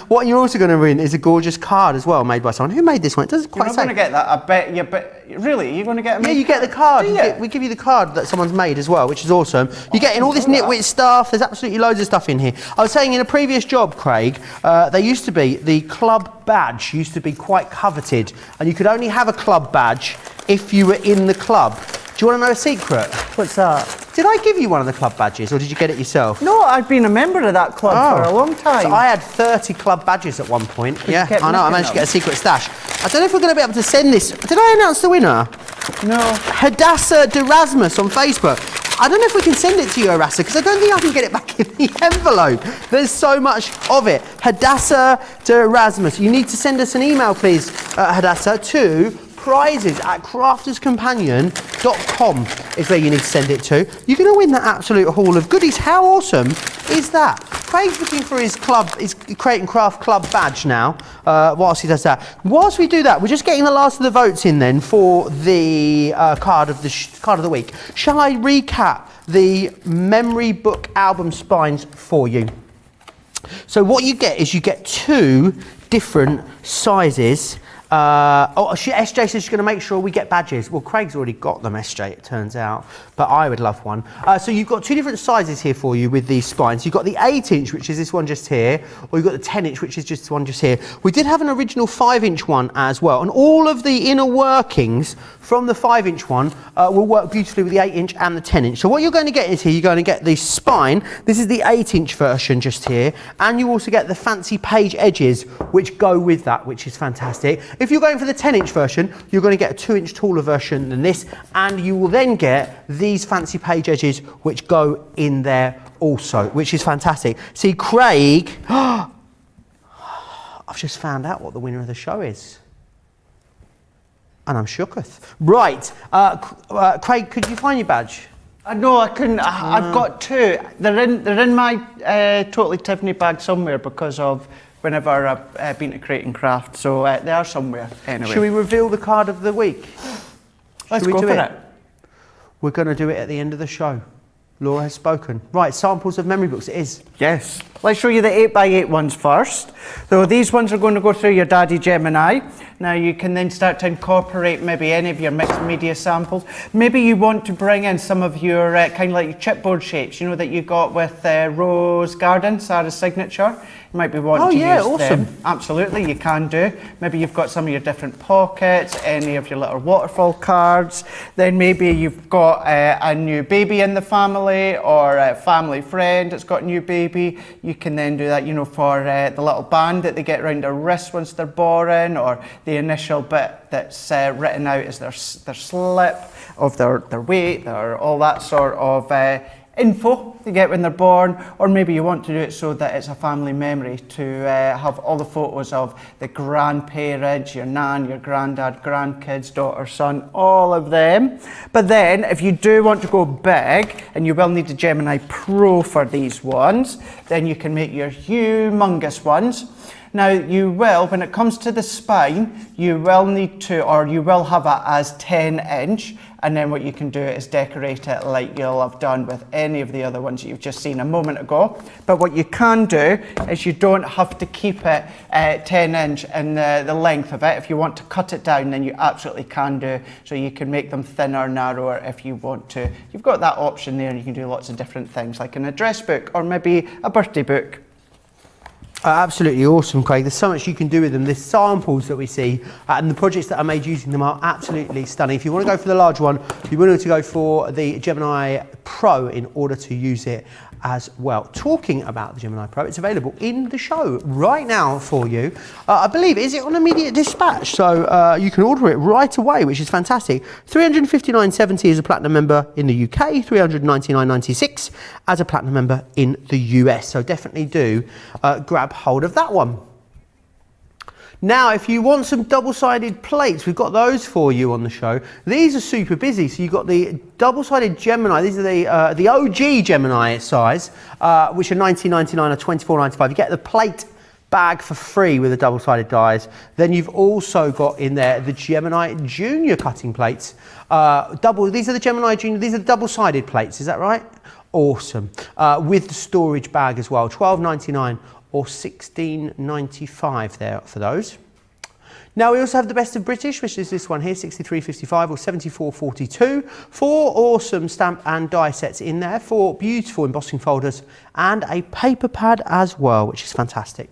What you're also going to win is a gorgeous card as well, made by someone. Who made this one? It doesn't quite say. You're going to get that, I bet you, but really, you're going to get a Yeah, you get the card. Do you? We give you the card that someone's made as well, which is awesome. You're getting all this nitwit stuff. There's absolutely loads of stuff in here. I was saying in a previous job, Craig, the club badge used to be quite coveted, and you could only have a club badge if you were in the club. Do you want to know a secret? What's that? Did I give you one of the club badges, or did you get it yourself? No, I've been a member of that club for a long time. So I had 30 club badges at one point. Yeah, kept I know. I missing managed to them. get a secret stash. I don't know if we're going to be able to send this. Did I announce the winner? No. Hadassah Derasmus on Facebook. I don't know if we can send it to you, Arasa, because I don't think I can get it back in the envelope. There's so much of it. Hadassah Derasmus. You need to send us an email, please, Hadassah, to prizes@crafterscompanion.com is where you need to send it to. You're going to win that absolute haul of goodies. How awesome is that? Craig's looking for his Create and Craft Club badge now, whilst he does that. Whilst we do that, we're just getting the last of the votes in then for the card of the week. Shall I recap the memory book album spines for you? So what you get is you get 2 different sizes. SJ says she's going to make sure we get badges. Well, Craig's already got them, SJ, it turns out, but I would love one. So you've got 2 different sizes here for you with these spines. You've got the 8-inch, which is this one just here, or you've got the 10-inch, which is just the one just here. We did have an original 5-inch one as well, and all of the inner workings from the 5-inch one will work beautifully with the 8-inch and the 10-inch. So what you're going to get is here, you're going to get the spine. This is the 8-inch version just here, and you also get the fancy page edges which go with that, which is fantastic. If you're going for the 10-inch version, you're going to get a 2-inch taller version than this, and you will then get these fancy page edges which go in there also, which is fantastic. See, Craig, I've just found out what the winner of the show is. And I'm shooketh. Right, Craig, could you find your badge? No, I couldn't. I've got 2. They're in my Totally Tiffany bag somewhere because of whenever I've been to Create and Craft. So they are somewhere anyway. Should we reveal the card of the week? Let's Should we go do for it. We're going to do it at the end of the show. Laura has spoken. Right, samples of memory books, it is. Yes. Let's show you the 8x8 ones first. So these ones are going to go through your Daddy Gemini. Now you can then start to incorporate maybe any of your mixed media samples. Maybe you want to bring in some of your kind of like your chipboard shapes, you know, that you got with Rose Garden, Sarah's signature. You might be wanting to use awesome. them. Absolutely, you can do. Maybe you've got some of your different pockets, any of your little waterfall cards. Then maybe you've got a new baby in the family or a family friend that's got a new baby. You can then do that, you know, for the little band that they get around their wrist once they're born, or the initial bit that's written out as their slip of their weight, or all that sort of info they get when they're born. Or maybe you want to do it so that it's a family memory to have all the photos of the grandparents, your nan, your granddad, grandkids, daughter, son, all of them. But then if you do want to go big, and you will need a Gemini Pro for these ones, then you can make your humongous ones. Now you will, when it comes to the spine, you will need to, or you will have it as 10-inch, and then what you can do is decorate it like you'll have done with any of the other ones that you've just seen a moment ago. But what you can do is you don't have to keep it 10-inch in the length of it. If you want to cut it down, then you absolutely can do. So you can make them thinner, narrower if you want to. You've got that option there, and you can do lots of different things, like an address book or maybe a birthday book. Absolutely awesome, Craig. There's so much you can do with them. The samples that we see and the projects that are made using them are absolutely stunning. If you want to go for the large one, you want to go for the Gemini Pro in order to use it as well. Talking about the Gemini Pro, it's available in the show right now for you. I believe, is it on immediate dispatch? So you can order it right away, which is fantastic. $359.70 as a platinum member in the UK, $399.96 as a platinum member in the US. So definitely do grab hold of that one. Now, if you want some double-sided plates, we've got those for you on the show. These are super busy. So you've got the double-sided Gemini. These are the OG Gemini size, which are $19.99 or $24.95. You get the plate bag for free with the double-sided dies. Then you've also got in there the Gemini Junior cutting plates. These are the Gemini Junior. These are the double-sided plates. Is that right? Awesome. With the storage bag as well. $12.99 or $16.95 there for those. Now we also have the Best of British, which is this one here, $63.55 or $74.42. 4 awesome stamp and die sets in there, 4 beautiful embossing folders, and a paper pad as well, which is fantastic.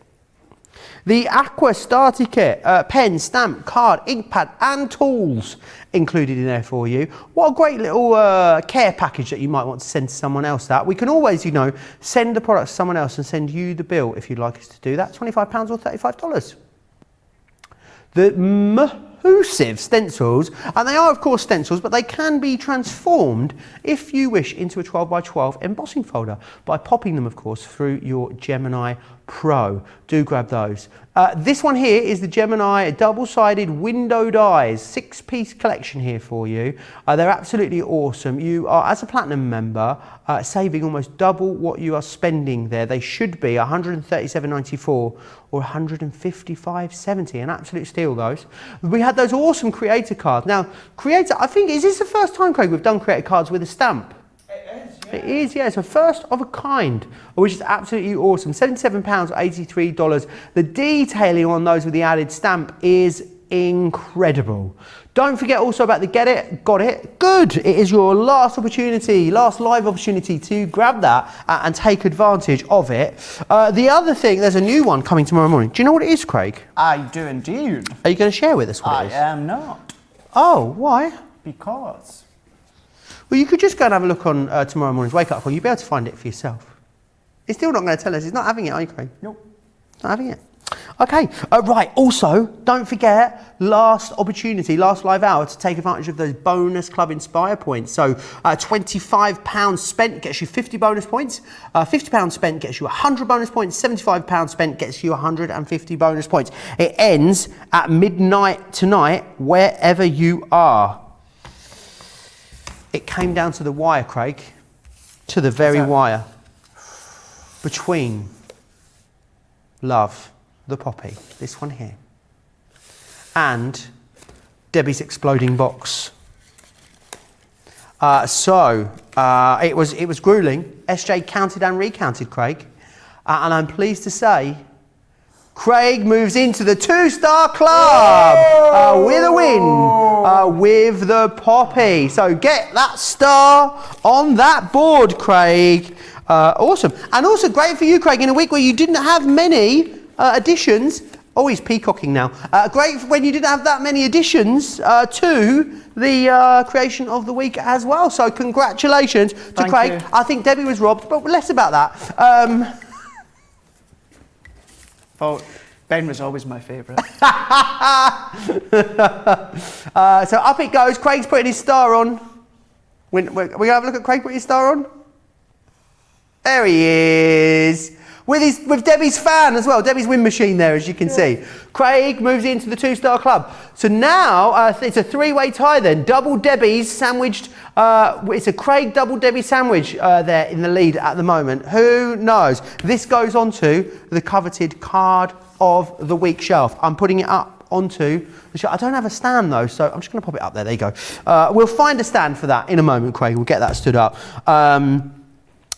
The Aqua starter kit, pen, stamp, card, ink pad and tools included in there for you. What a great little care package that you might want to send to someone else. That we can always, you know, send the product to someone else and send you the bill if you'd like us to do that. £25 or $35. The Mahusive stencils, and they are of course stencils, but they can be transformed if you wish into a 12x12 embossing folder by popping them of course through your Gemini Pro. Do grab those. This one here is the Gemini double-sided window dies, 6-piece collection here for you. They're absolutely awesome. You are, as a platinum member, saving almost double what you are spending there. They should be $137.94 or $155.70, an absolute steal those. We had those awesome creator cards. Now, creator, I think, is this the first time, Craig, we've done creator cards with a stamp? It is, yeah. It's a first of a kind, which is absolutely awesome. £77 or $83. The detailing on those with the added stamp is incredible. Don't forget also about the Get It, Got It, Good. It is your last opportunity, last live opportunity to grab that and take advantage of it. The other thing, there's a new one coming tomorrow morning. Do you know what it is, Craig? I do indeed. Are you going to share with us what it is? I am not. Oh, why? Because. Well, you could just go and have a look on tomorrow morning's wake up call. You'll be able to find it for yourself. He's still not going to tell us. He's not having it, are you, Craig? Nope. Not having it. Okay, right. Also, don't forget, last opportunity, last live hour to take advantage of those bonus Club Inspire points. So £25 spent gets you 50 bonus points. £50 spent gets you 100 bonus points. £75 spent gets you 150 bonus points. It ends at midnight tonight, wherever you are. It came down to the wire, Craig, to the very wire between Love, the Poppy, this one here, and Debbie's exploding box. It was grueling. SJ counted and recounted, Craig, and I'm pleased to say Craig moves into the 2-star club with a win with the Poppy. So get that star on that board, Craig. Awesome. And also great for you, Craig, in a week where you didn't have many additions. Oh, he's peacocking now. Great when you didn't have that many additions to the creation of the week as well. So congratulations to Craig. You. I think Debbie was robbed, but less about that. Oh, Ben was always my favourite. So up it goes. Craig's putting his star on. We're going to have a look at Craig putting his star on. There he is. With Debbie's fan as well. Debbie's win machine there, as you can see. Craig moves into the 2-star club. So now it's a 3-way tie then. Double Debbie's sandwiched. It's a Craig double Debbie sandwich there in the lead at the moment. Who knows? This goes on to the coveted card of the week shelf. I'm putting it up onto the shelf. I don't have a stand though, so I'm just going to pop it up there. There you go. We'll find a stand for that in a moment, Craig. We'll get that stood up.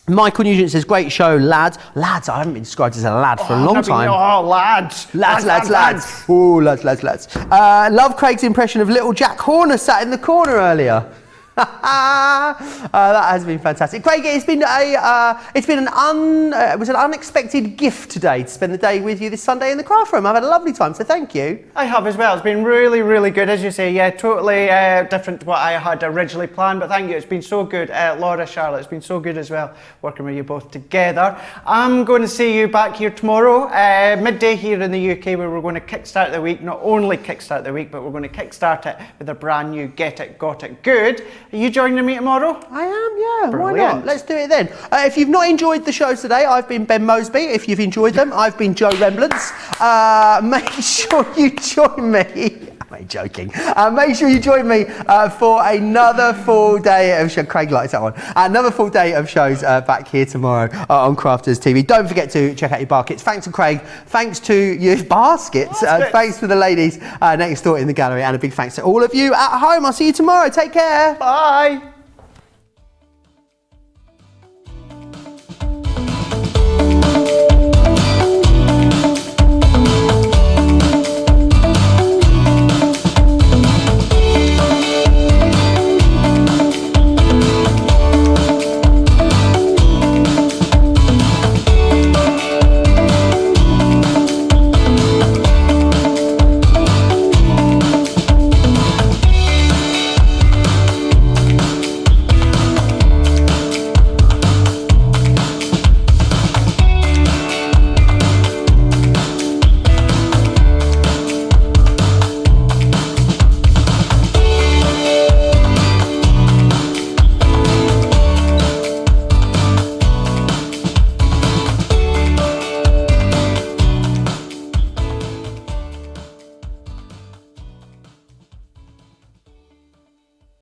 Michael Nugent says, great show, lads. Lads, I haven't been described as a lad for a long time. Lads. Lads. Ooh, lads. Love Craig's impression of little Jack Horner sat in the corner earlier. That has been fantastic, Craig. It was an unexpected gift today to spend the day with you this Sunday in the craft room. I've had a lovely time, so thank you. I have as well. It's been really, really good, as you say. Yeah, totally different to what I had originally planned, but thank you. It's been so good. Laura, Charlotte, it's been so good as well working with you both together. I'm going to see you back here tomorrow, midday here in the UK, where we're going to kickstart the week. Not only kickstart the week, but we're going to kickstart it with a brand new Get It, Got It Good. Are you joining me tomorrow? I am, yeah. Brilliant. Why not? Let's do it then. If you've not enjoyed the shows today, I've been Ben Mosby. If you've enjoyed them, I've been Joe Remblance. Make sure you join me. I'm joking. Make sure you join me for another full day of show. Craig likes that one. Another full day of shows back here tomorrow on Crafters TV. Don't forget to check out your bar kits. Thanks to Craig. Thanks to your baskets. Thanks to the ladies next door in the gallery. And a big thanks to all of you at home. I'll see you tomorrow. Take care. Bye.